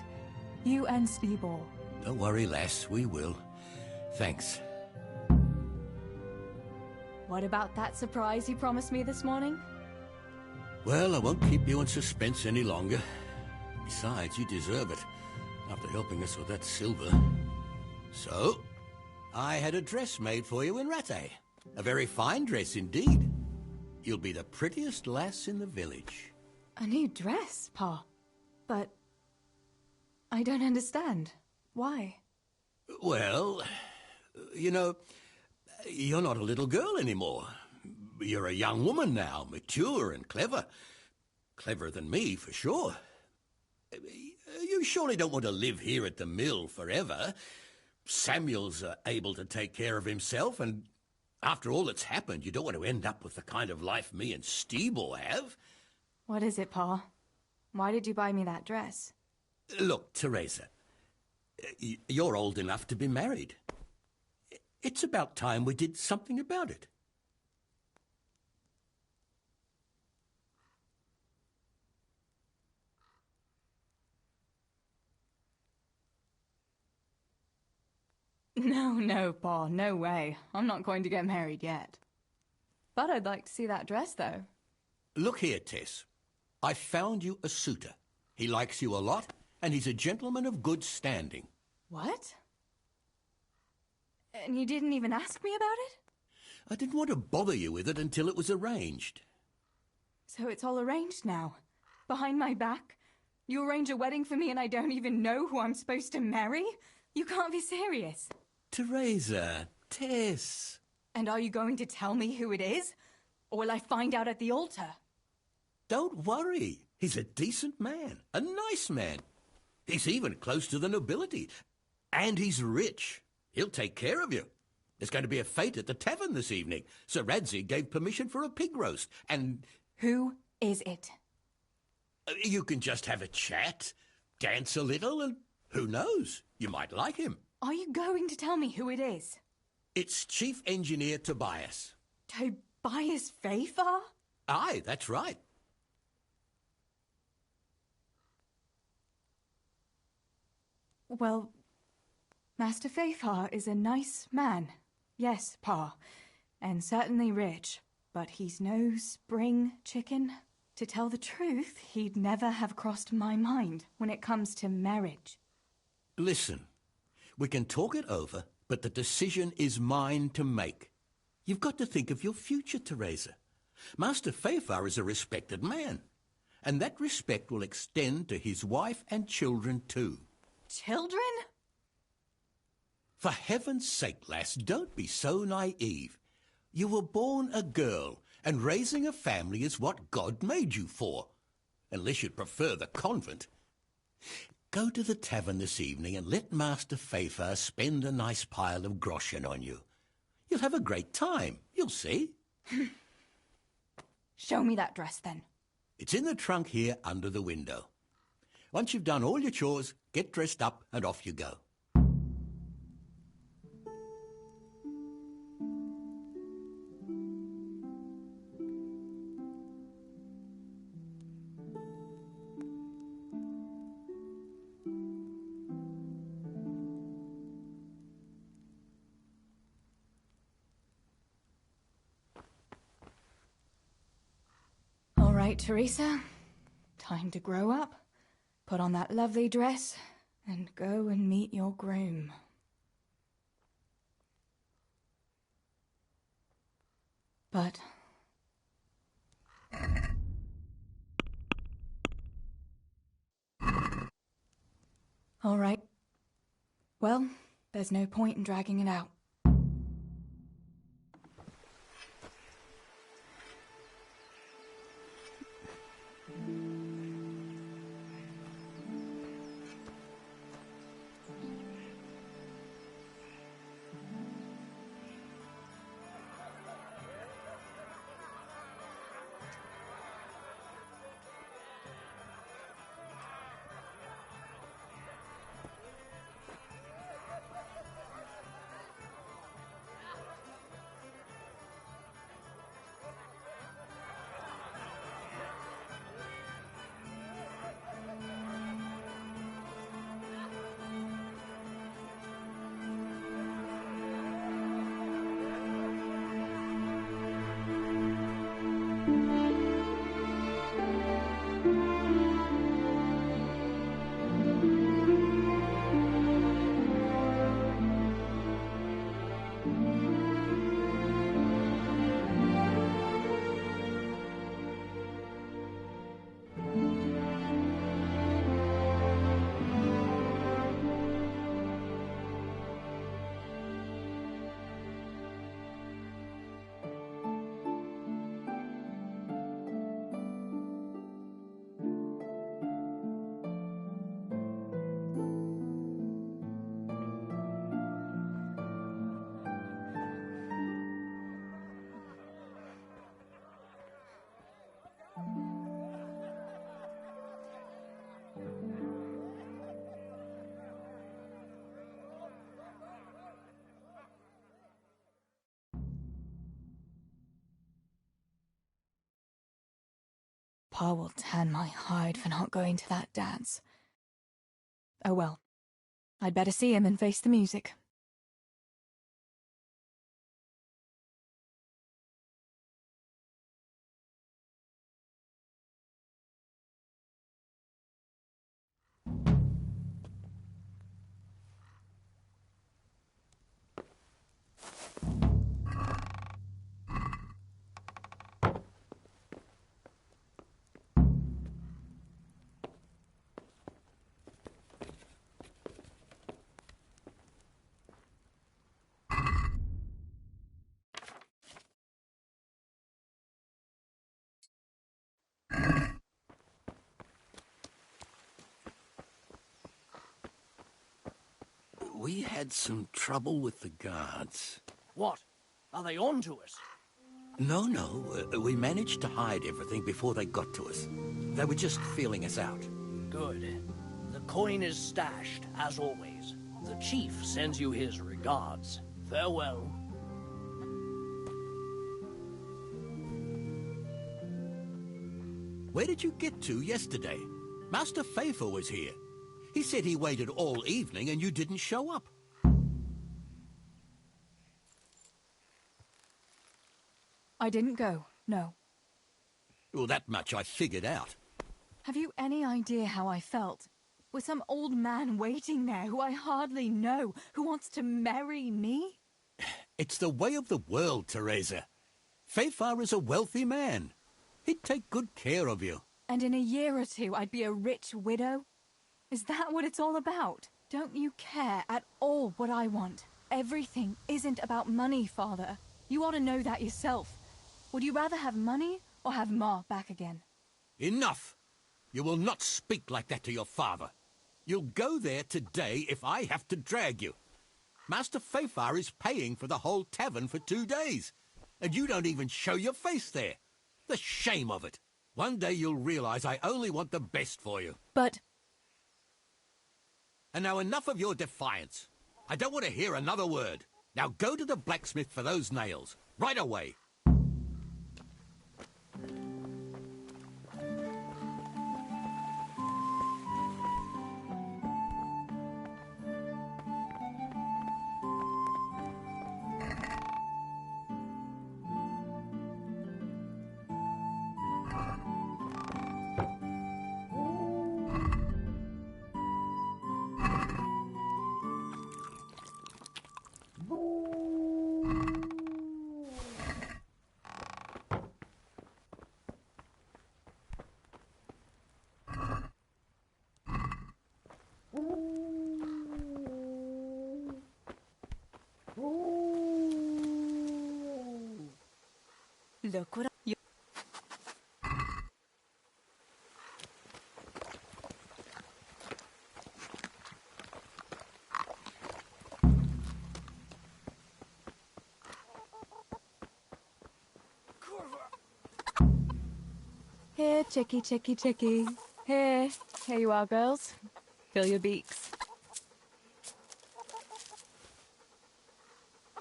You and Speedball. Don't worry, lass, we will. Thanks. What about that surprise you promised me this morning? Well, I won't keep you in suspense any longer. Besides, you deserve it, after helping us with that silver. So, I had a dress made for you in Rattay. A very fine dress indeed. You'll be the prettiest lass in the village. A new dress, Pa. But... I don't understand. Why? Well, you know, you're not a little girl anymore. You're a young woman now, mature and clever. Cleverer than me, for sure. You surely don't want to live here at the mill forever. Samuel's able to take care of himself, and after all that's happened, you don't want to end up with the kind of life me and Steeble have. What is it, Pa? Why did you buy me that dress? Look, Teresa, You're old enough to be married. It's about time we did something about it. No, Pa, no way. I'm not going to get married yet. But I'd like to see that dress, though. Look here, Tess. I found you a suitor. He likes you a lot, and he's a gentleman of good standing. What? And you didn't even ask me about it? I didn't want to bother you with it until it was arranged. So it's all arranged now? Behind my back? You arrange a wedding for me and I don't even know who I'm supposed to marry? You can't be serious. Teresa, Tess. And are you going to tell me who it is? Or will I find out at the altar? Don't worry. He's a decent man, a nice man. He's even close to the nobility. And he's rich. He'll take care of you. There's going to be a fete at the tavern this evening. Sir Radzig gave permission for a pig roast, and... Who is it? You can just have a chat, dance a little, and who knows? You might like him. Are you going to tell me who it is? It's Chief Engineer Tobias. Tobias Fafar? Aye, that's right. Well, Master Fafar is a nice man. Yes, Pa. And certainly rich. But he's no spring chicken. To tell the truth, he'd never have crossed my mind when it comes to marriage. Listen, we can talk it over, but the decision is mine to make. You've got to think of your future, Teresa. Master Fafar is a respected man, and that respect will extend to his wife and children too. Children? For heaven's sake, lass, don't be so naive. You were born a girl, and raising a family is what God made you for, unless you'd prefer the convent. Go to the tavern this evening and let Master Fafar spend a nice pile of groschen on you. You'll have a great time, you'll see. Show me that dress, then. It's in the trunk here under the window. Once you've done all your chores, get dressed up and off you go. All right, Teresa. Time to grow up. Put on that lovely dress and go and meet your groom. But... all right. Well, there's no point in dragging it out. Pa will tan my hide for not going to that dance. Oh well, I'd better see him and face the music. We had some trouble with the guards. What? Are they on to us? No, we managed to hide everything before they got to us. They were just feeling us out. Good. The coin is stashed, as always. The chief sends you his regards. Farewell. Where did you get to yesterday? Master Faithful was here. He said he waited all evening and you didn't show up. I didn't go, no. Well, that much I figured out. Have you any idea how I felt? With some old man waiting there who I hardly know, who wants to marry me? It's the way of the world, Teresa. Fafar is a wealthy man. He'd take good care of you. And in a year or two, I'd be a rich widow? Is that what it's all about? Don't you care at all what I want? Everything isn't about money, Father. You ought to know that yourself. Would you rather have money or have Ma back again? Enough! You will not speak like that to your father. You'll go there today if I have to drag you. Master Fafar is paying for the whole tavern for 2 days, and you don't even show your face there. The shame of it. One day you'll realize I only want the best for you. But... And now enough of your defiance. I don't want to hear another word. Now go to the blacksmith for those nails. Right away. Look what I... Here, chickie, chickie, chickie. Here you are, girls. Fill your beaks.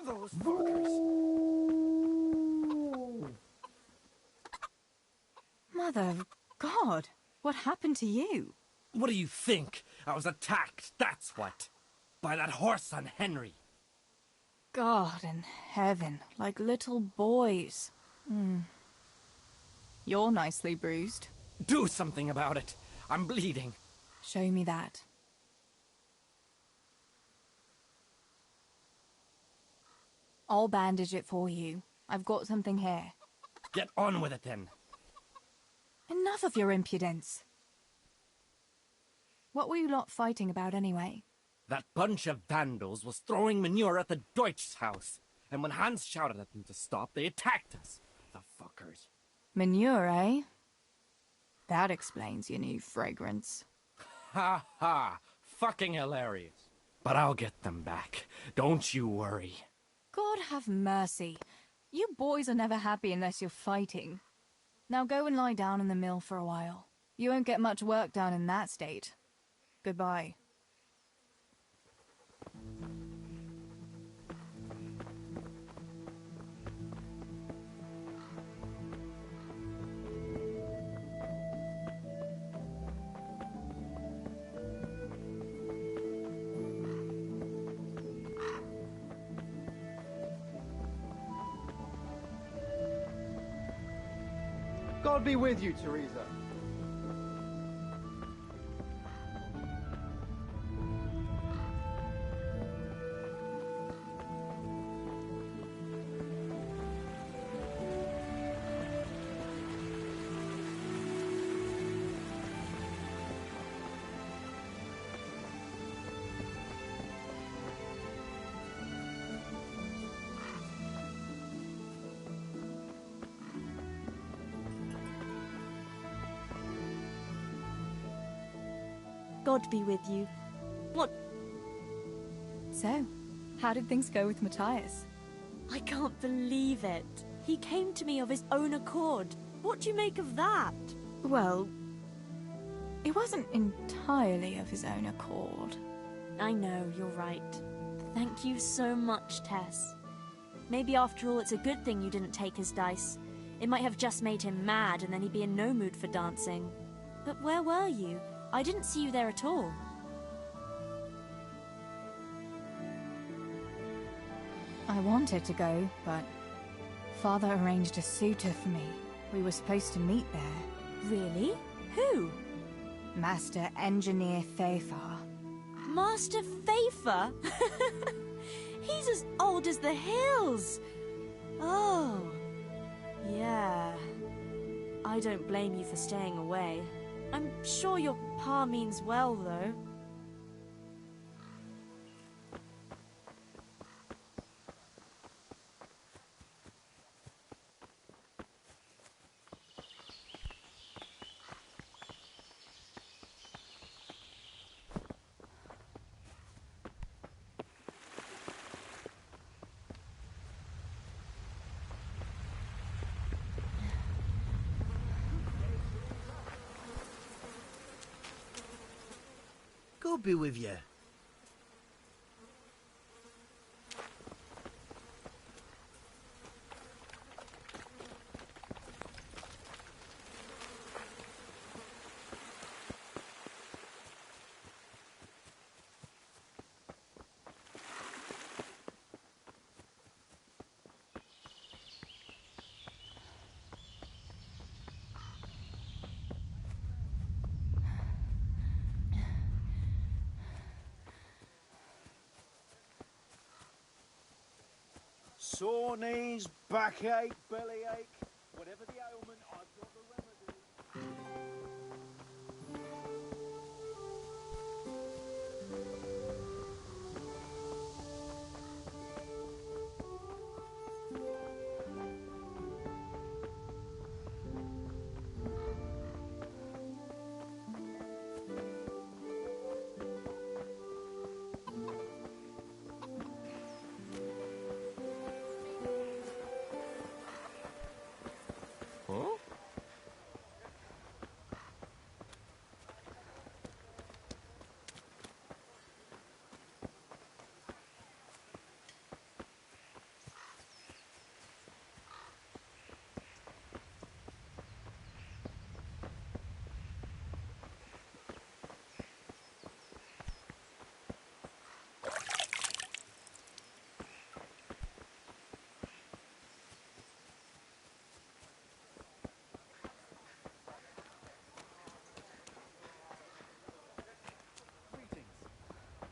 Those fuckers. Mother of God, what happened to you? What do you think? I was attacked, that's what. By that horse on Henry. God in heaven, like little boys. You're nicely bruised. Do something about it. I'm bleeding. Show me that. I'll bandage it for you. I've got something here. Get on with it then. Enough of your impudence. What were you lot fighting about anyway? That bunch of vandals was throwing manure at the Deutsch's house. And when Hans shouted at them to stop, they attacked us. The fuckers. Manure, eh? That explains your new fragrance. Ha ha! Fucking hilarious. But I'll get them back. Don't you worry. God have mercy. You boys are never happy unless you're fighting. Now go and lie down in the mill for a while. You won't get much work done in that state. Goodbye. God be with you, Teresa. God be with you. What? So, how did things go with Matthias? I can't believe it. He came to me of his own accord. What do you make of that? Well, it wasn't entirely of his own accord. I know, you're right. Thank you so much, Tess. Maybe after all it's a good thing you didn't take his dice. It might have just made him mad and then he'd be in no mood for dancing. But where were you? I didn't see you there at all. I wanted to go, but Father arranged a suitor for me. We were supposed to meet there. Really? Who? Master Engineer Fafar. Master Fafar? He's as old as the hills. Oh, yeah. I don't blame you for staying away. I'm sure your pa means well, though. God be with you. Sore knees, backache, bellyache, whatever the ailment, I've got the remedy.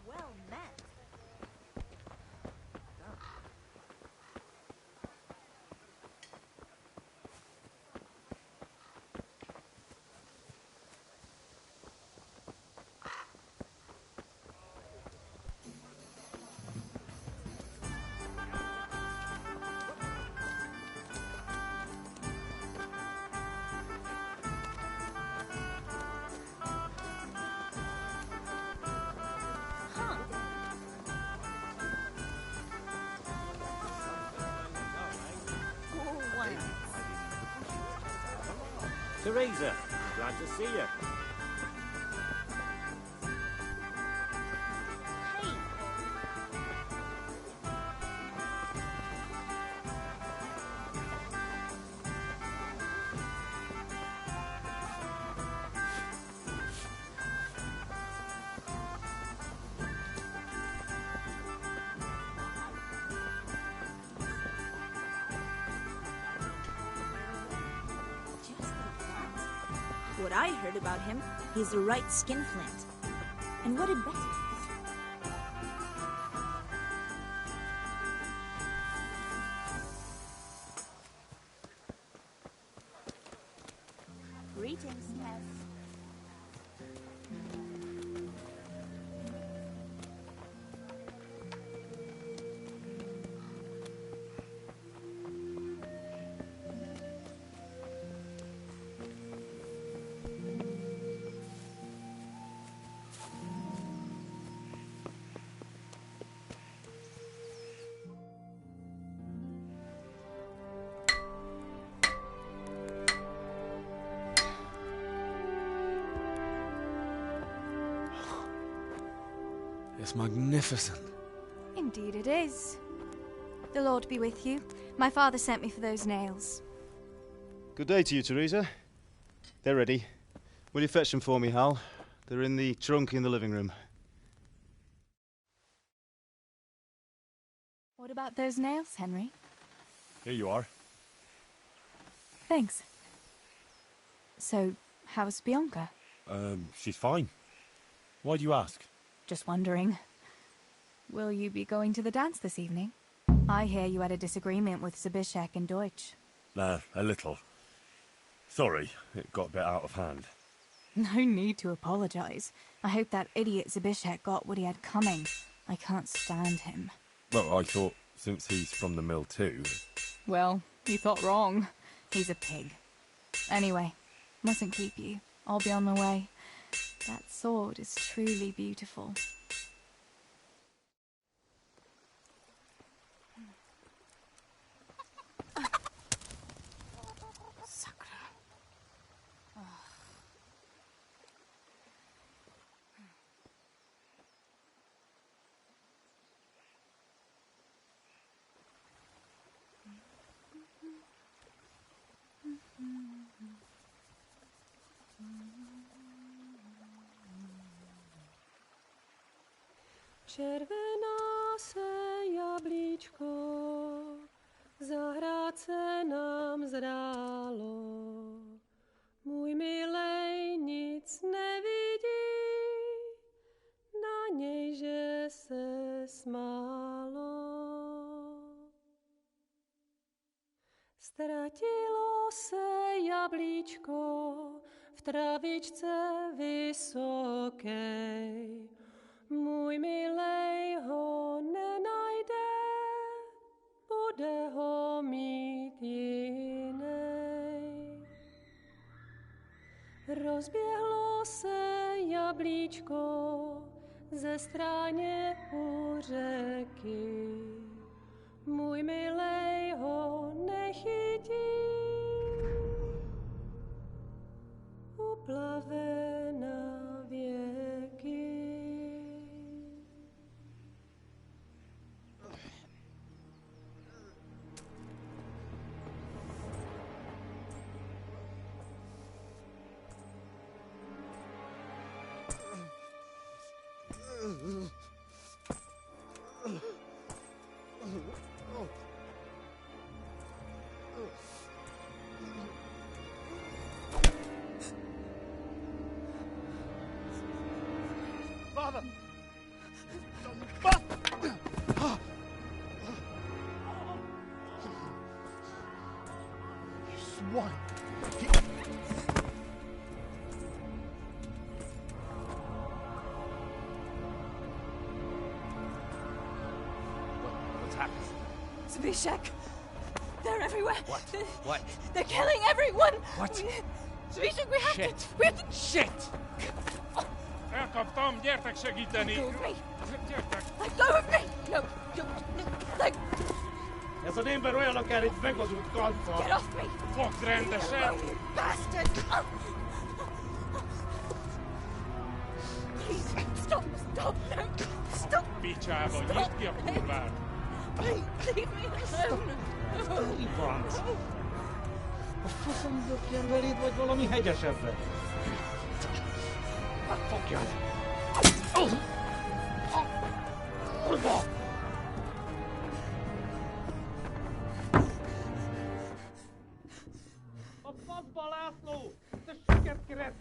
Well met. Teresa, glad to see you. What I heard about him, he's the right skinflint. And what did Betty? Greetings, Tess. It's magnificent. Indeed it is. The Lord be with you. My father sent me for those nails. Good day to you, Teresa. They're ready. Will you fetch them for me, Hal? They're in the trunk in the living room. What about those nails, Henry? Here you are. Thanks. So, how's Bianca? She's fine. Why do you ask? Just wondering. Will you be going to the dance this evening? I hear you had a disagreement with Zabishek and Deutsch. A little. Sorry, it got a bit out of hand. No need to apologize. I hope that idiot Zabishek got what he had coming. I can't stand him. Well, I thought, since he's from the mill too... Well, you thought wrong. He's a pig. Anyway, mustn't keep you. I'll be on my way. That sword is truly beautiful. Červená se jablíčko, zahrát se nám zdálo. Můj milej nic nevidí, na něj, že se smálo. Ztratilo se jablíčko v travičce vysokej. Můj milej ho nenajde, bude ho mít jinej. Rozběhlo se jablíčko ze stráně u řeky. Můj milej ho nechytí, uplave na věky. Father! You swine! What's happened? Zabishek! They're everywhere! What? They're killing everyone! What? Zabishek, we have Shit! to... We have to... Shit! Elkaptam, gyertek segíteni! Let go of me! Gyertek! Let go of me! No, let... Ez az ember olyan akár egy megazult kalfa! Get off me! Fogd rendesen! You bastard! Please, stop, no, stop! Picsába, nyisd ki a kurvát! Please, leave me alone! Ibanc! A faszom dökjen beléd, vagy valami hegyesebbre? Fogjad! Kurva! A faszba, László! Te siket keresd!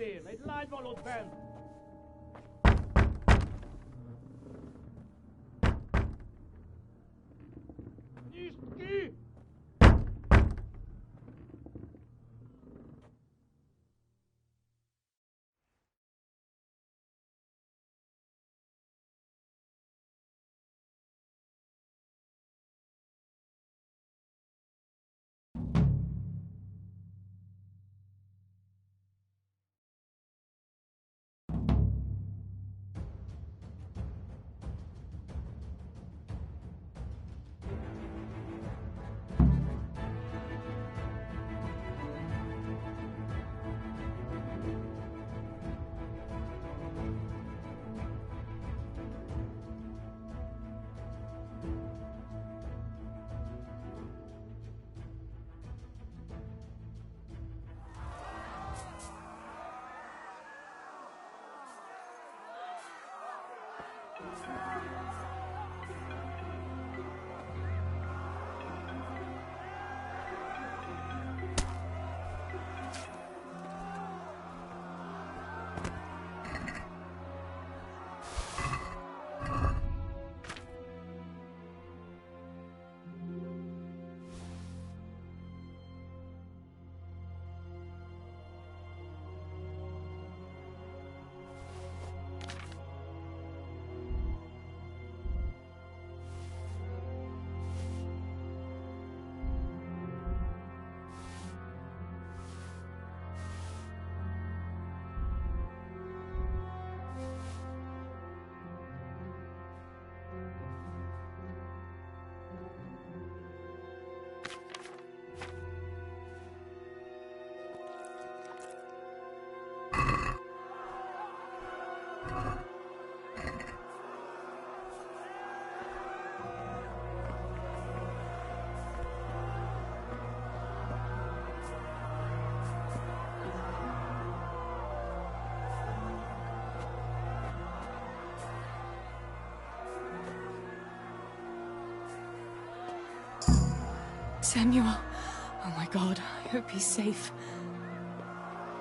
Samuel. Oh my God, I hope he's safe.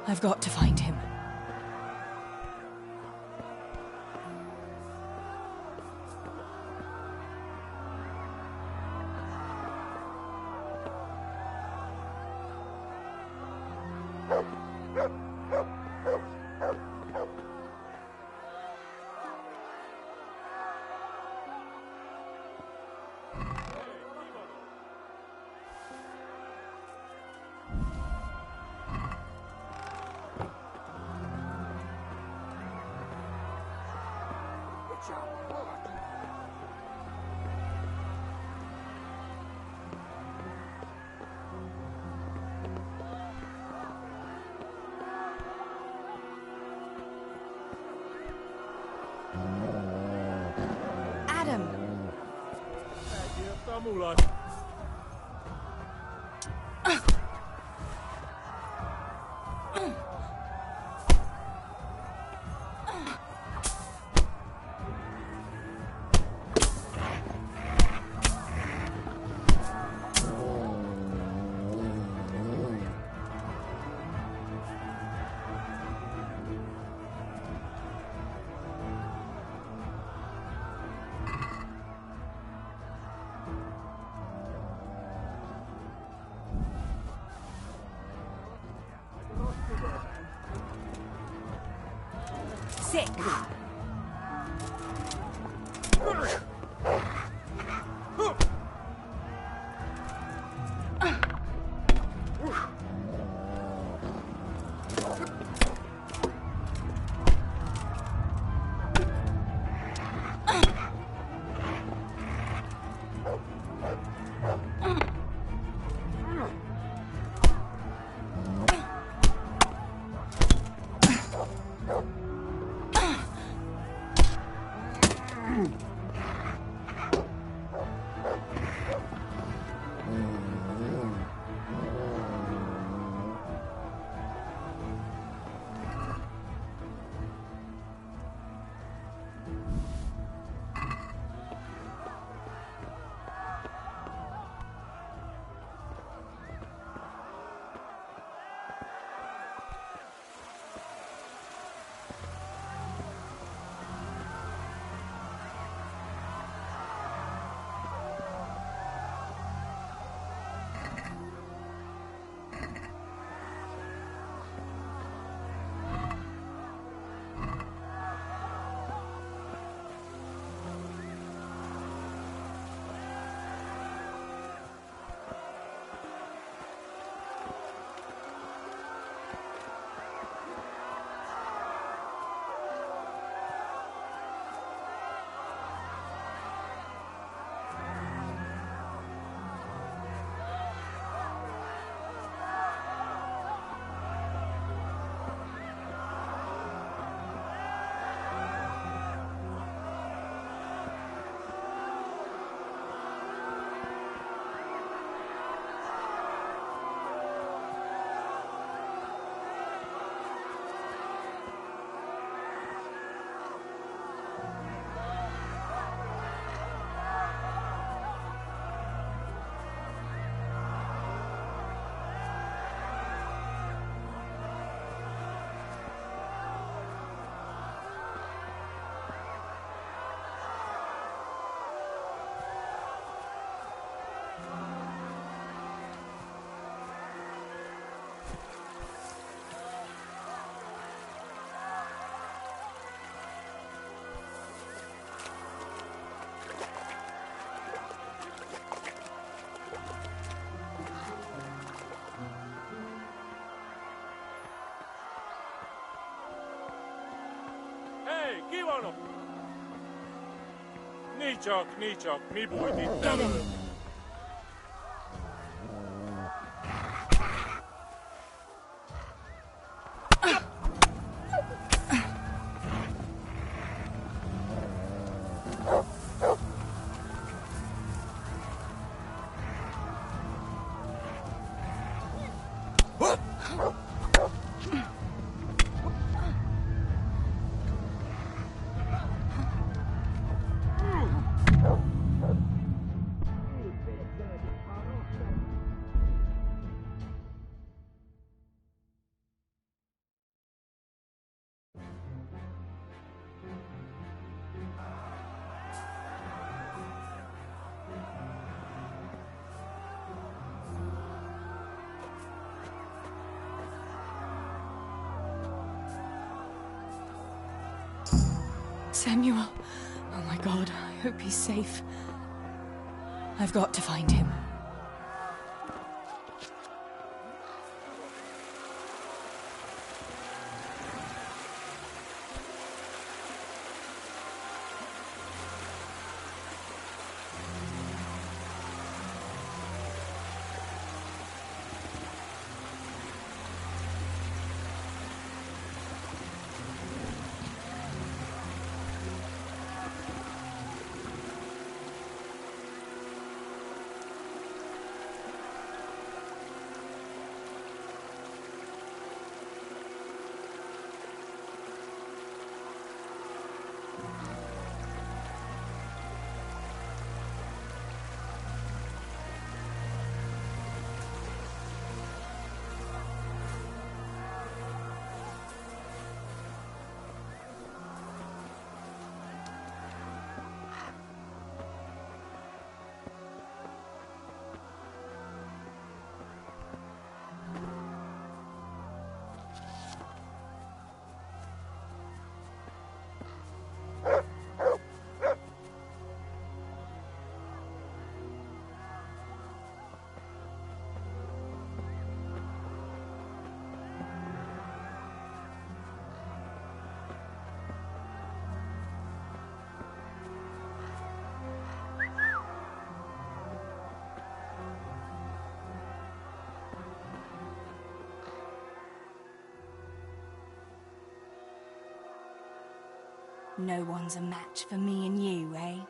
I've got to find him. Adam! Sick. Ničok, mi budite. Get him. Samuel. Oh my God, I hope he's safe. I've got to find him. No one's a match for me and you, eh?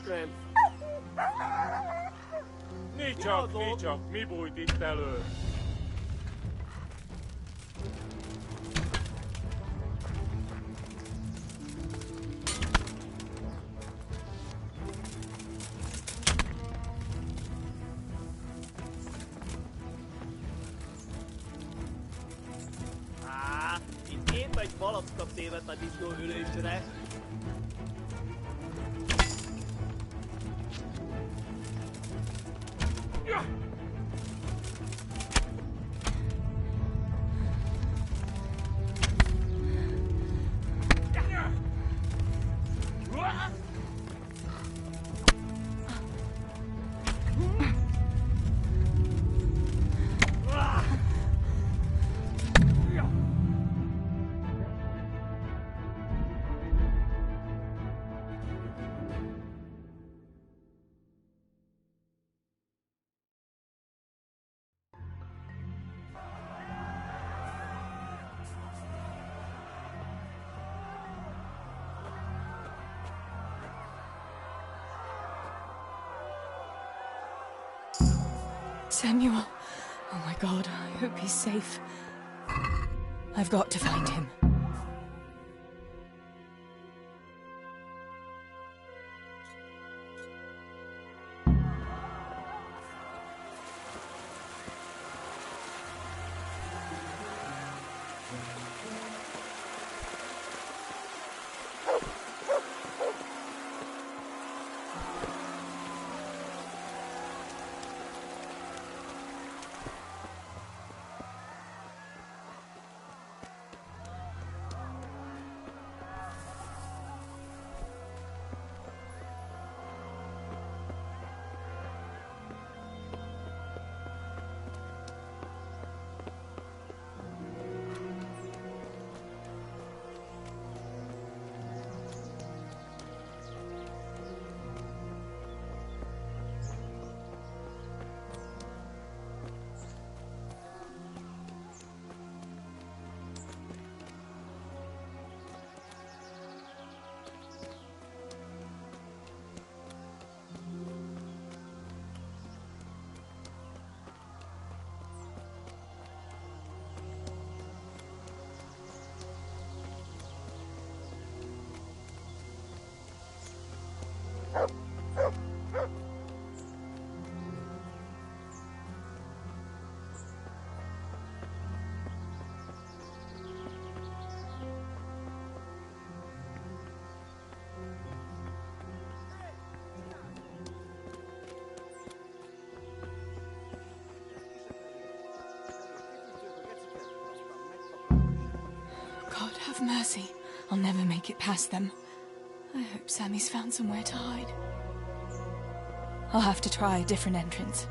strength. Nicsak, mi bújt itt elő? Itt épp egy malacka tévedt a disznó ülésre. Samuel. Oh my God, I hope he's safe. I've got to find him. God have mercy. I'll never make it past them. I hope Sammy's found somewhere to hide. I'll have to try a different entrance.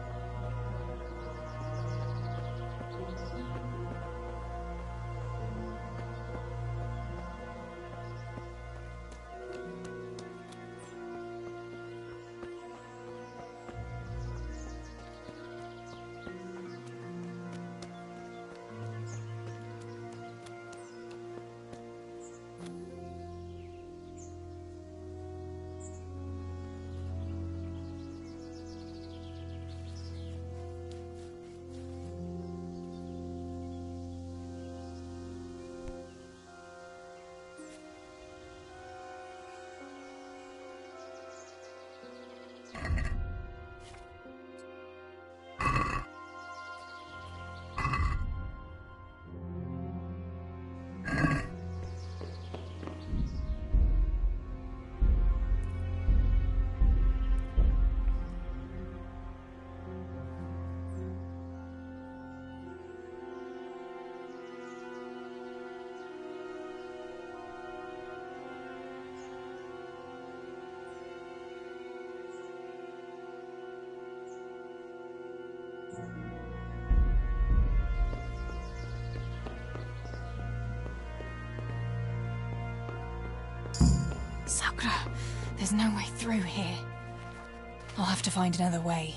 Sakura, there's no way through here. I'll have to find another way.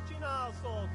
Csinálszod?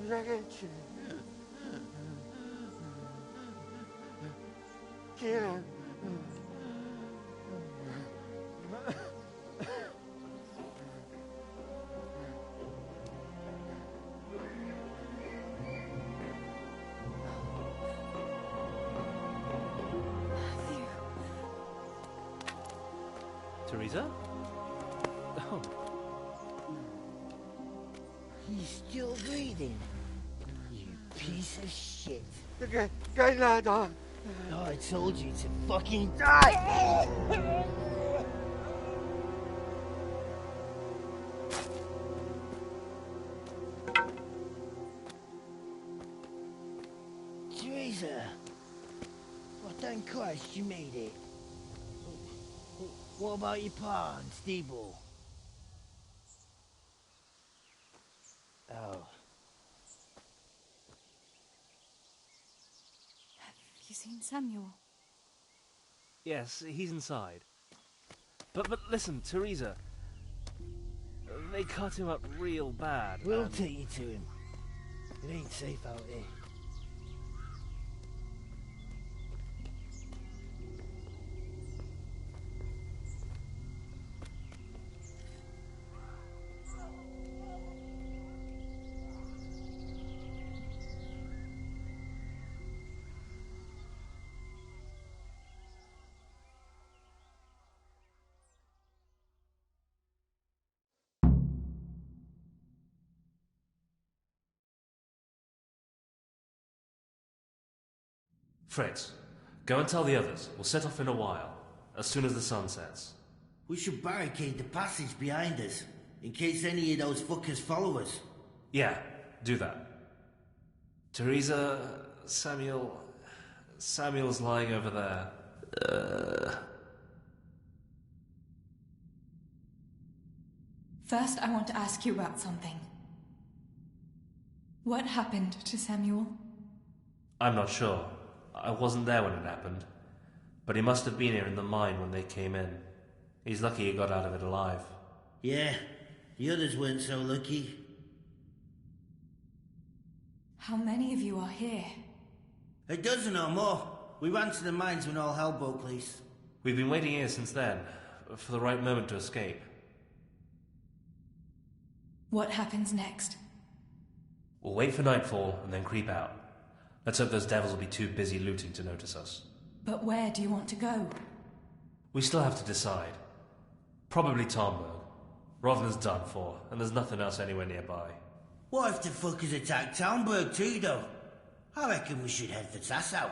Ragazzi, chi è? Teresa? Oh. He's still breathing. You piece of shit. Get that on. Oh, I told you to fucking die. Teresa! Well, thank Christ you made it. What about your pa and Steve-o? Oh. Have you seen Samuel? Yes, he's inside. But listen, Teresa. They cut him up real bad. We'll take you to him. It ain't safe out here. Fritz, go and tell the others. We'll set off in a while, as soon as the sun sets. We should barricade the passage behind us, in case any of those fuckers follow us. Yeah, do that. Teresa, Samuel's lying over there. First, I want to ask you about something. What happened to Samuel? I'm not sure. I wasn't there when it happened. But he must have been here in the mine when they came in. He's lucky he got out of it alive. Yeah, the others weren't so lucky. How many of you are here? A dozen or more. We ran to the mines when all hell broke loose. We've been waiting here since then, for the right moment to escape. What happens next? We'll wait for nightfall and then creep out. Let's hope those devils will be too busy looting to notice us. But where do you want to go? We still have to decide. Probably Tomberg. Rovna's done for, and there's nothing else anywhere nearby. What if the fuckers attack Townburg too, though? I reckon we should head for Sasau.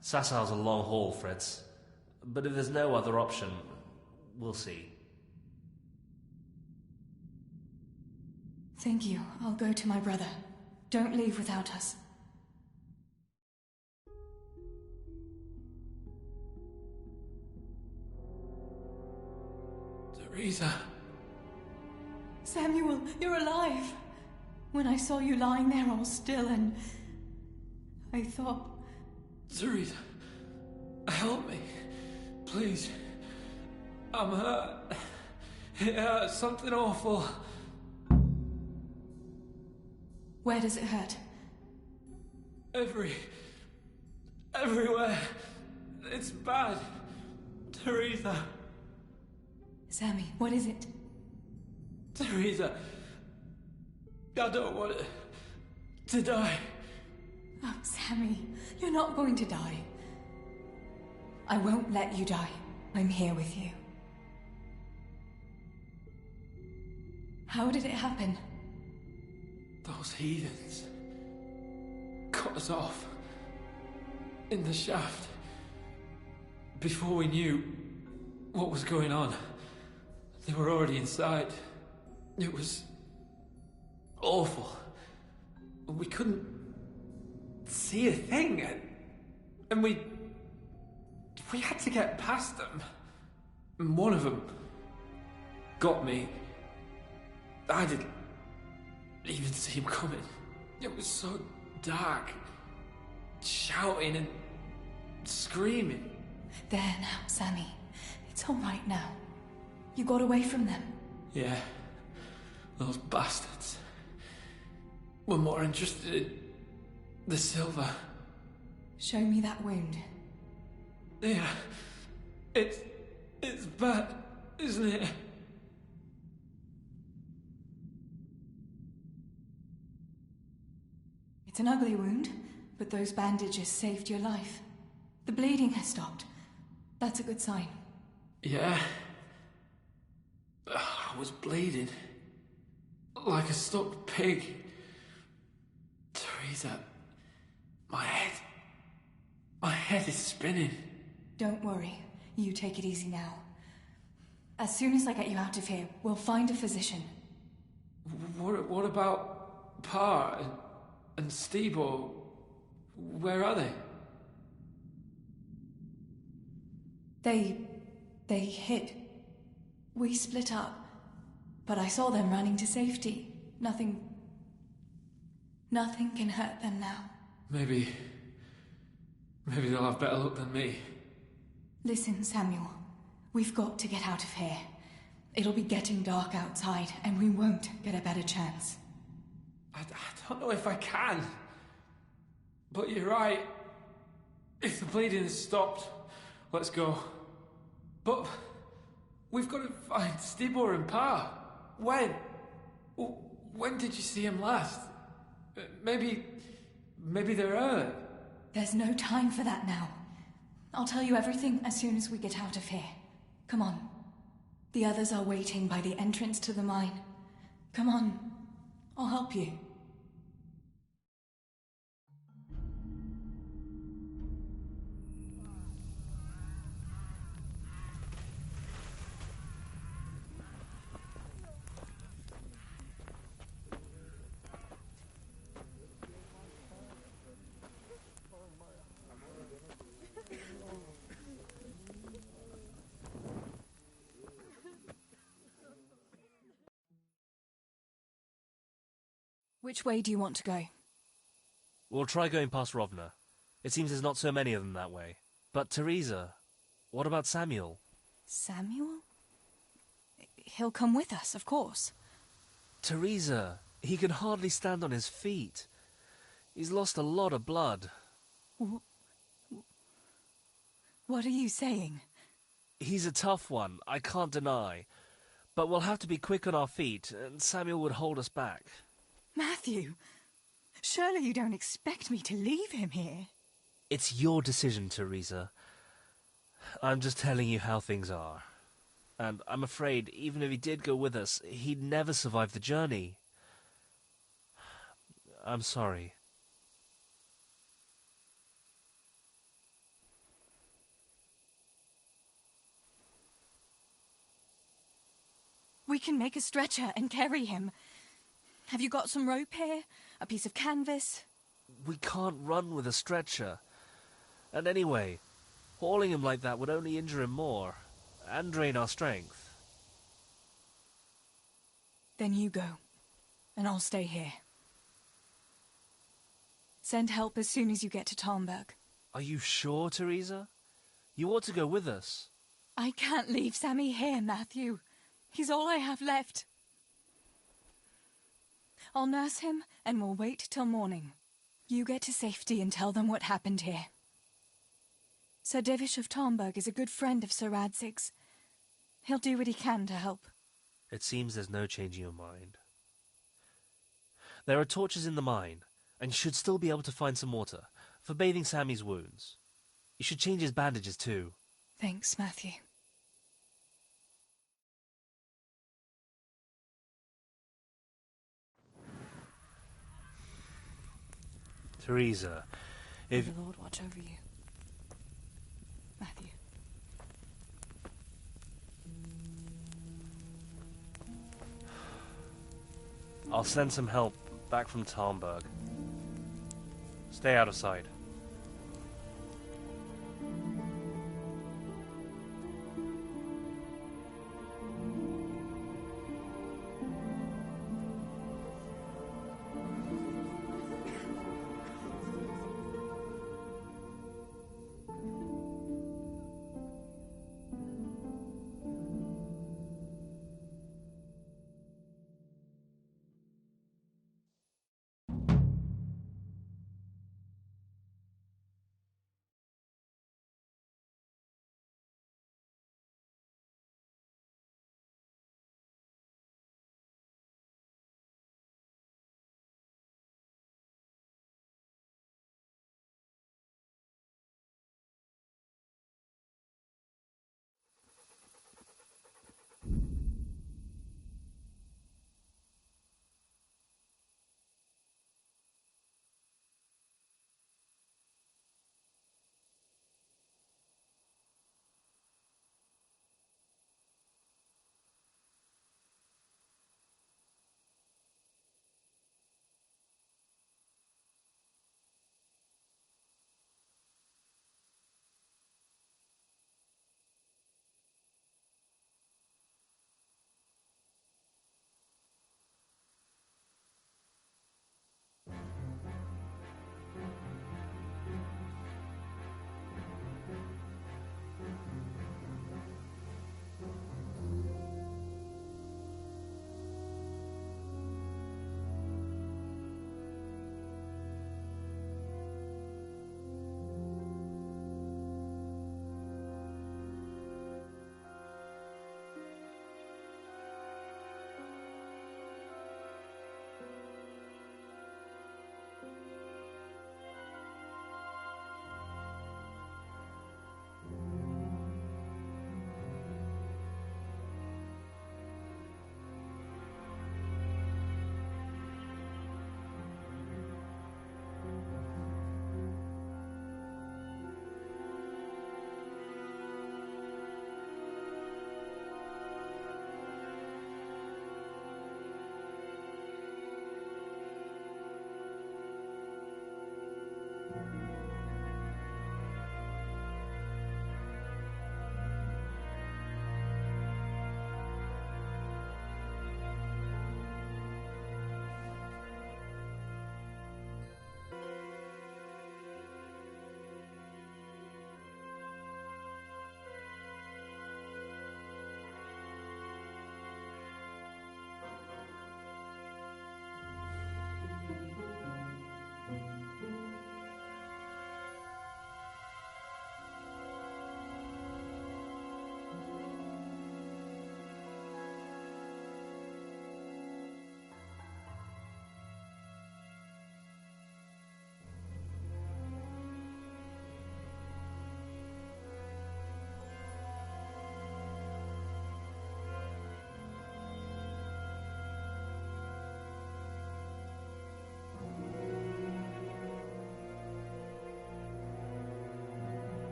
Sassau's a long haul, Fritz. But if there's no other option, we'll see. Thank you. I'll go to my brother. Don't leave without us. Teresa. Samuel, you're alive. When I saw you lying there all still and I thought... Teresa, help me. Please. I'm hurt. It hurts. Something awful. Where does it hurt? Everywhere. It's bad. Teresa. Sammy, what is it? Teresa. I don't want to die. Oh, Sammy, you're not going to die. I won't let you die. I'm here with you. How did it happen? Those heathens cut us off in the shaft before we knew what was going on. They were already inside. It was awful. We couldn't see a thing, and we had to get past them. And one of them got me. I didn't even see him coming. It was so dark, shouting and screaming. There now, Sammy. It's all right now. You got away from them. Yeah, those bastards were more interested in the silver. Show me that wound. Yeah, it's bad, isn't it? It's an ugly wound, but those bandages saved your life. The bleeding has stopped. That's a good sign. Yeah. I was bleeding. Like a stuck pig. Teresa, my head is spinning. Don't worry. You take it easy now. As soon as I get you out of here, we'll find a physician. What about Pa and Steve? Where are they? They hid. We split up, but I saw them running to safety. Nothing can hurt them now. Maybe they'll have better luck than me. Listen, Samuel. We've got to get out of here. It'll be getting dark outside, and we won't get a better chance. I don't know if I can. But you're right. If the bleeding has stopped, let's go. But we've got to find Stibor and Pa. When? When did you see him last? Maybe they're early. There's no time for that now. I'll tell you everything as soon as we get out of here. Come on. The others are waiting by the entrance to the mine. Come on. I'll help you. Which way do you want to go? We'll try going past Rovna. It seems there's not so many of them that way. But Teresa, what about Samuel? Samuel? He'll come with us, of course. Teresa, he can hardly stand on his feet. He's lost a lot of blood. What are you saying? He's a tough one, I can't deny. But we'll have to be quick on our feet, and Samuel would hold us back. Matthew, surely you don't expect me to leave him here? It's your decision, Teresa. I'm just telling you how things are. And I'm afraid, even if he did go with us, he'd never survive the journey. I'm sorry. We can make a stretcher and carry him. Have you got some rope here? A piece of canvas? We can't run with a stretcher. And anyway, hauling him like that would only injure him more, and drain our strength. Then you go, and I'll stay here. Send help as soon as you get to Talmberg. Are you sure, Teresa? You ought to go with us. I can't leave Sammy here, Matthew. He's all I have left. I'll nurse him, and we'll wait till morning. You get to safety and tell them what happened here. Sir Divish of Talmberg is a good friend of Sir Radzig's. He'll do what he can to help. It seems there's no changing your mind. There are torches in the mine, and you should still be able to find some water for bathing Sammy's wounds. You should change his bandages too. Thanks, Matthew. Teresa, if... May the Lord watch over you. Matthew. I'll send some help back from Talmberg. Stay out of sight.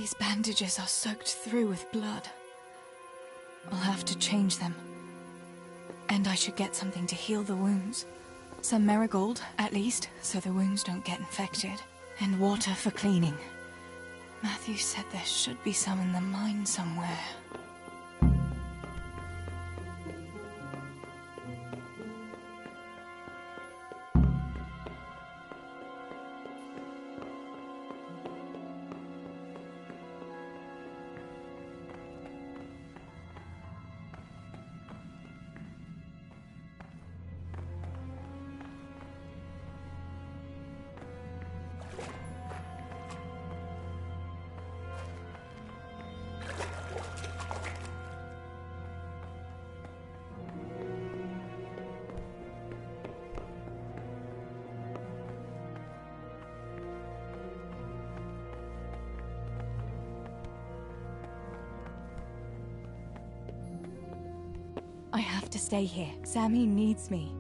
These bandages are soaked through with blood. I'll have to change them. And I should get something to heal the wounds. Some marigold, at least, so the wounds don't get infected. And water for cleaning. Matthew said there should be some in the mine somewhere. I have to stay here. Sammy needs me.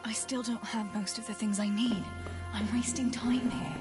I still don't have most of the things I need. I'm wasting time here.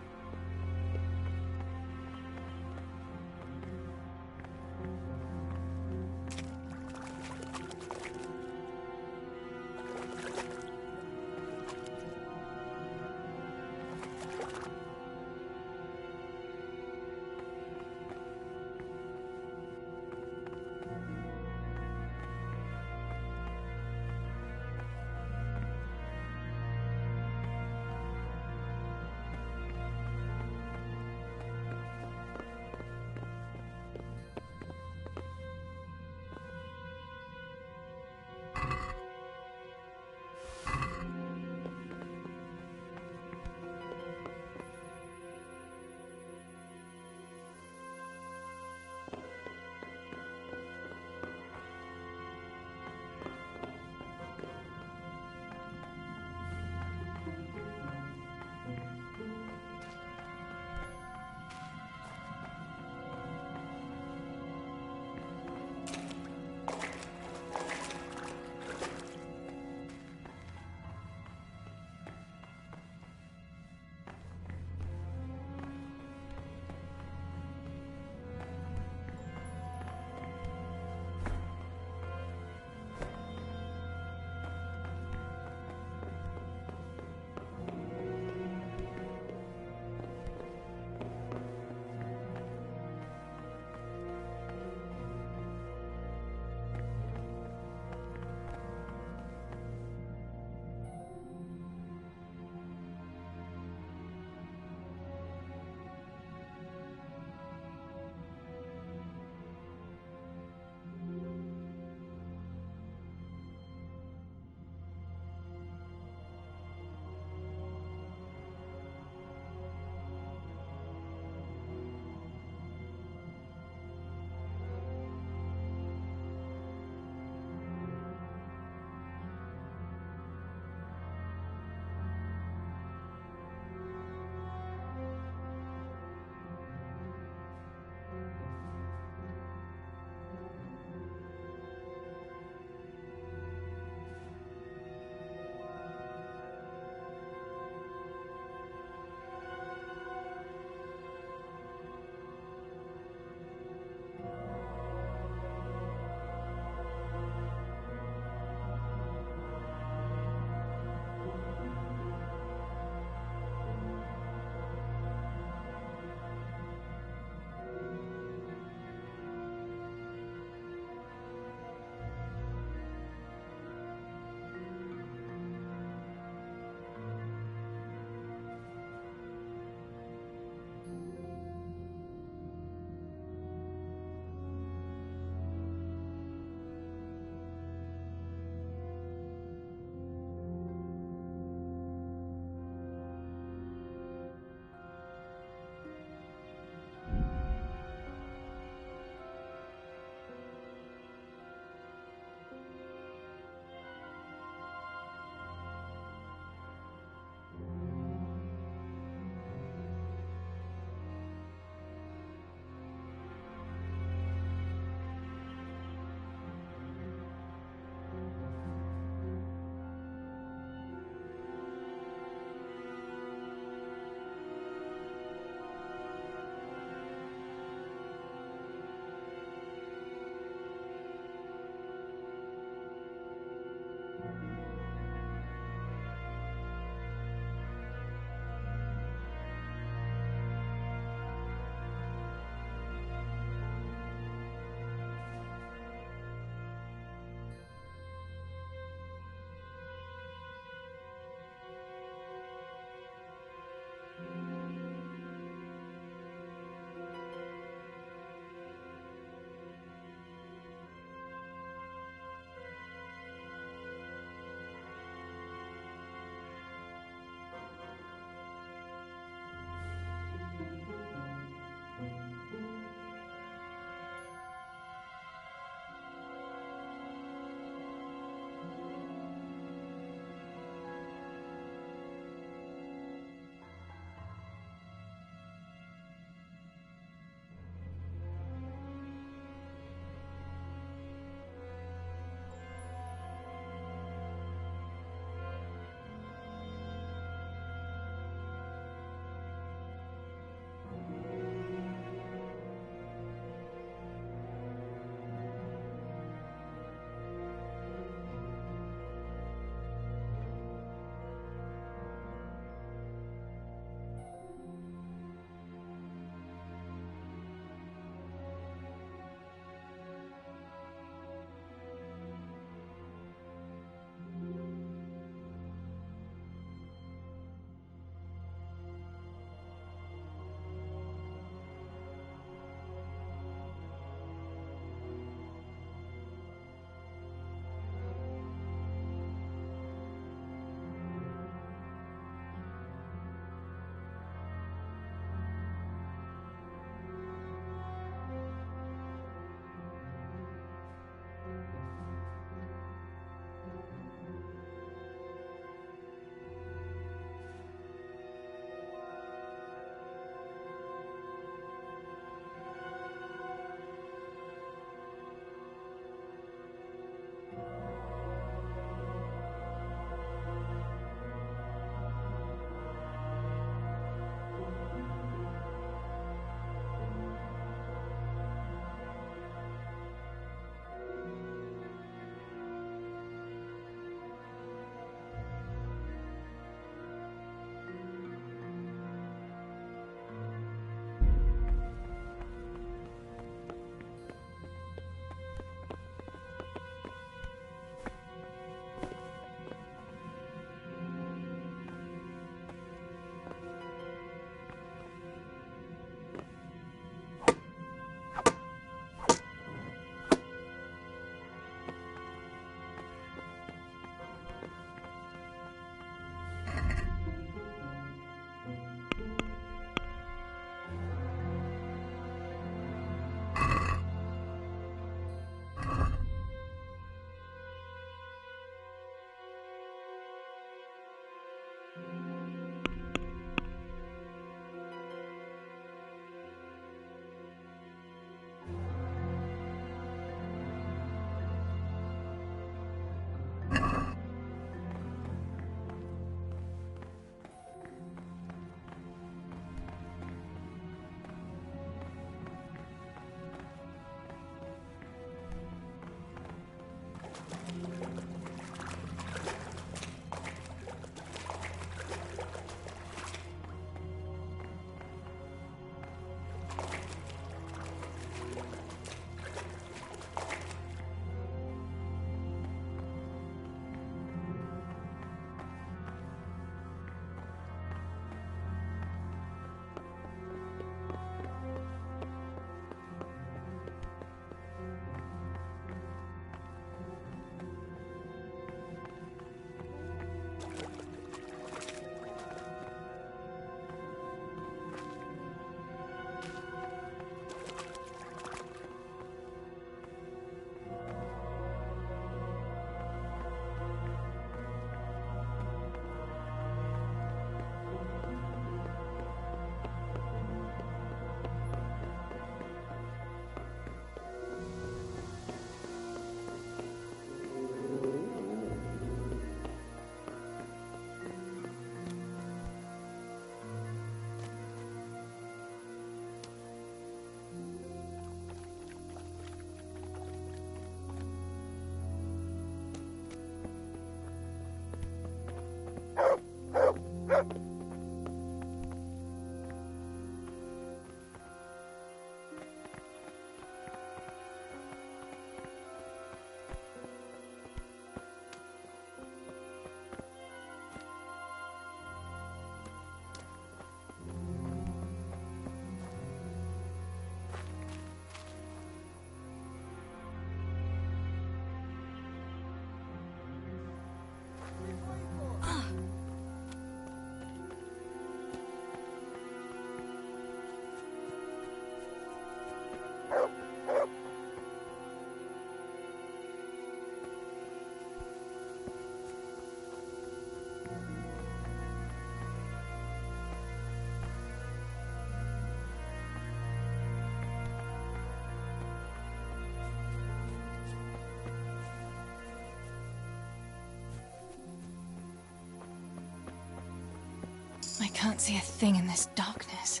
can't see a thing in this darkness.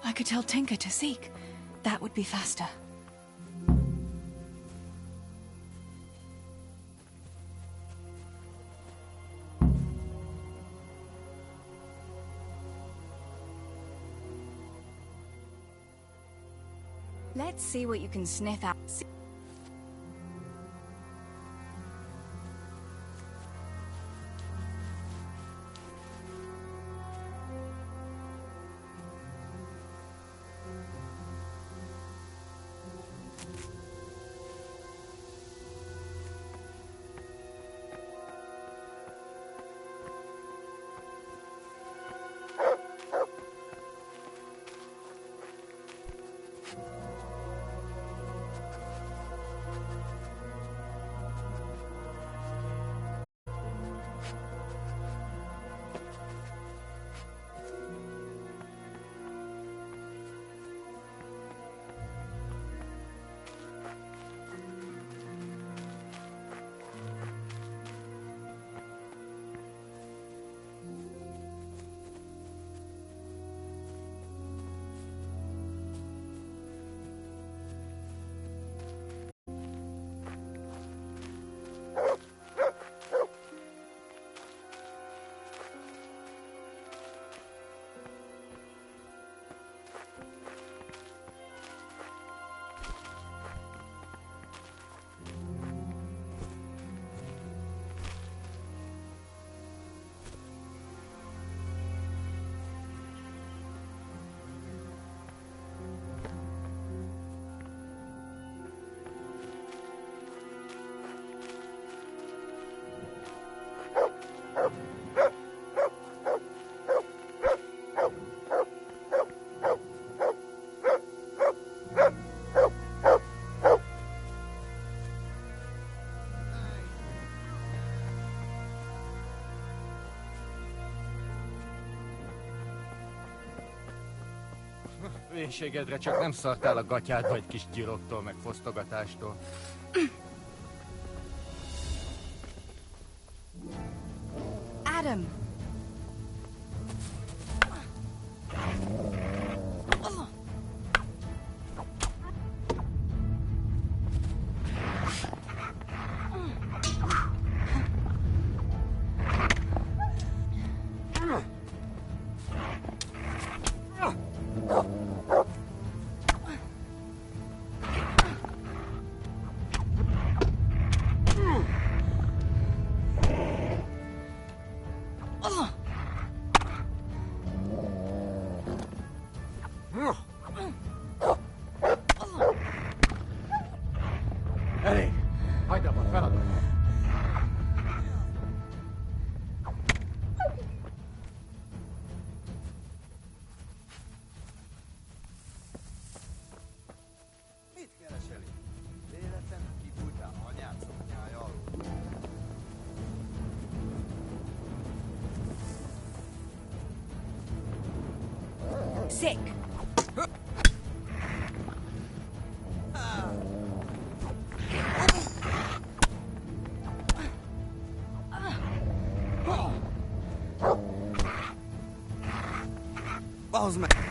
I could tell Tinker to seek. That would be faster. Let's see what you can sniff out. Vénségedre csak nem szartál a gatyádba egy kis gyilogtól, meg fosztogatástól. Adam! Elég! Hagyd abba, feladom! Mit keresel itt? Véletlenül kifújtál anyád szoknyája alól? Sick! Bazd meg!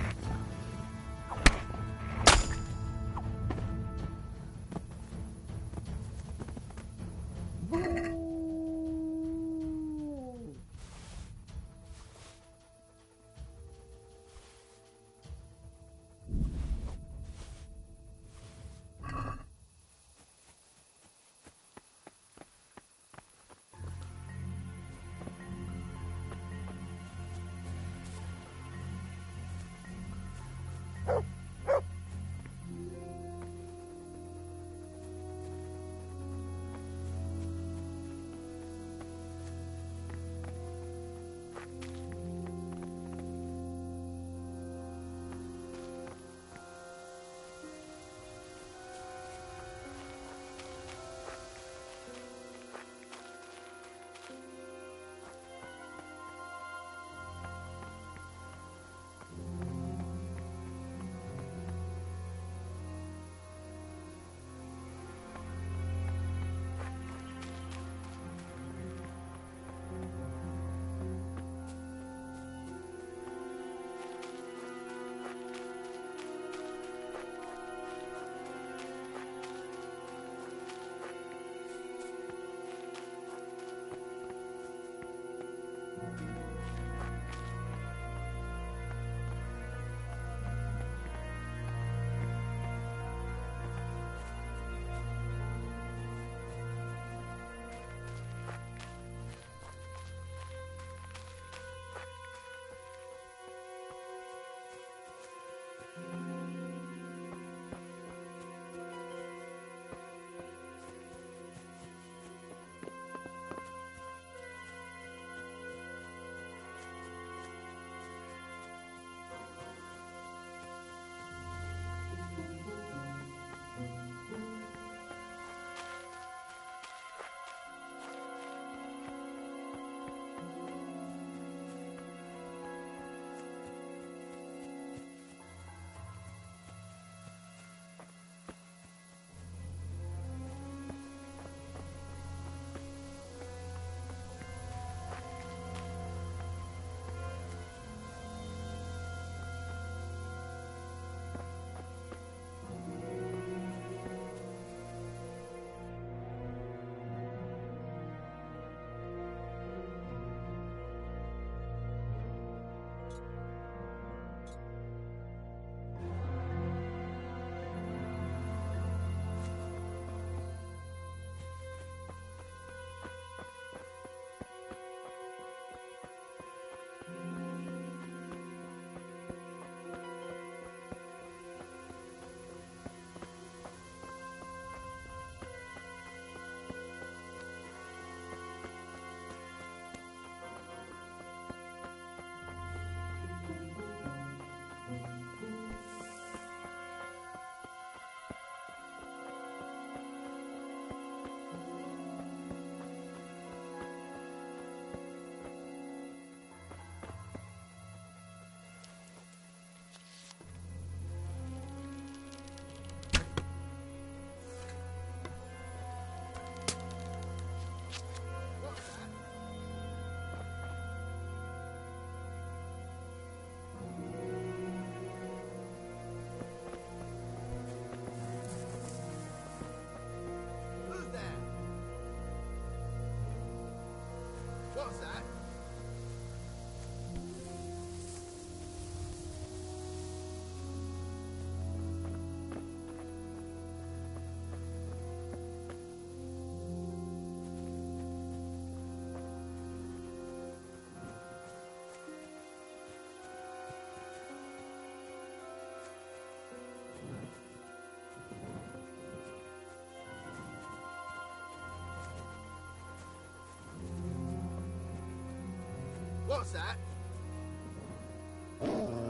What's that?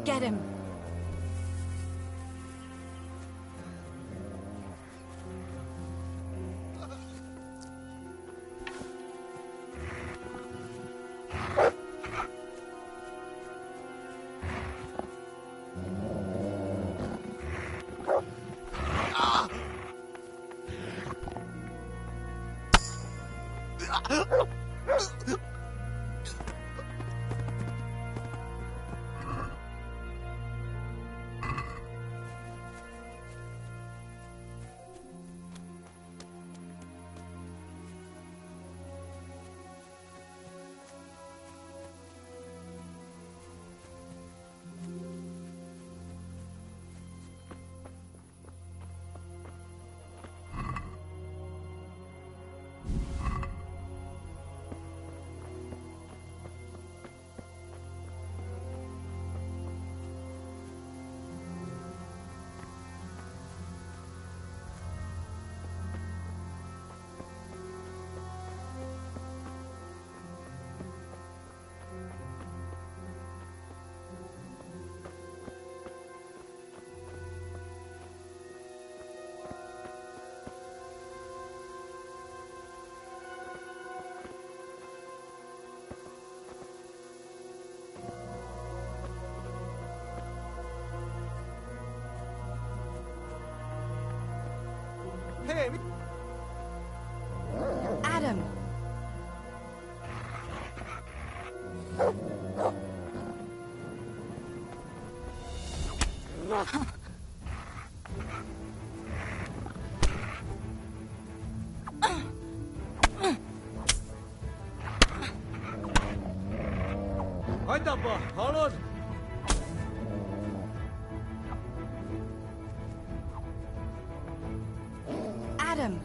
Get him. Hey, Adam! Hagyd abba, hallod? Adam!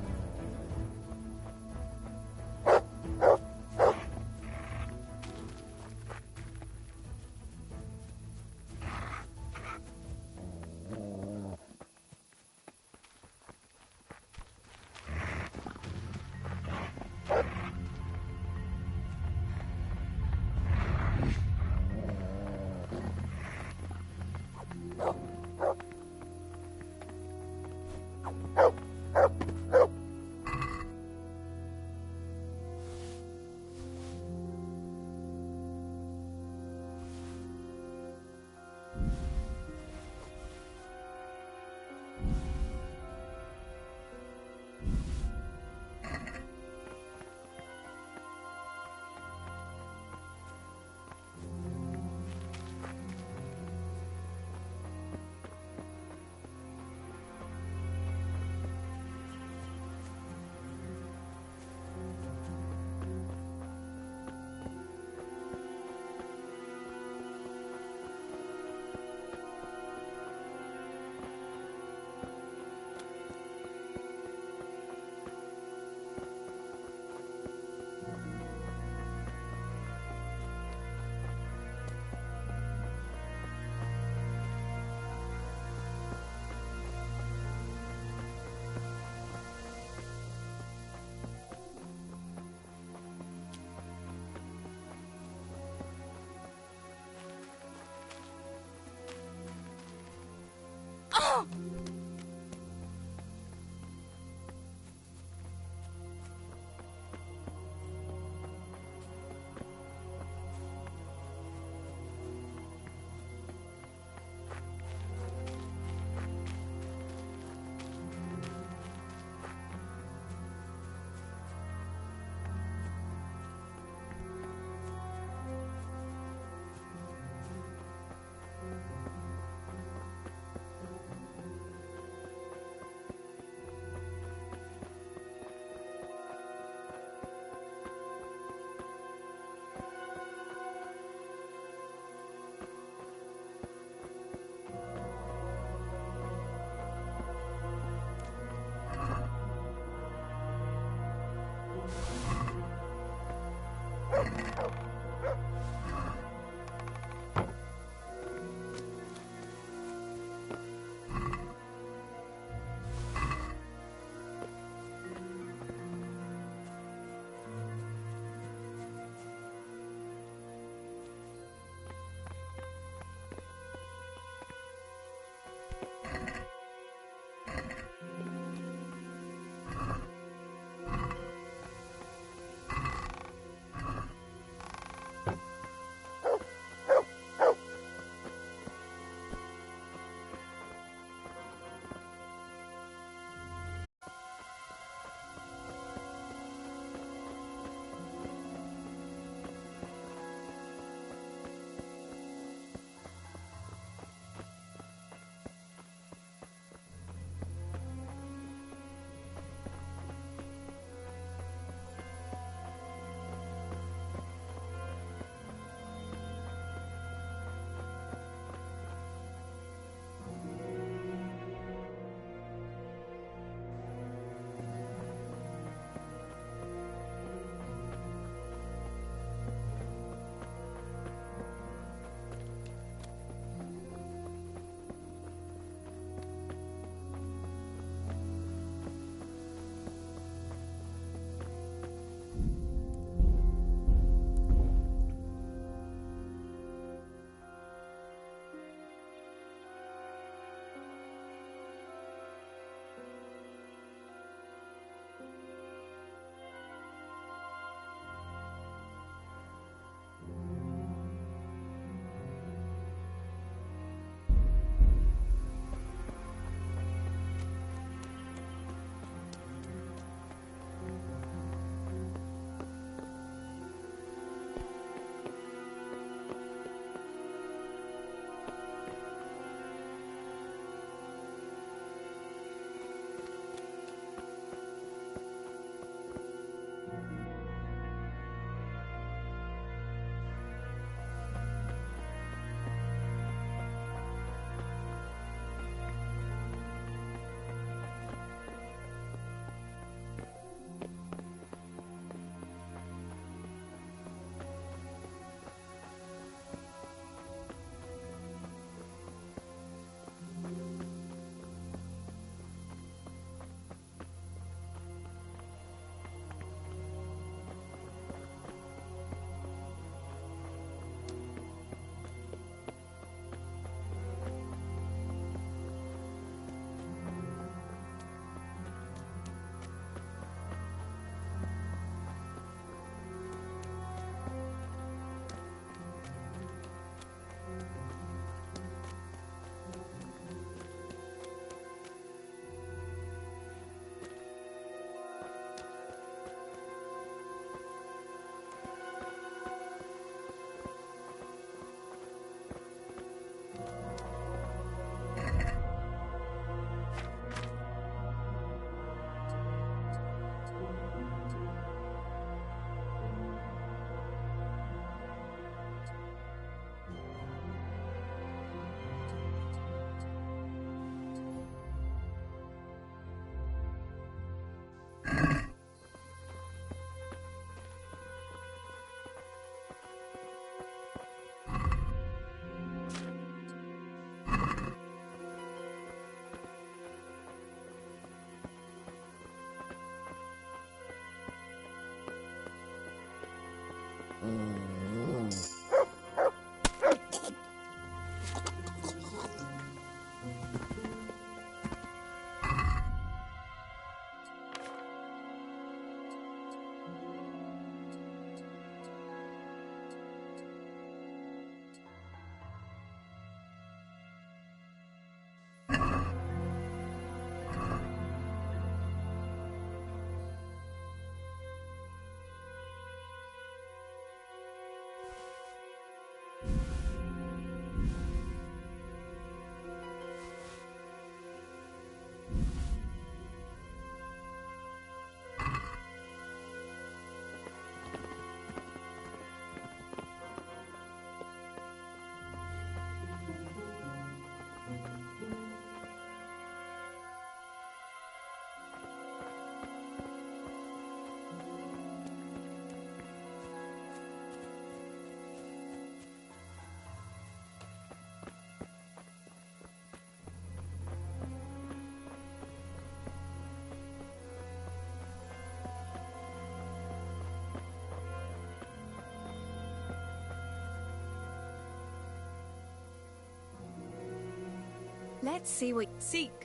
Let's see what... Seek.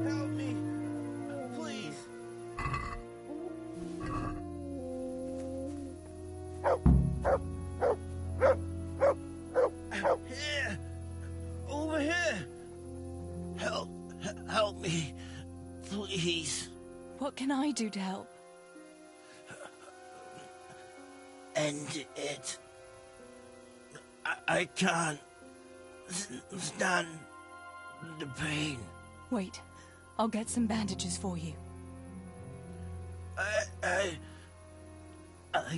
Help me, please. Here, over here. Help me, please. What can I do to help? End it. I can't stand the pain. Wait, I'll get some bandages for you. I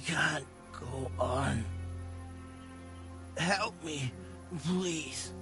can't go on. Help me, please.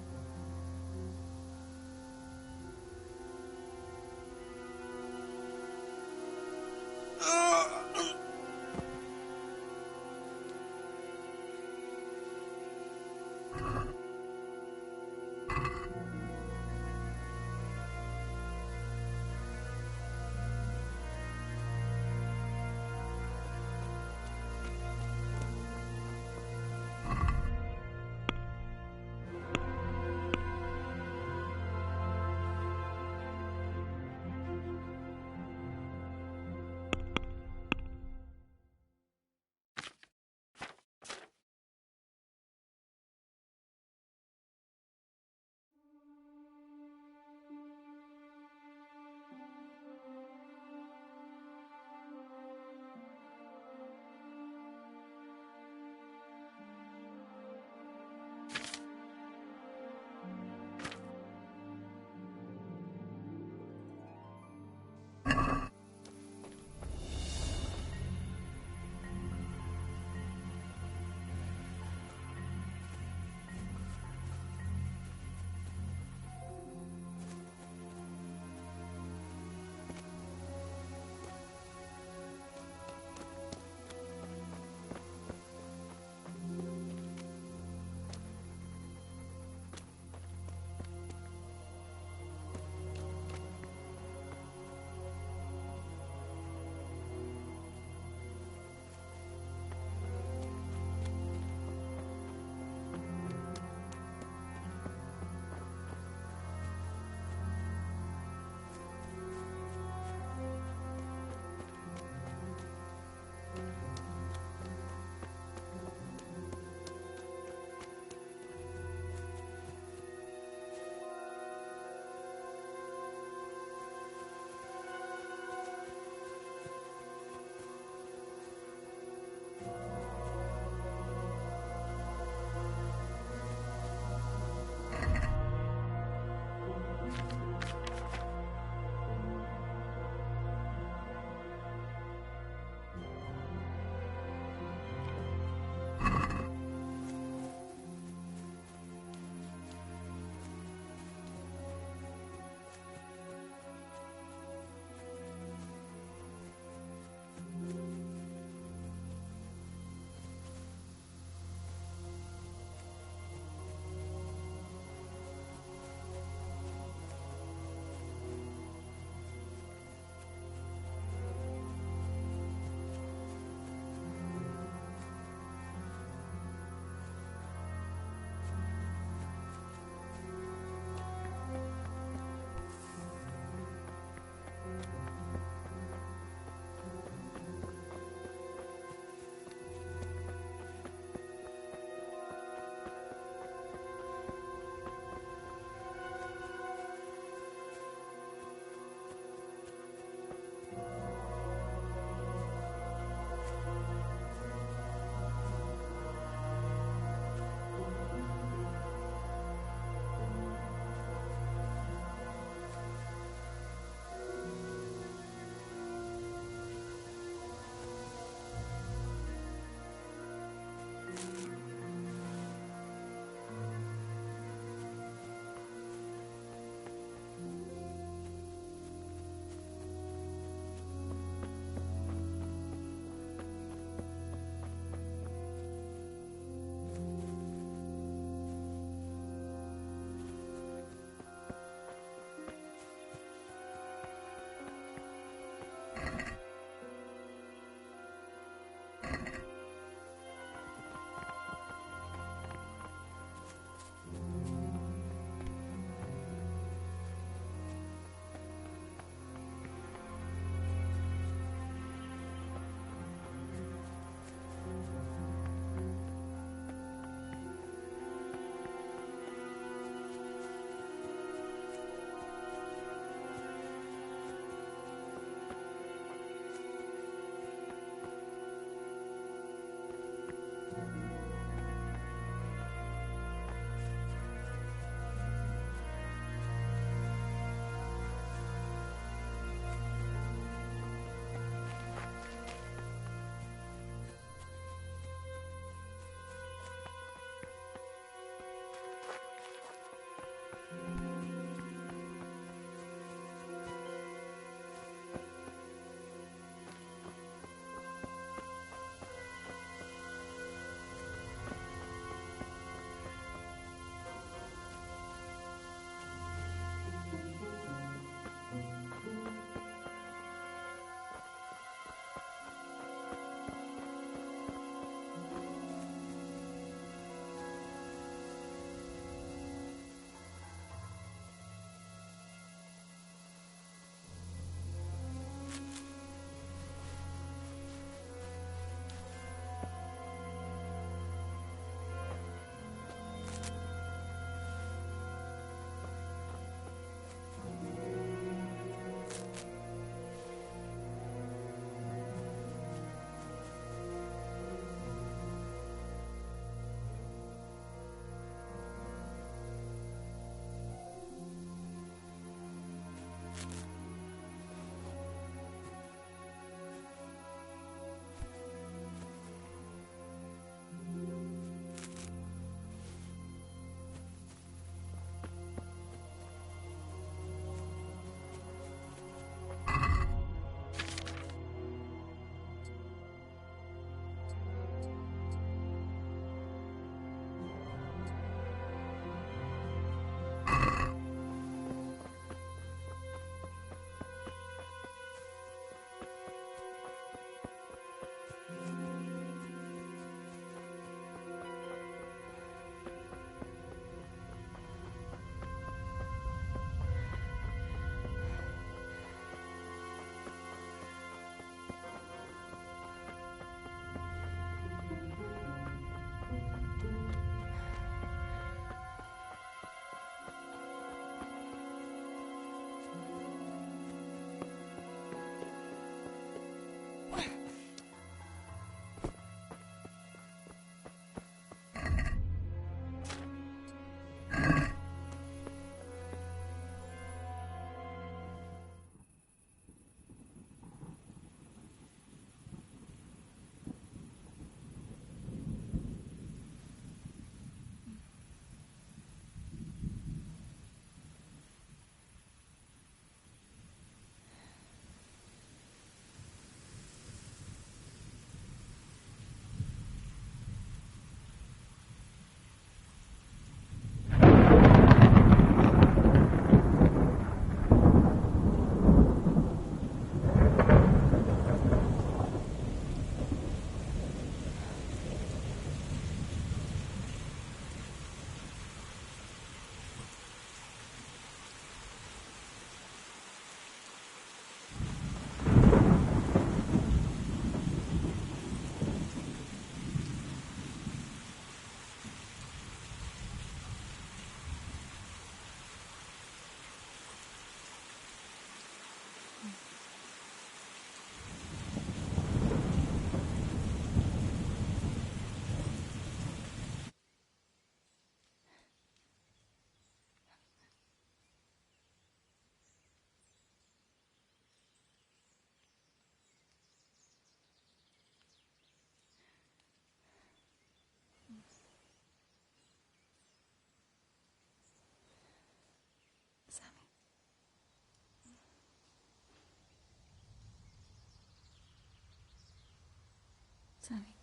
Sammy.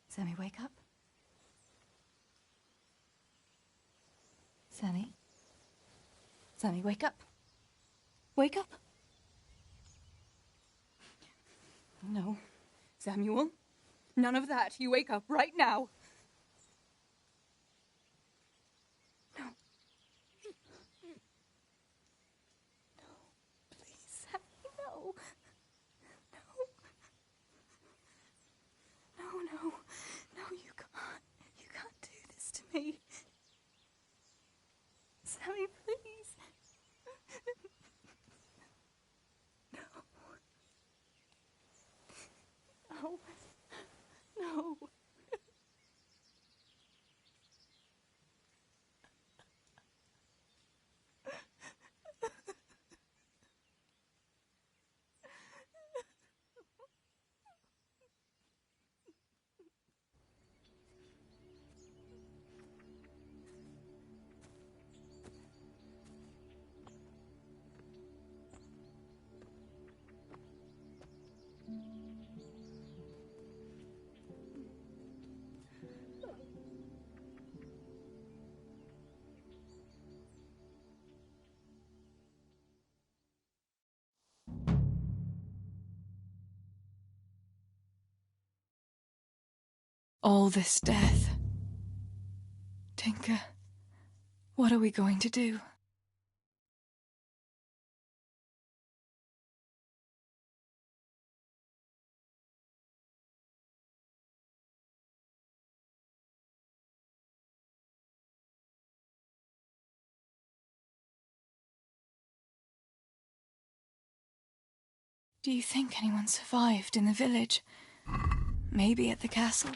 Sammy, wake up. Sammy. Sammy, wake up. Wake up. No. Samuel. None of that. You wake up right now. No. No. Please, Sammy, no. No. No, you can't. You can't do this to me. Sammy, please. No. No. All this death. Tinker, what are we going to do? Do you think anyone survived in the village? Maybe at the castle?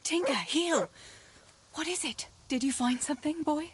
Tinker, heel! What is it? Did you find something, boy?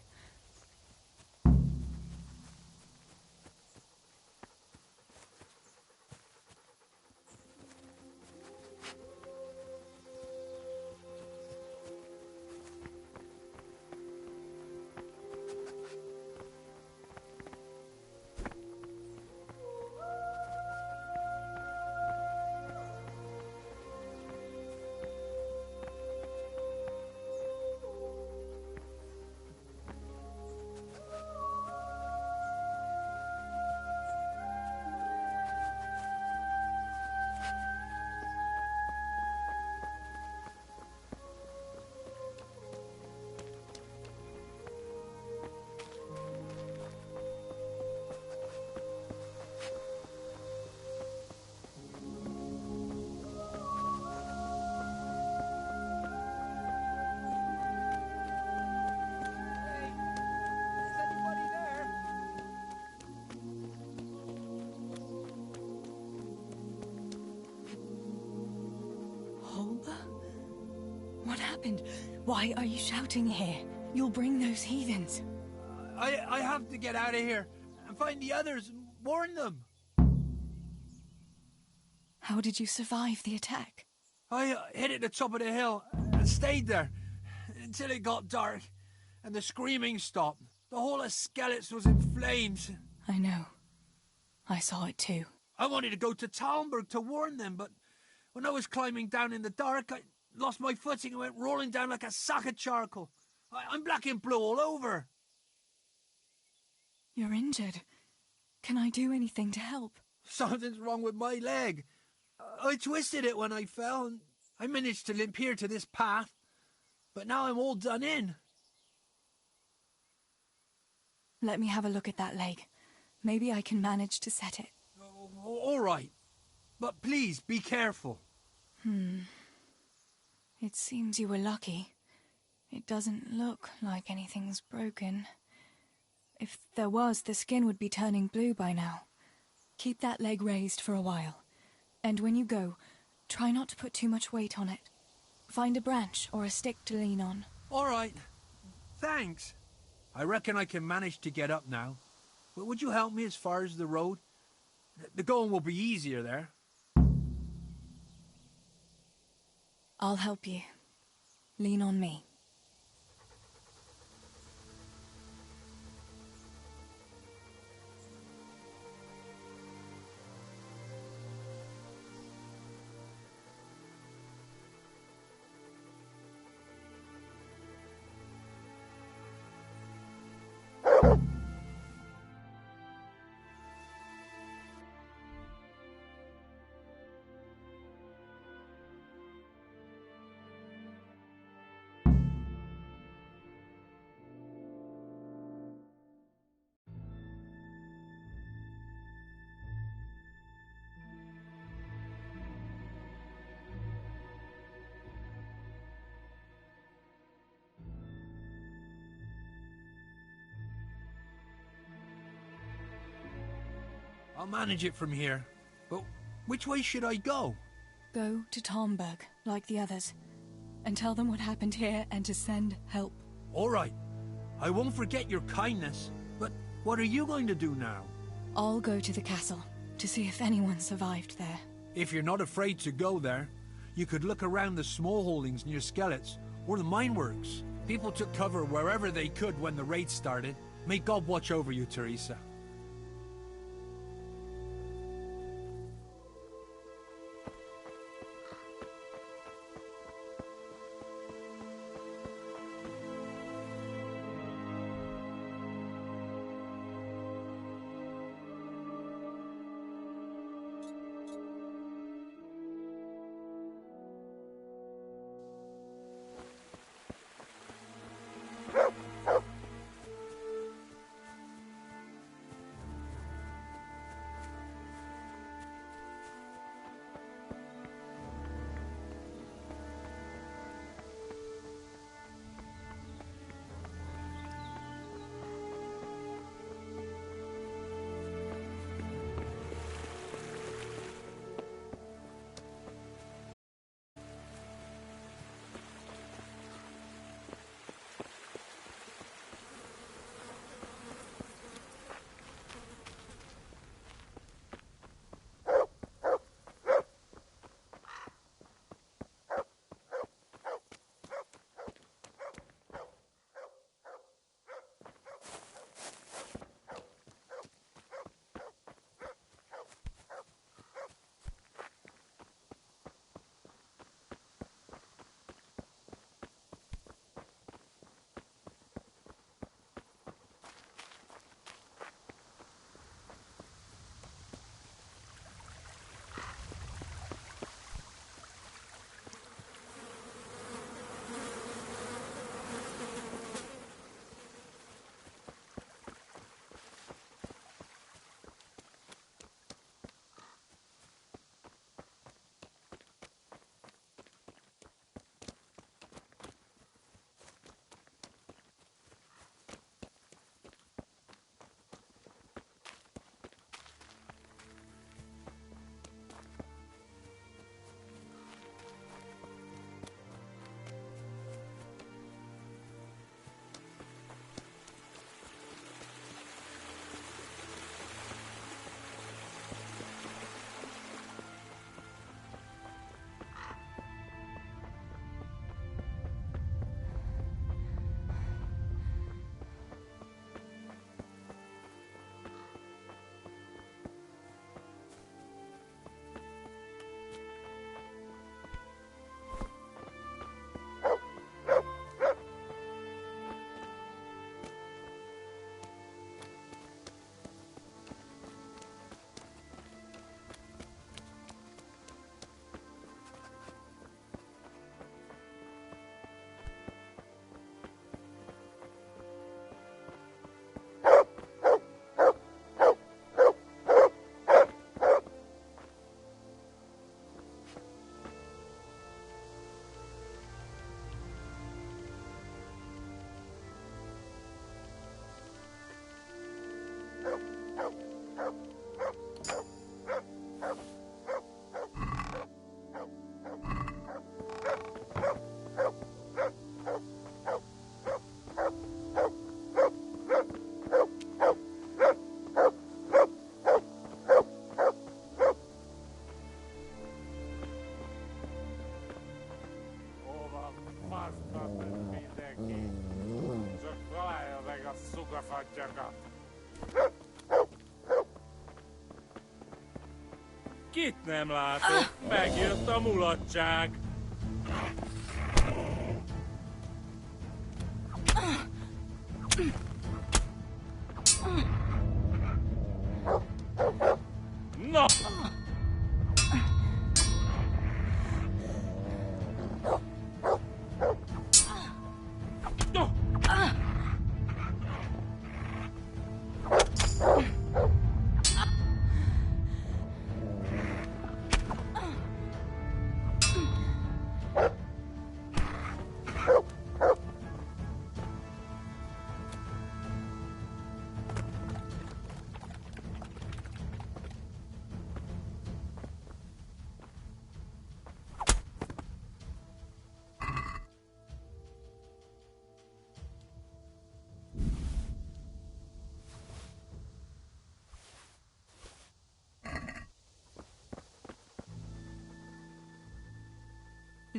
What happened? Why are you shouting here? You'll bring those heathens. I have to get out of here and find the others and warn them. How did you survive the attack? I hid at the top of the hill and stayed there until it got dark and the screaming stopped. The whole of Skellets was in flames. I know. I saw it too. I wanted to go to Talmberg to warn them, but when I was climbing down in the dark, I lost my footing and went rolling down like a sack of charcoal. I'm black and blue all over. You're injured. Can I do anything to help? Something's wrong with my leg. I twisted it when I fell, and I managed to limp here to this path. But now I'm all done in. Let me have a look at that leg. Maybe I can manage to set it. All right. But please, be careful. It seems you were lucky. It doesn't look like anything's broken. If there was, the skin would be turning blue by now. Keep that leg raised for a while. And when you go, try not to put too much weight on it. Find a branch or a stick to lean on. All right. Thanks. I reckon I can manage to get up now. But would you help me as far as the road? The going will be easier there. I'll help you. Lean on me. I'll manage it from here. But which way should I go? Go to Talmberg, like the others, and tell them what happened here and to send help. All right. I won't forget your kindness. But what are you going to do now? I'll go to the castle to see if anyone survived there. If you're not afraid to go there, you could look around the small holdings near Skellets or the mine works. People took cover wherever they could when the raid started. May God watch over you, Teresa. fagyaka. Kit nem látok? Megjött a mulatság. Na!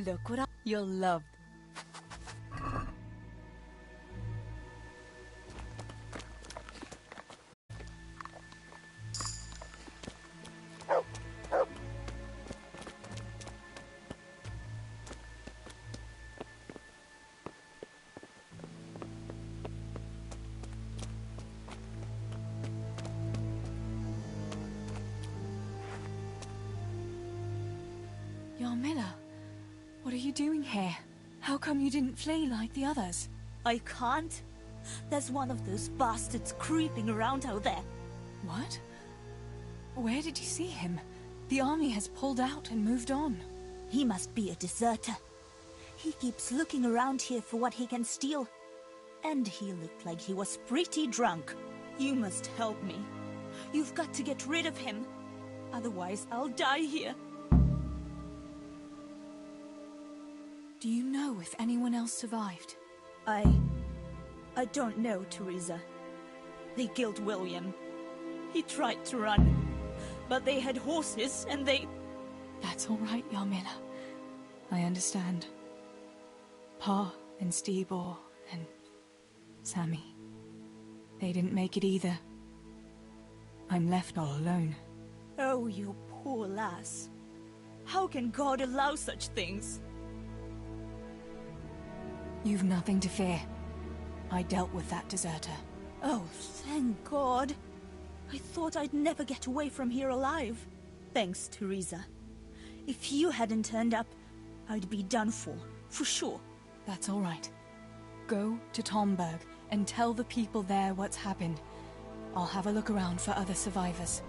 Look what you'll love. Yarmila, what are you doing here? How come you didn't flee like the others? I can't. There's one of those bastards creeping around out there. What? Where did you see him? The army has pulled out and moved on. He must be a deserter. He keeps looking around here for what he can steal. And he looked like he was pretty drunk. You must help me. You've got to get rid of him. Otherwise, I'll die here. Do you know if anyone else survived? I don't know, Teresa. They killed William. He tried to run, but they had horses and they... That's all right, Yarmila. I understand. Pa and Stibor and Sammy. They didn't make it either. I'm left all alone. Oh, you poor lass. How can God allow such things? You've nothing to fear. I dealt with that deserter. Oh, thank God. I thought I'd never get away from here alive. Thanks, Teresa. If you hadn't turned up, I'd be done for sure. That's all right. Go to Tomberg and tell the people there what's happened. I'll have a look around for other survivors.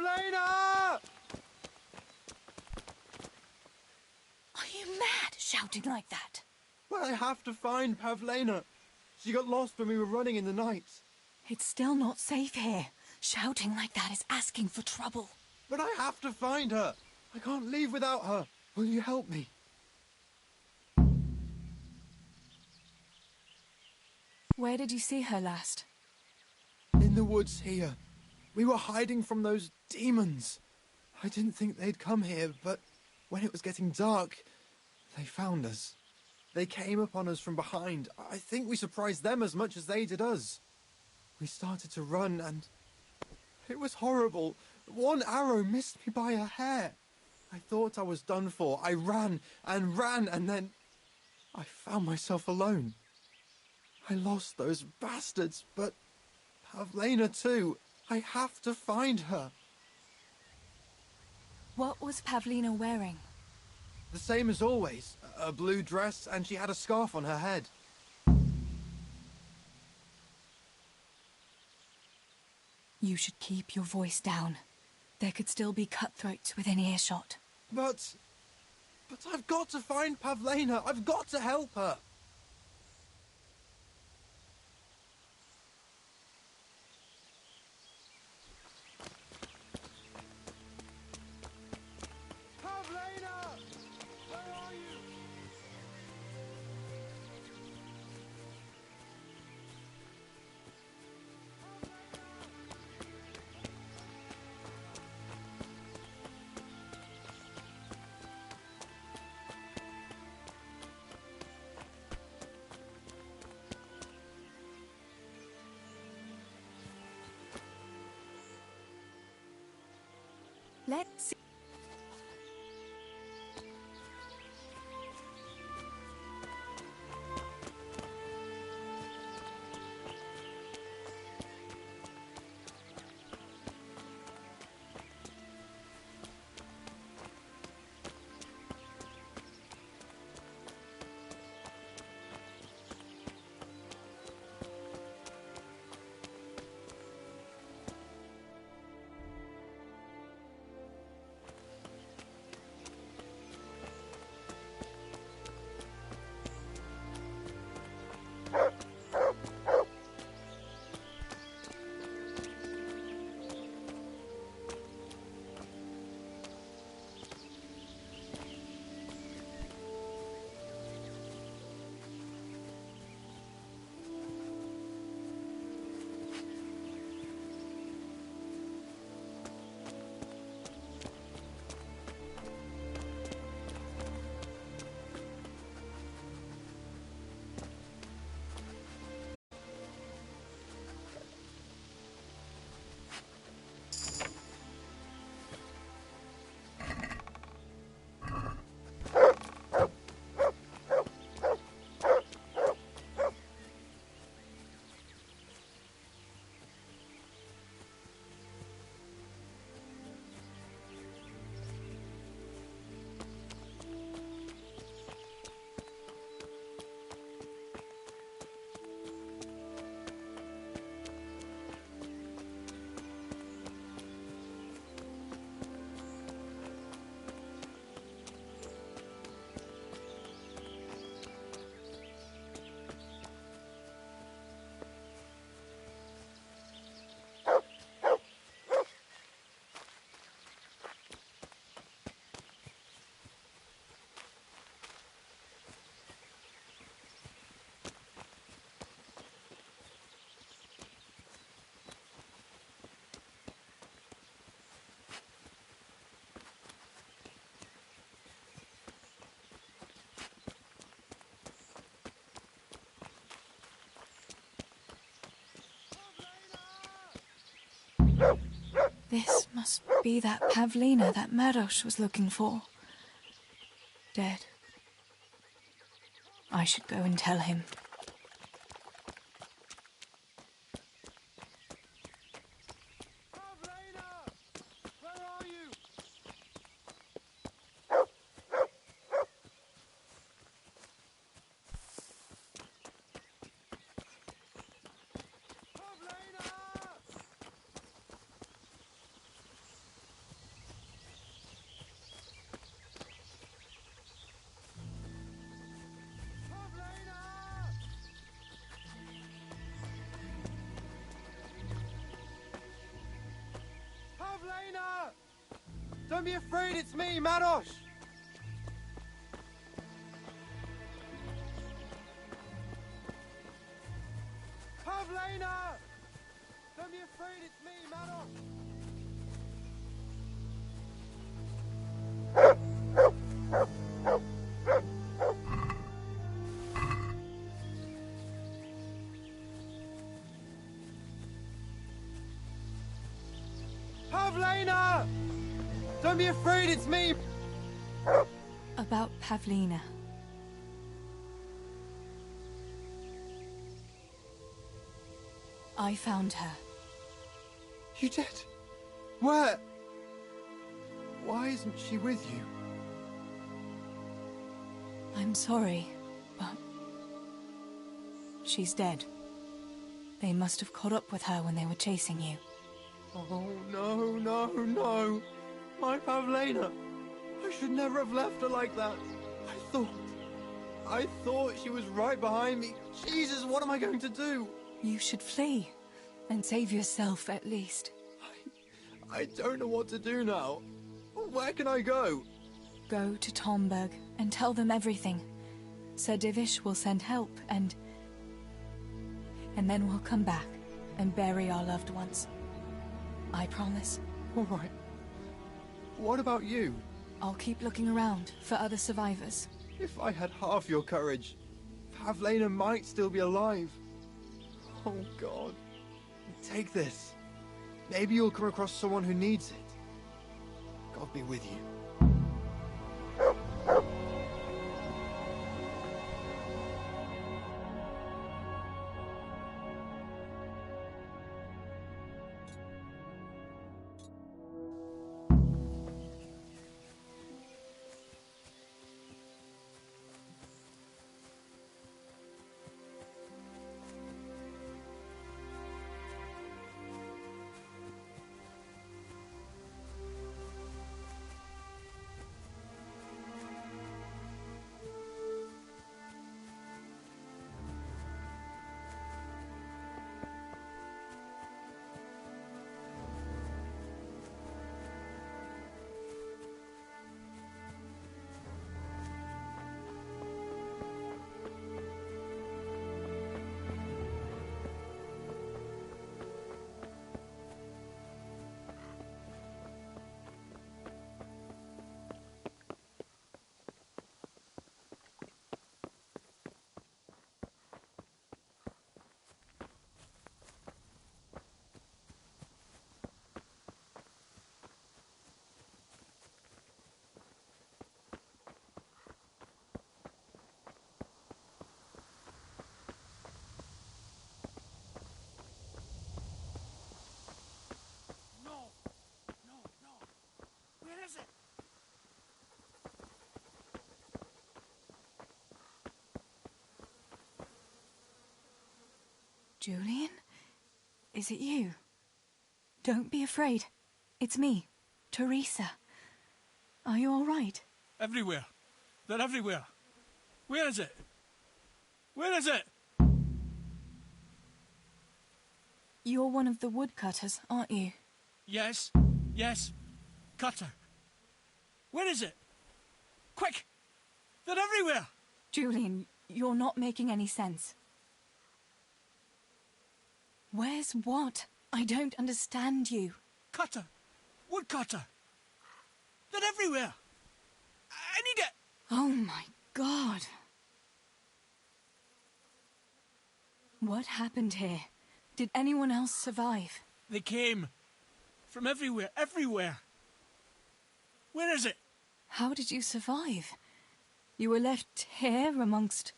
Pavlina! Are you mad, shouting like that? Well, I have to find Pavlina. She got lost when we were running in the night. It's still not safe here. Shouting like that is asking for trouble. But I have to find her. I can't leave without her. Will you help me? Where did you see her last? In the woods here. We were hiding from those demons. I didn't think they'd come here, but when it was getting dark, they found us. They came upon us from behind. I think we surprised them as much as they did us. We started to run, and it was horrible. One arrow missed me by a hair. I thought I was done for. I ran and ran, and then I found myself alone. I lost those bastards, but Pavlina too. I have to find her. What was Pavlina wearing? The same as always. A blue dress, and she had a scarf on her head. You should keep your voice down. There could still be cutthroats within earshot. But I've got to find Pavlina. I've got to help her. Pavlina! Where are you? Let's see. This must be that Pavlina that Merosh was looking for. Dead. I should go and tell him. Don't be afraid, it's me, Manos! Pavlena! Don't be afraid, it's me, Manos! Pavlena! Don't be afraid, it's me! About Pavlina. I found her. You did? Where? Why isn't she with you? I'm sorry, but she's dead. They must have caught up with her when they were chasing you. Oh, no, no, no. My Pavlena. I should never have left her like that. I thought she was right behind me. Jesus, what am I going to do? You should flee and save yourself at least. I don't know what to do now. Where can I go? Go to Tomberg and tell them everything. Sir Divish will send help and then we'll come back and bury our loved ones. I promise. All right. What about you? I'll keep looking around for other survivors. If I had half your courage, Pavlena might still be alive. Oh, God. Take this. Maybe you'll come across someone who needs it. God be with you. Julian? Is it you? Don't be afraid. It's me, Teresa. Are you all right? Everywhere. They're everywhere. Where is it? Where is it? You're one of the woodcutters, aren't you? Yes. Yes. Cutter. Where is it? Quick! They're everywhere! Julian, you're not making any sense. Where's what? I don't understand you. Cutter! Woodcutter! They're everywhere! I need it! Oh my God. What happened here? Did anyone else survive? They came. From everywhere, everywhere. Where is it? How did you survive? You were left here amongst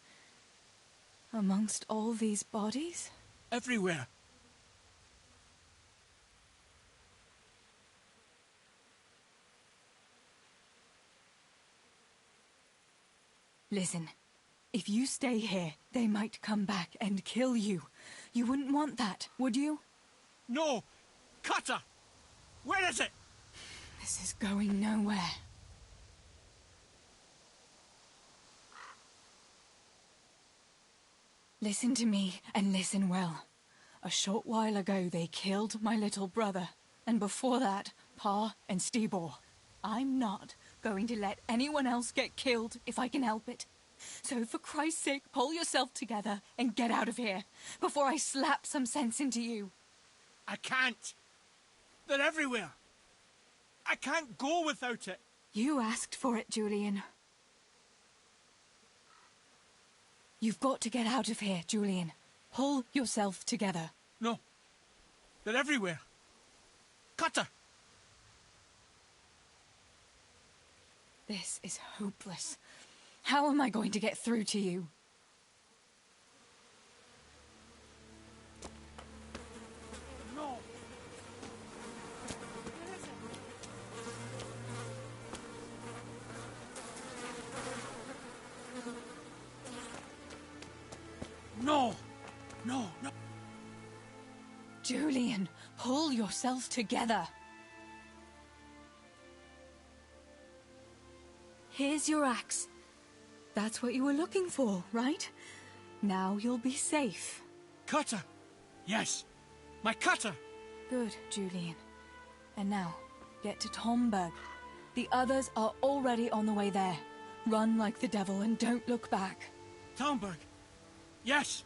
all these bodies? Everywhere. Listen, if you stay here, they might come back and kill you. You wouldn't want that, would you? No! Cutter! Where is it? This is going nowhere. Listen to me, and listen well. A short while ago they killed my little brother, and before that, Pa and Stibor. I'm not going to let anyone else get killed if I can help it. So for Christ's sake, pull yourself together and get out of here before I slap some sense into you. I can't. They're everywhere. I can't go without it. You asked for it, Julian. You've got to get out of here, Julian. Pull yourself together. No. They're everywhere. Cutter! This is hopeless. How am I going to get through to you? No. No. No, no. Julian, pull yourself together. Here's your axe. That's what you were looking for, right? Now you'll be safe. Cutter! Yes, my cutter! Good, Julian. And now, get to Tomberg. The others are already on the way there. Run like the devil and don't look back. Tomberg! Yes!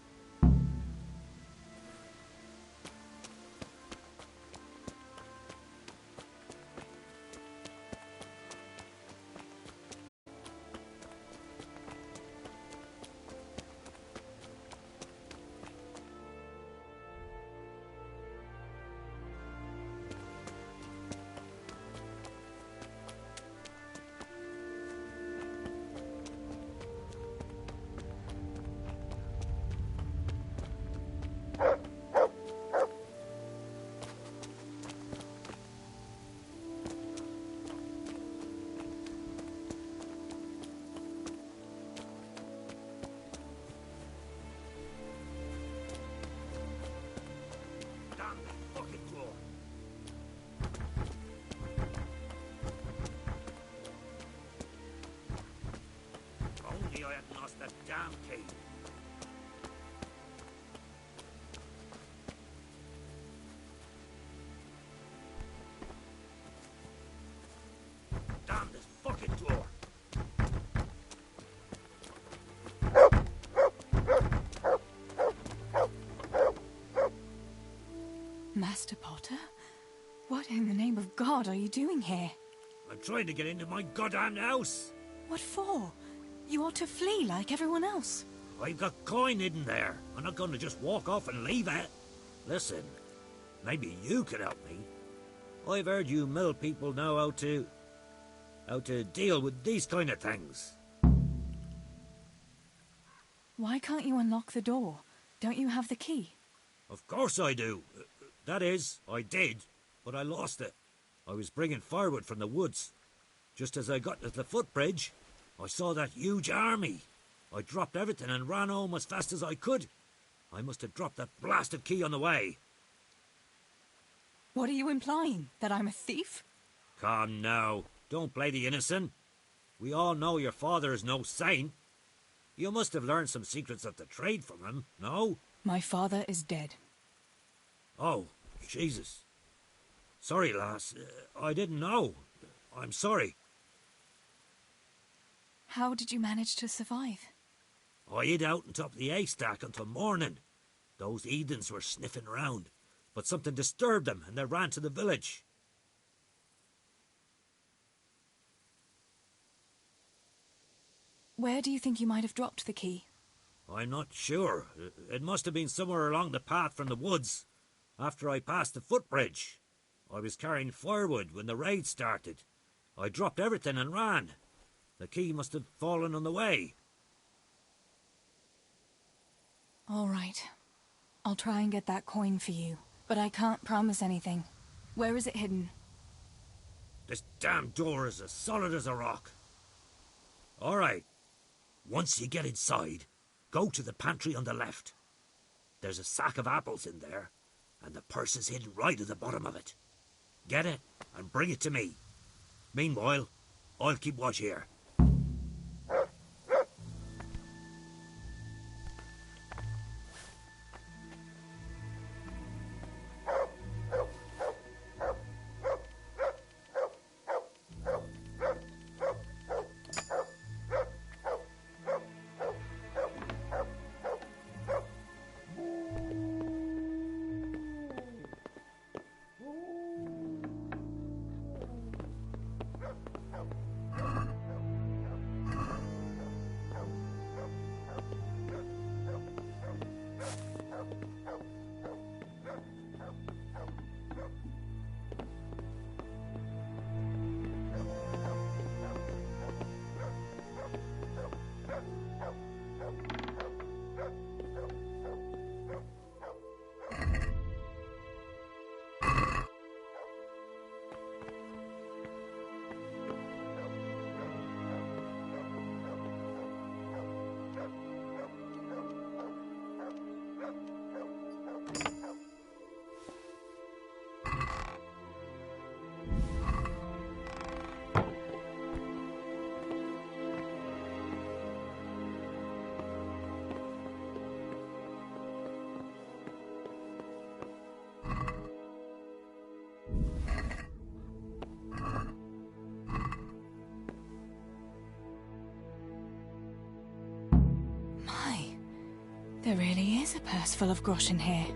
Only I hadn't lost that damn key. Damn this fucking door. Master Potter? What in the name of God are you doing here? I'm trying to get into my goddamn house. What for? You ought to flee like everyone else. I've got coin hidden there. I'm not going to just walk off and leave it. Listen, maybe you can help me. I've heard you mill people know how to deal with these kind of things. Why can't you unlock the door? Don't you have the key? Of course I do. That is, I did, but I lost it. I was bringing firewood from the woods. Just as I got to the footbridge, I saw that huge army. I dropped everything and ran home as fast as I could. I must have dropped that blasted key on the way. What are you implying? That I'm a thief? Come now, don't play the innocent. We all know your father is no saint. You must have learned some secrets of the trade from him, no? My father is dead. Oh, Jesus. Sorry, lass. I didn't know. I'm sorry. How did you manage to survive? I hid out on top of the haystack until morning. Those heathens were sniffing around, but something disturbed them and they ran to the village. Where do you think you might have dropped the key? I'm not sure. It must have been somewhere along the path from the woods, after I passed the footbridge. I was carrying firewood when the raid started. I dropped everything and ran. The key must have fallen on the way. All right. I'll try and get that coin for you, but I can't promise anything. Where is it hidden? This damn door is as solid as a rock. All right. Once you get inside, go to the pantry on the left. There's a sack of apples in there, and the purse is hidden right at the bottom of it. Get it and bring it to me. Meanwhile, I'll keep watch here. There really is a purse full of groschen here.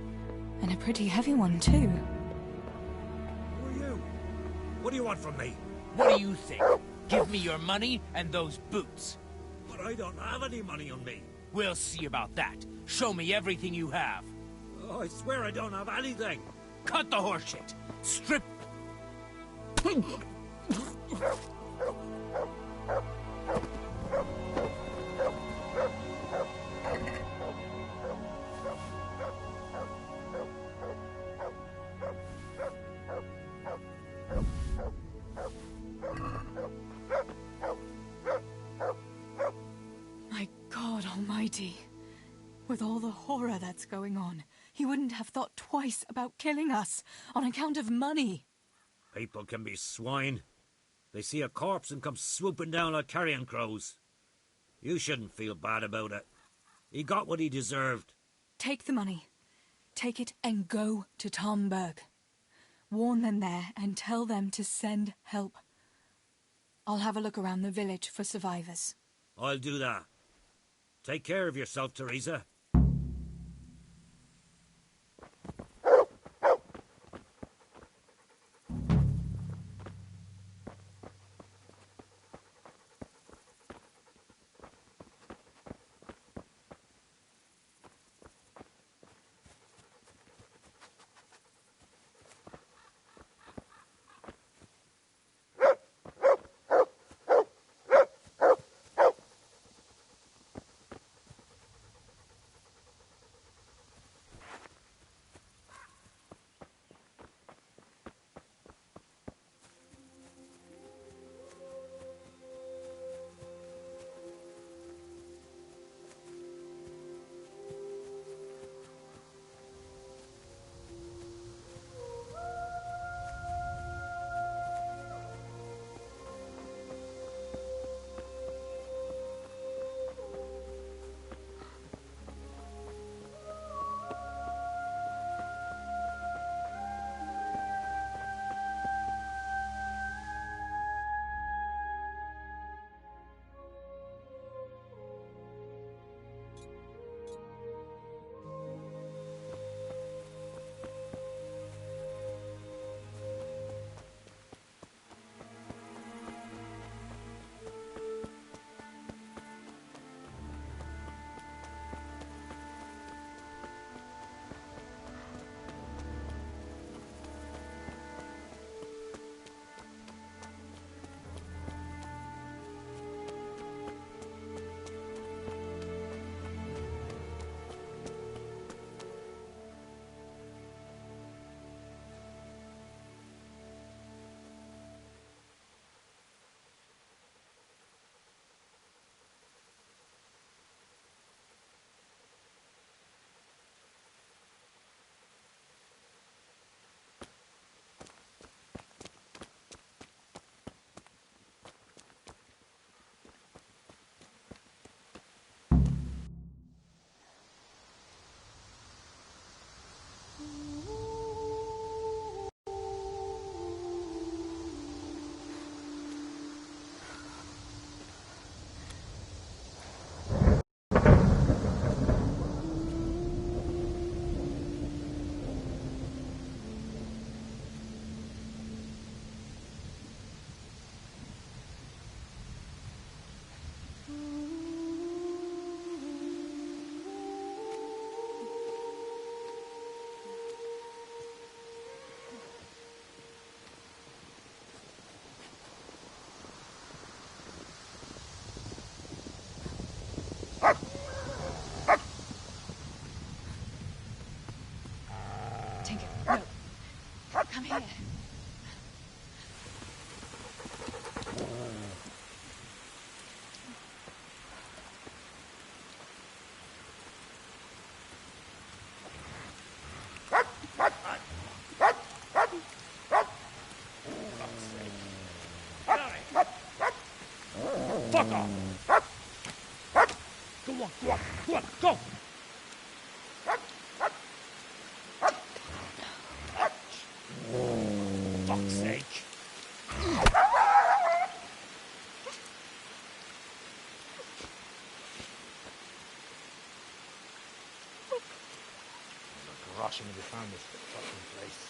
And a pretty heavy one, too. Who are you? What do you want from me? What do you think? Give me your money and those boots. But I don't have any money on me. We'll see about that. Show me everything you have. Oh, I swear I don't have anything. Cut the horseshit. Strip. My God Almighty. With all the horror that's going on, he wouldn't have thought twice about killing us on account of money. People can be swine. They see a corpse and come swooping down like carrion crows. You shouldn't feel bad about it. He got what he deserved. Take the money. Take it and go to Tomberg. Warn them there and tell them to send help. I'll have a look around the village for survivors. I'll do that. Take care of yourself, Teresa. Come here. Fuck off! Go on, go on, go on, go! Fuck's sake. fortune if we found this fucking place.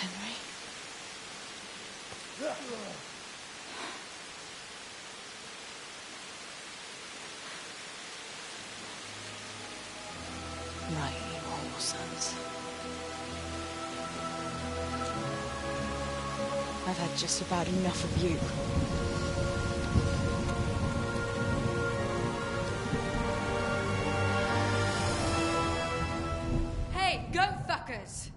Henry. Right, you whole sons. I've had just about enough of you. Hey, go fuckers!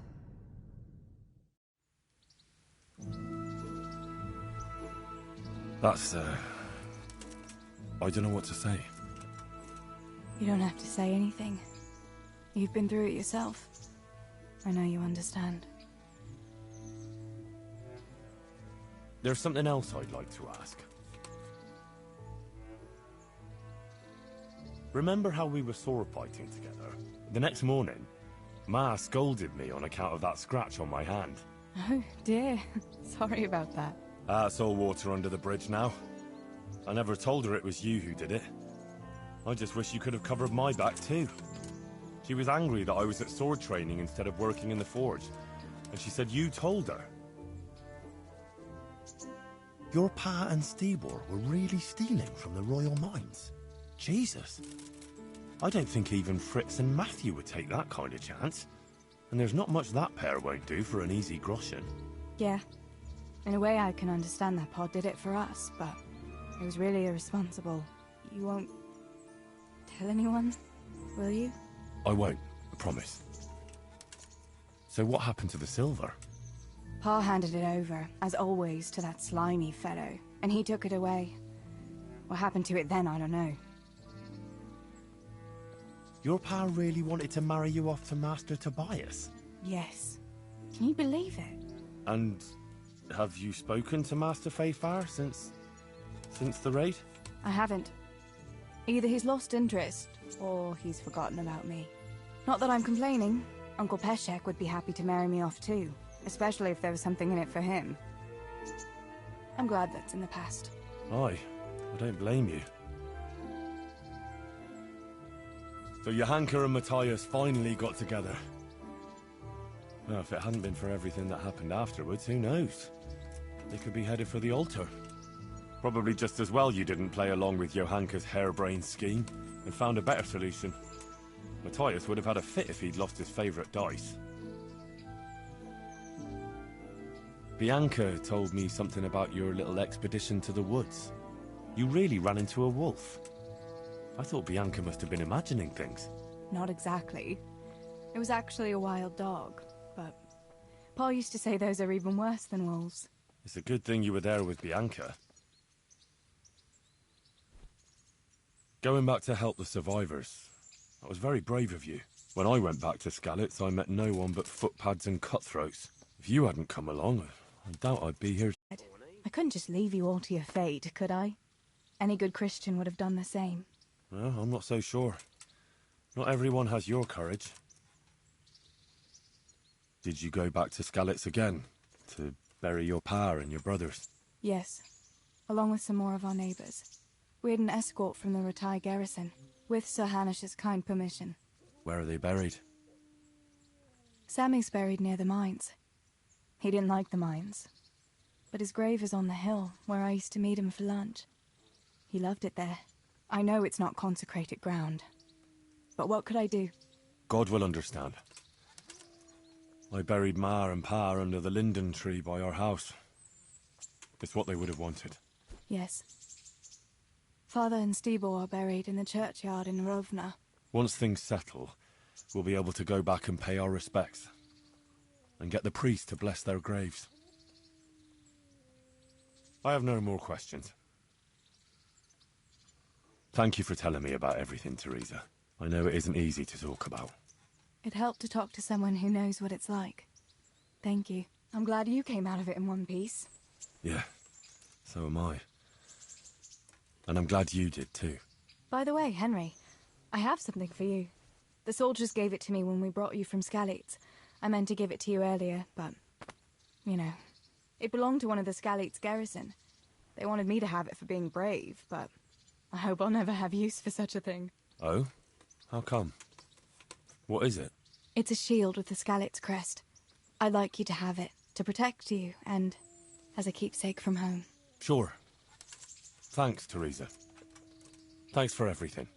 That's, I don't know what to say. You don't have to say anything. You've been through it yourself. I know you understand. There's something else I'd like to ask. Remember how we were sword fighting together? The next morning, Ma scolded me on account of that scratch on my hand. Oh, dear. Sorry about that. That's all water under the bridge now. I never told her it was you who did it. I just wish you could have covered my back too. She was angry that I was at sword training instead of working in the forge, and she said you told her. Your pa and Stibor were really stealing from the royal mines? Jesus. I don't think even Fritz and Matthew would take that kind of chance. And there's not much that pair won't do for an easy groschen. Yeah. In a way, I can understand that Pa did it for us, but it was really irresponsible. You won't tell anyone, will you? I won't, I promise. So what happened to the silver? Pa handed it over, as always, to that slimy fellow, and he took it away. What happened to it then, I don't know. Your pa really wanted to marry you off to Master Tobias? Yes. Can you believe it? And have you spoken to Master Fayfar since the raid? I haven't. Either he's lost interest, or he's forgotten about me. Not that I'm complaining. Uncle Peshek would be happy to marry me off too, especially if there was something in it for him. I'm glad that's in the past. Aye, I don't blame you. So Johanka and Matthias finally got together. Well, if it hadn't been for everything that happened afterwards, who knows? They could be headed for the altar. Probably just as well you didn't play along with Johanka's harebrained scheme and found a better solution. Matthias would have had a fit if he'd lost his favourite dice. Bianca told me something about your little expedition to the woods. You really ran into a wolf. I thought Bianca must have been imagining things. Not exactly. It was actually a wild dog, but Pa used to say those are even worse than wolves. It's a good thing you were there with Bianca. Going back to help the survivors, that was very brave of you. When I went back to Skalitz, I met no one but footpads and cutthroats. If you hadn't come along, I doubt I'd be here. I couldn't just leave you all to your fate, could I? Any good Christian would have done the same. Well, I'm not so sure. Not everyone has your courage. Did you go back to Skalitz again? To Bury your pa and your brothers? Yes, along with some more of our neighbours. We had an escort from the retired garrison, with Sir Hanish's kind permission. Where are they buried? Sammy's buried near the mines. He didn't like the mines, but his grave is on the hill where I used to meet him for lunch. He loved it there. I know it's not consecrated ground, but what could I do? God will understand. I buried Ma and Pa under the linden tree by our house. It's what they would have wanted. Yes. Father and Stibor are buried in the churchyard in Rovna. Once things settle, we'll be able to go back and pay our respects. And get the priest to bless their graves. I have no more questions. Thank you for telling me about everything, Teresa. I know it isn't easy to talk about. It helped to talk to someone who knows what it's like. Thank you. I'm glad you came out of it in one piece. Yeah, so am I. And I'm glad you did too. By the way, Henry, I have something for you. The soldiers gave it to me when we brought you from Skalitz. I meant to give it to you earlier, but, you know, it belonged to one of the Skalitz garrison. They wanted me to have it for being brave, but I hope I'll never have use for such a thing. Oh? How come? What is it? It's a shield with the Skalitz crest. I'd like you to have it, to protect you, and as a keepsake from home. Sure. Thanks, Teresa. Thanks for everything.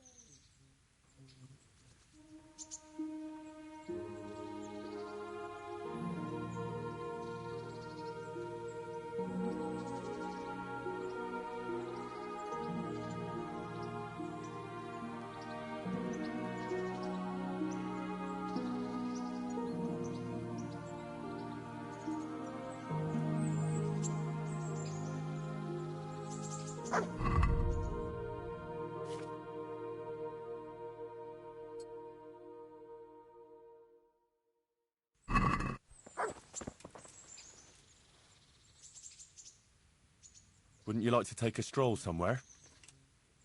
Wouldn't you like to take a stroll somewhere?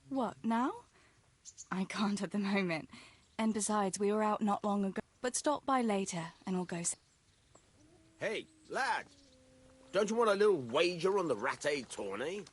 What, now? I can't at the moment. And besides, we were out not long ago. But stop by later, and we'll go... Hey, lad! Don't you want a little wager on the Rattay tourney?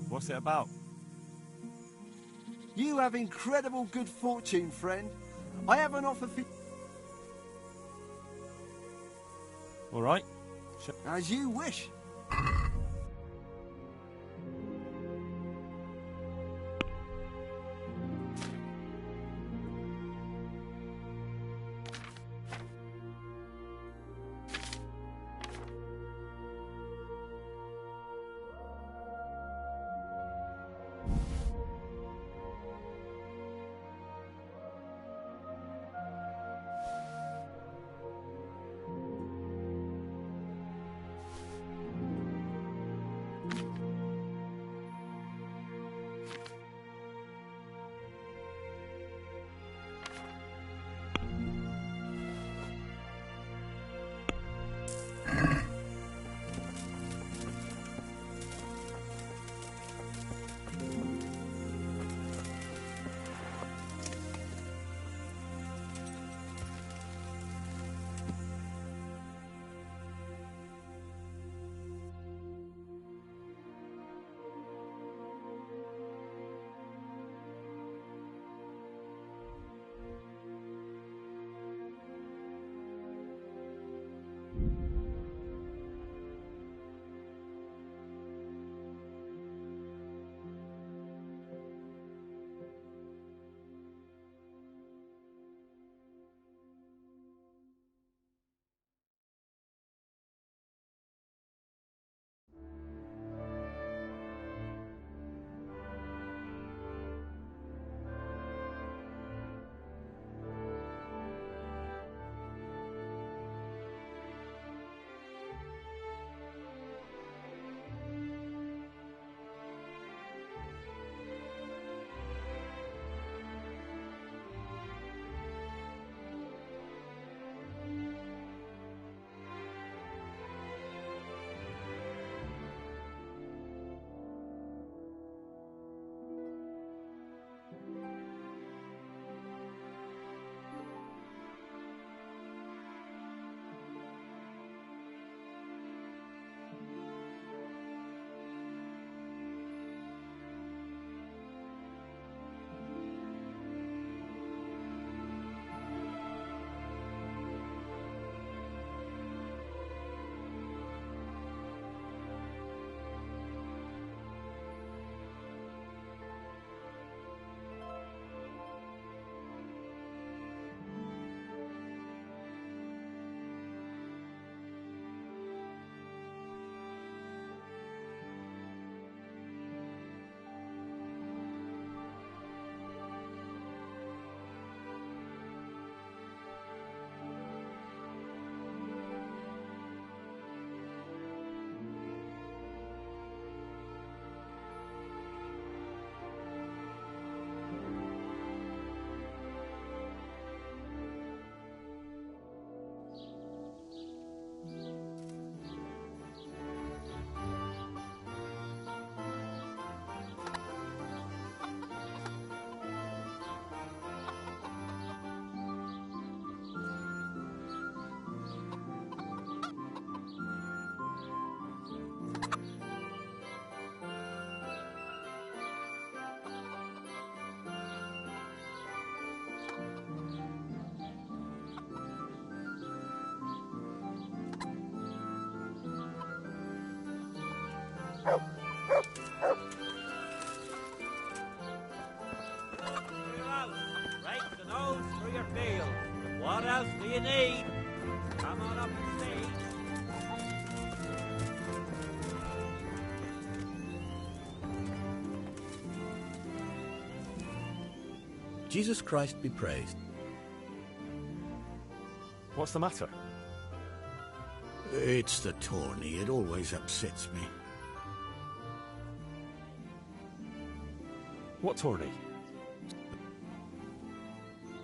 What's it about? You have incredible good fortune, friend. I have an offer for... All right. As you wish. your field. What else do you need? Come on up and see. Jesus Christ be praised. What's the matter? It's the tourney. It always upsets me. What tourney?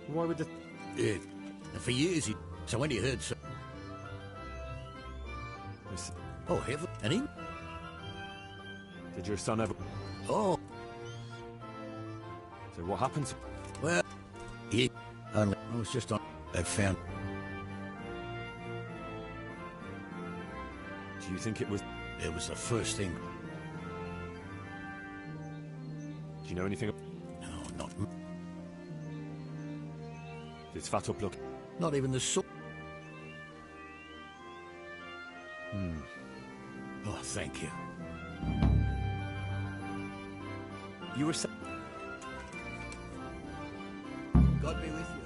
Why would the... For years, so when he heard so... Oh, heaven. And he... Did your son ever... Oh. So what happened to... Well, he... Only... I was just on... They found... Do you think it was... It was the first thing... Do you know anything... No, not... Did Svatop look... Not even the sort... Oh, thank you. You were saying... God be with you.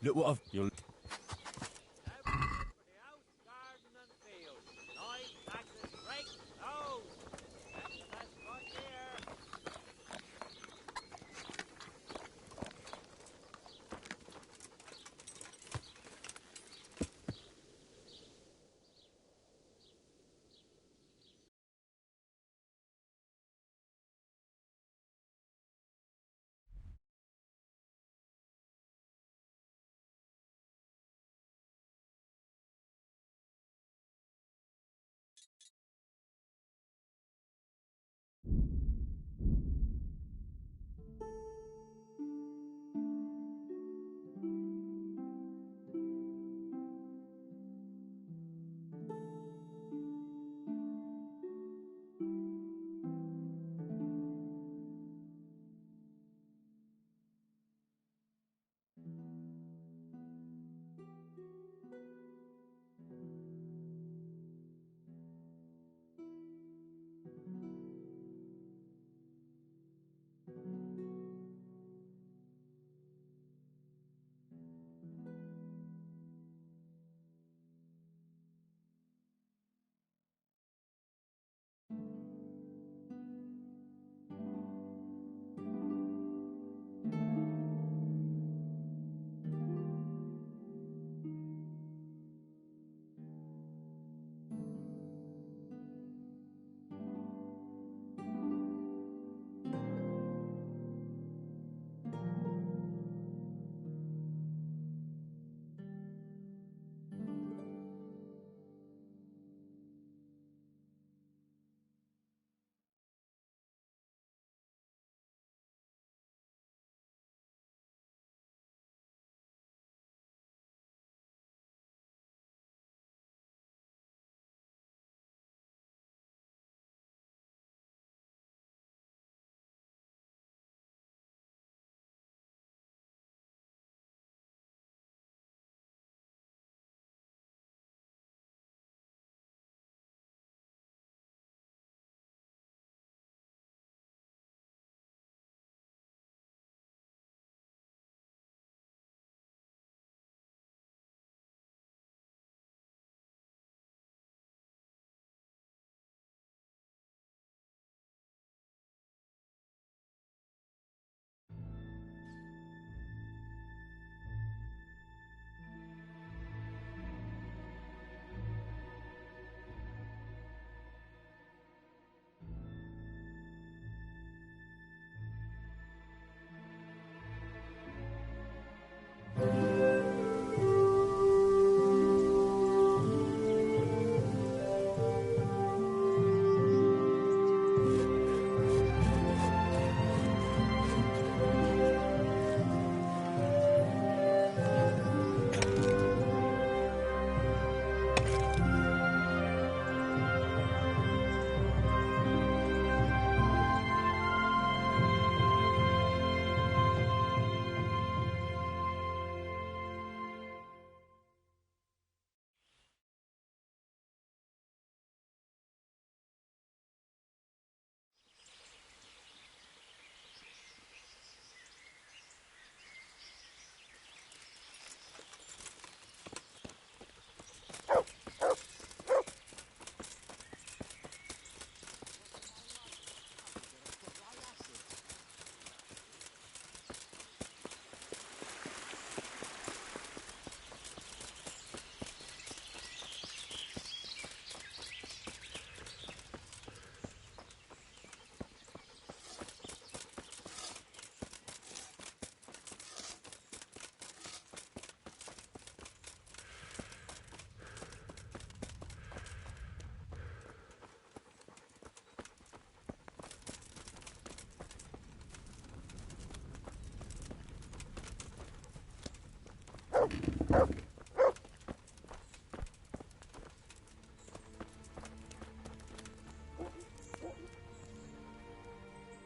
Look what I've... You'll...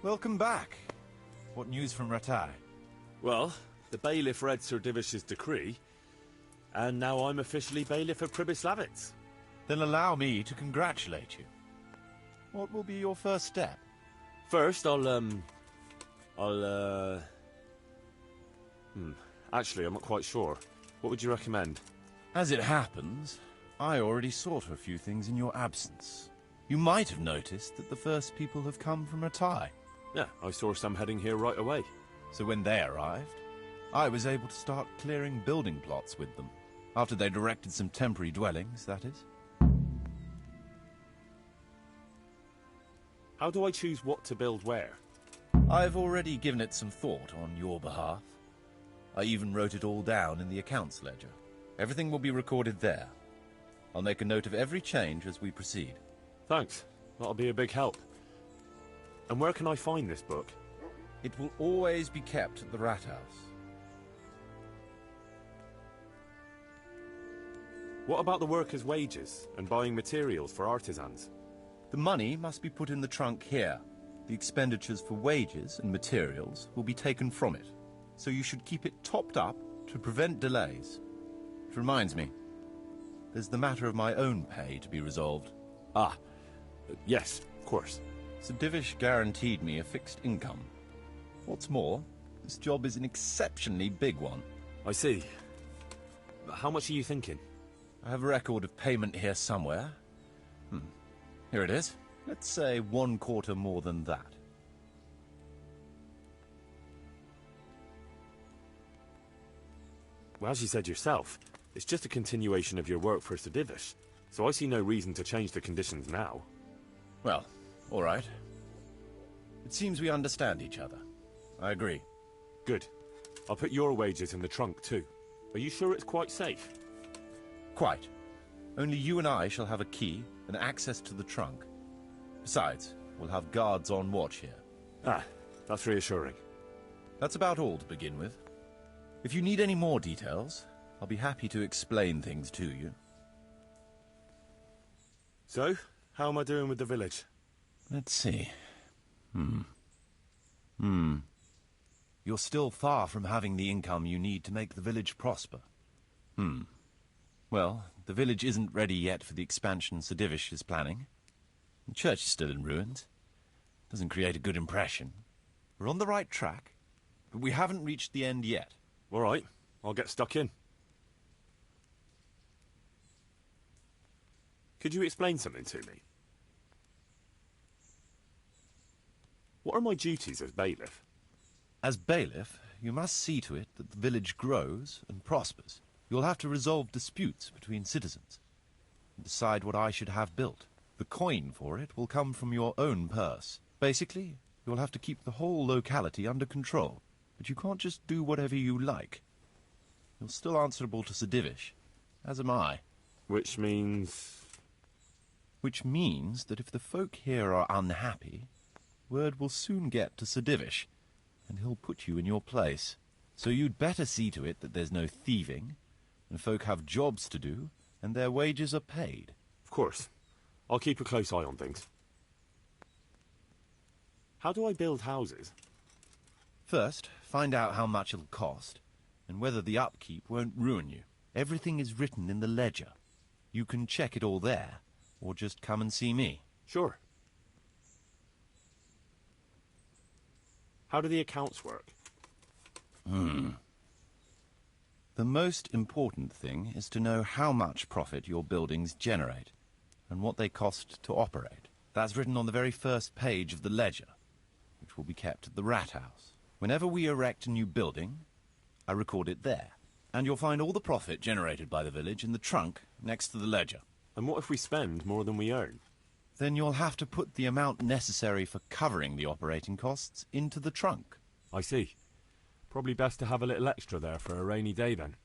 Welcome back. What news from Rattay? Well, the bailiff read Sir Divish's decree, and now I'm officially bailiff of Pribyslavitz. Then allow me to congratulate you. What will be your first step? First, actually, I'm not quite sure. What would you recommend? As it happens, I already saw to a few things in your absence. You might have noticed that the first people have come from Rattay. Yeah, I saw some heading here right away. So when they arrived, I was able to start clearing building plots with them. After they'd erected some temporary dwellings, that is. How do I choose what to build where? I've already given it some thought on your behalf. I even wrote it all down in the accounts ledger. Everything will be recorded there. I'll make a note of every change as we proceed. Thanks. That'll be a big help. And where can I find this book? It will always be kept at the Rat House. What about the workers' wages and buying materials for artisans? The money must be put in the trunk here. The expenditures for wages and materials will be taken from it. So you should keep it topped up to prevent delays. It reminds me, there's the matter of my own pay to be resolved. Yes, of course. Sir Divish guaranteed me a fixed income. What's more, this job is an exceptionally big one. I see. How much are you thinking? I have a record of payment here somewhere. Here it is. Let's say 1/4 more than that. Well, as you said yourself, it's just a continuation of your work for Sir Divish, so I see no reason to change the conditions now. Well, all right. It seems we understand each other. I agree. Good. I'll put your wages in the trunk, too. Are you sure it's quite safe? Quite. Only you and I shall have a key and access to the trunk. Besides, we'll have guards on watch here. That's reassuring. That's about all to begin with. If you need any more details, I'll be happy to explain things to you. So, how am I doing with the village? Let's see. You're still far from having the income you need to make the village prosper. Well, the village isn't ready yet for the expansion Sir Divish is planning. The church is still in ruins. Doesn't create a good impression. We're on the right track, but we haven't reached the end yet. All right, I'll get stuck in. Could you explain something to me? What are my duties as bailiff? As bailiff, you must see to it that the village grows and prospers. You'll have to resolve disputes between citizens and decide what I should have built. The coin for it will come from your own purse. Basically, you'll have to keep the whole locality under control, but you can't just do whatever you like. You're still answerable to Sir Divish, as am I. Which means... Which means that if the folk here are unhappy, word will soon get to Sir Divish, and he'll put you in your place. So you'd better see to it that there's no thieving, and folk have jobs to do, and their wages are paid. Of course. I'll keep a close eye on things. How do I build houses? First, find out how much it'll cost, and whether the upkeep won't ruin you. Everything is written in the ledger. You can check it all there, or just come and see me. Sure. How do the accounts work? The most important thing is to know how much profit your buildings generate, and what they cost to operate. That's written on the very first page of the ledger, which will be kept at the Rat House. Whenever we erect a new building, I record it there. And you'll find all the profit generated by the village in the trunk next to the ledger. And what if we spend more than we earn? Then you'll have to put the amount necessary for covering the operating costs into the trunk. I see. Probably best to have a little extra there for a rainy day, then.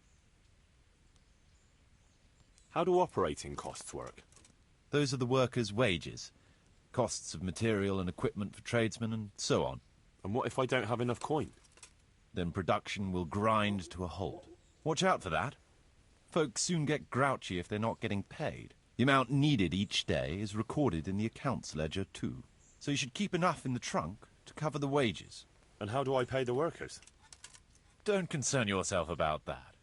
How do operating costs work? Those are the workers' wages, costs of material and equipment for tradesmen, and so on. And what if I don't have enough coin? Then production will grind to a halt. Watch out for that. Folks soon get grouchy if they're not getting paid. The amount needed each day is recorded in the accounts ledger too. So you should keep enough in the trunk to cover the wages. And how do I pay the workers? Don't concern yourself about that.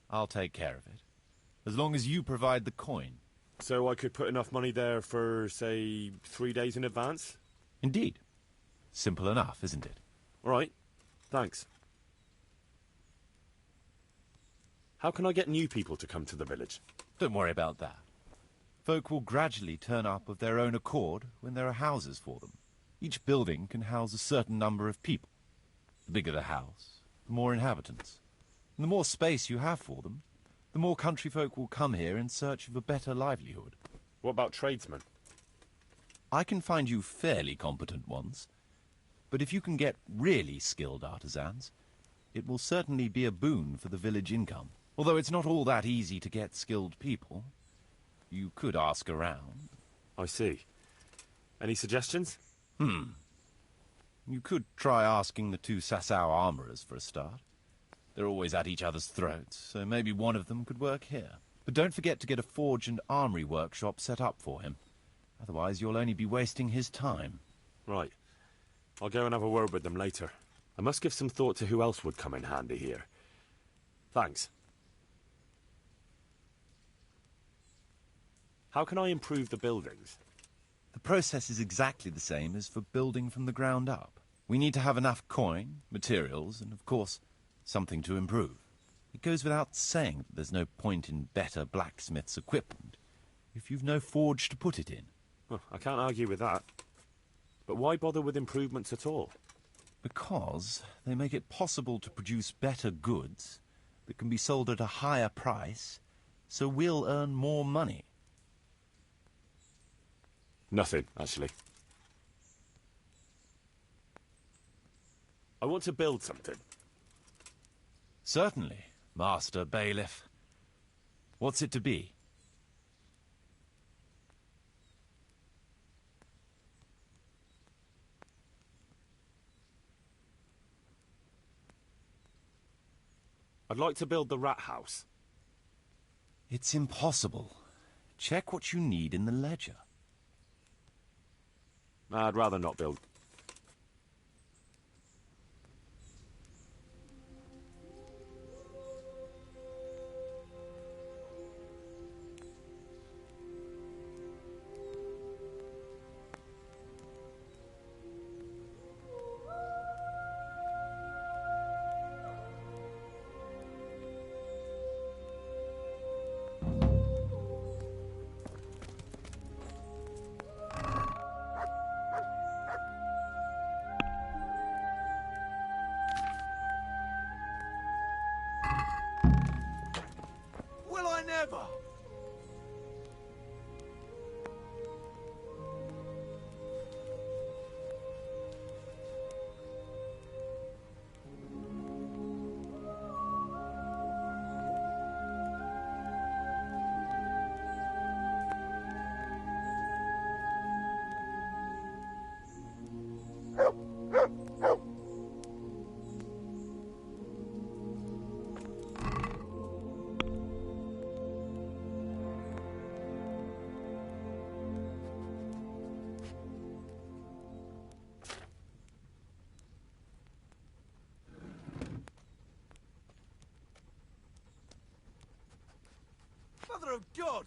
I'll take care of it. As long as you provide the coin. So I could put enough money there for, say, 3 days in advance? Indeed. Simple enough, isn't it? All right. Thanks. How can I get new people to come to the village? Don't worry about that. Folk will gradually turn up of their own accord when there are houses for them. Each building can house a certain number of people. The bigger the house, the more inhabitants. And the more space you have for them, the more country folk will come here in search of a better livelihood. What about tradesmen? I can find you fairly competent ones. But if you can get really skilled artisans, it will certainly be a boon for the village income. Although it's not all that easy to get skilled people. You could ask around. I see. Any suggestions? You could try asking the 2 Sasau armourers for a start. They're always at each other's throats, so maybe one of them could work here. But don't forget to get a forge and armoury workshop set up for him. Otherwise you'll only be wasting his time. Right. I'll go and have a word with them later. I must give some thought to who else would come in handy here. Thanks. How can I improve the buildings? The process is exactly the same as for building from the ground up. We need to have enough coin, materials, and of course, something to improve. It goes without saying that there's no point in better blacksmith's equipment if you've no forge to put it in. Well, I can't argue with that. But why bother with improvements at all? Because they make it possible to produce better goods that can be sold at a higher price, so we'll earn more money. Nothing, actually. I want to build something. Certainly, Master Bailiff. What's it to be? I'd like to build the rat house. It's impossible. Check what you need in the ledger. I'd rather not build. Will I never? Mother of God!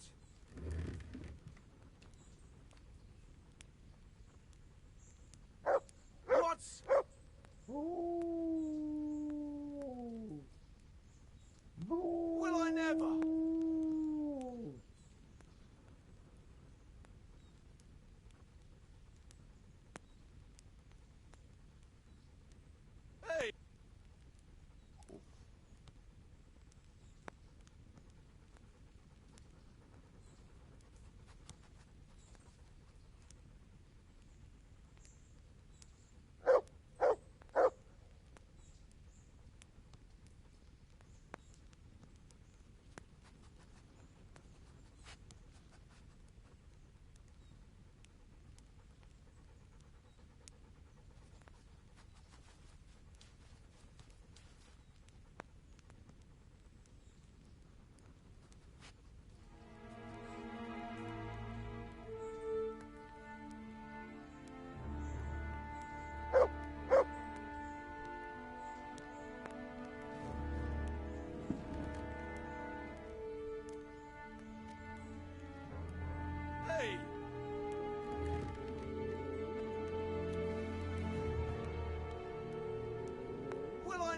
What? Will I never? Hey!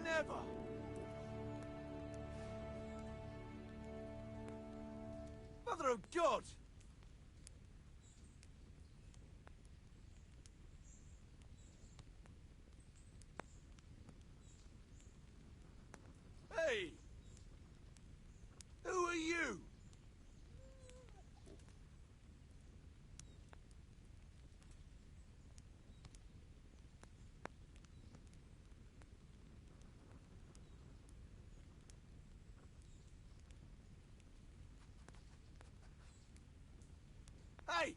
never! Mother of God! Hey! Who are you? Hey!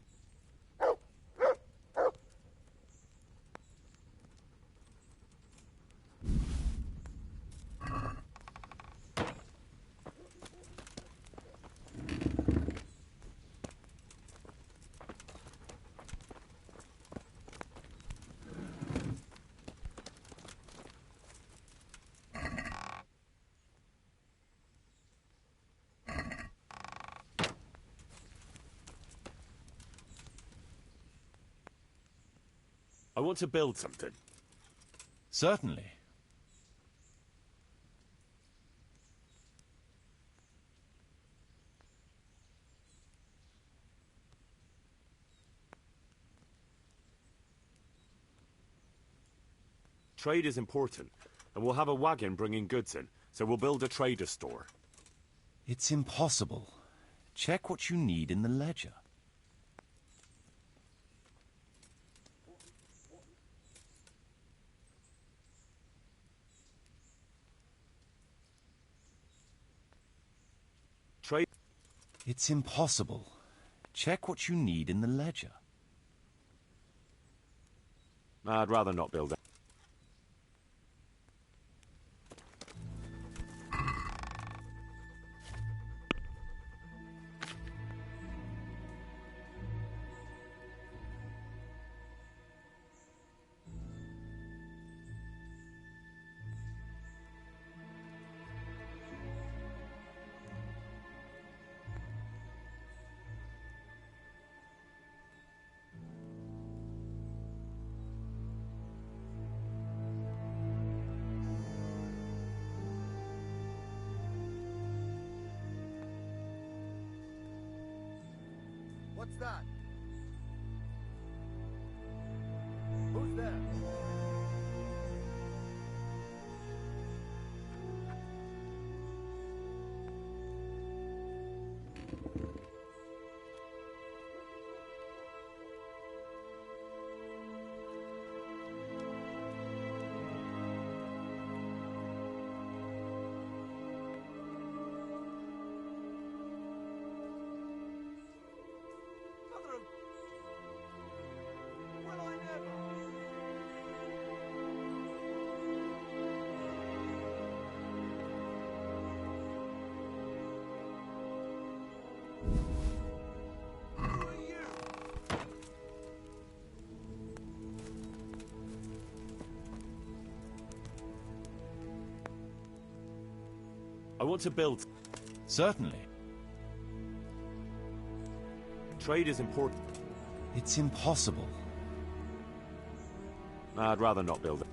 I want to build something. Certainly. Trade is important, and we'll have a wagon bringing goods in, so we'll build a trader store. It's impossible. Check what you need in the ledger. Trade. It's impossible. Check what you need in the ledger. I'd rather not build it. What's that? Who's there? I want to build. Certainly. Trade is important. It's impossible. I'd rather not build it.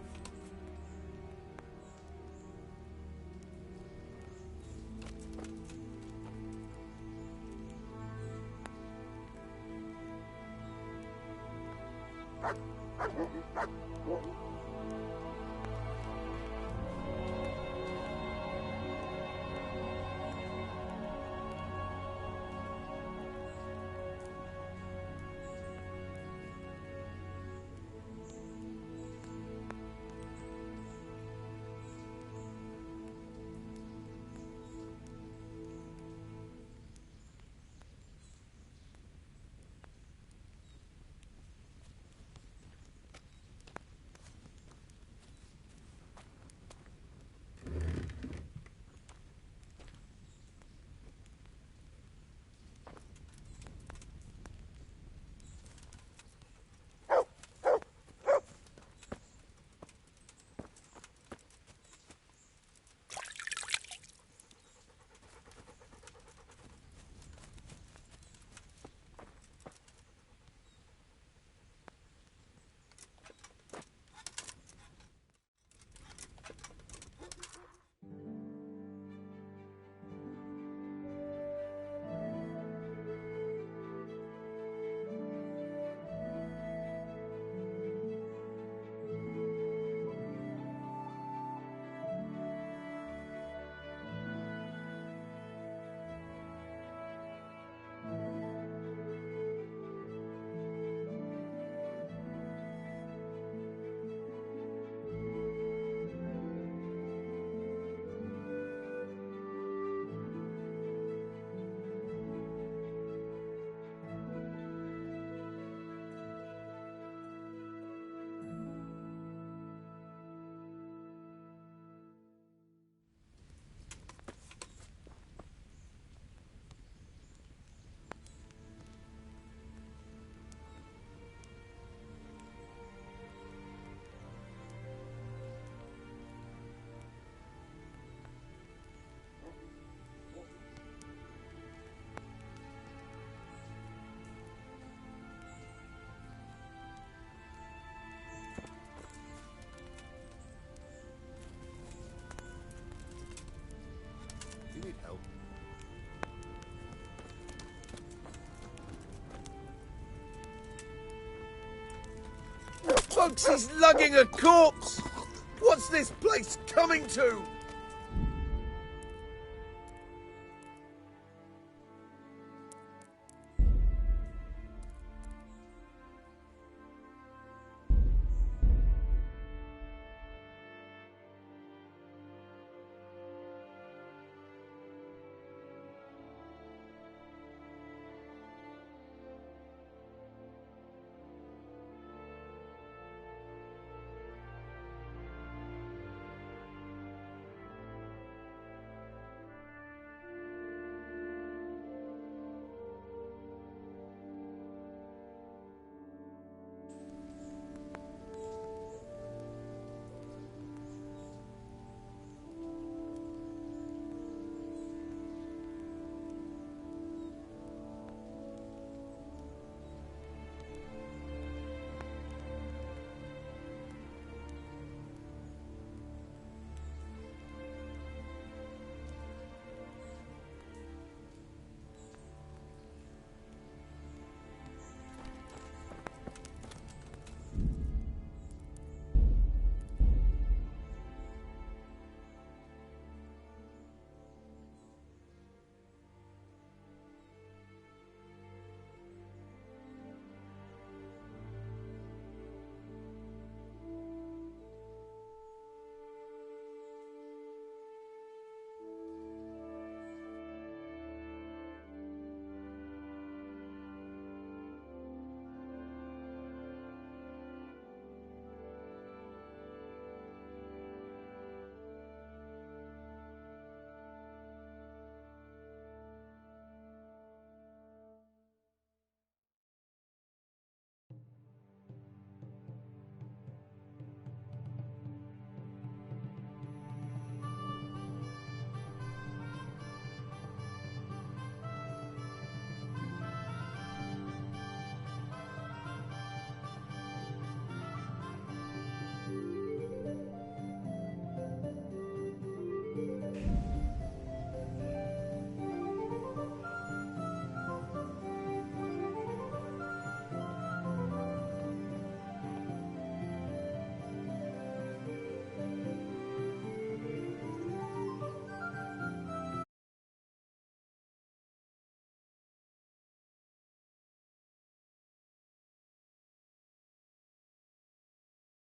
need help? Folks, he's lugging a corpse! What's this place coming to?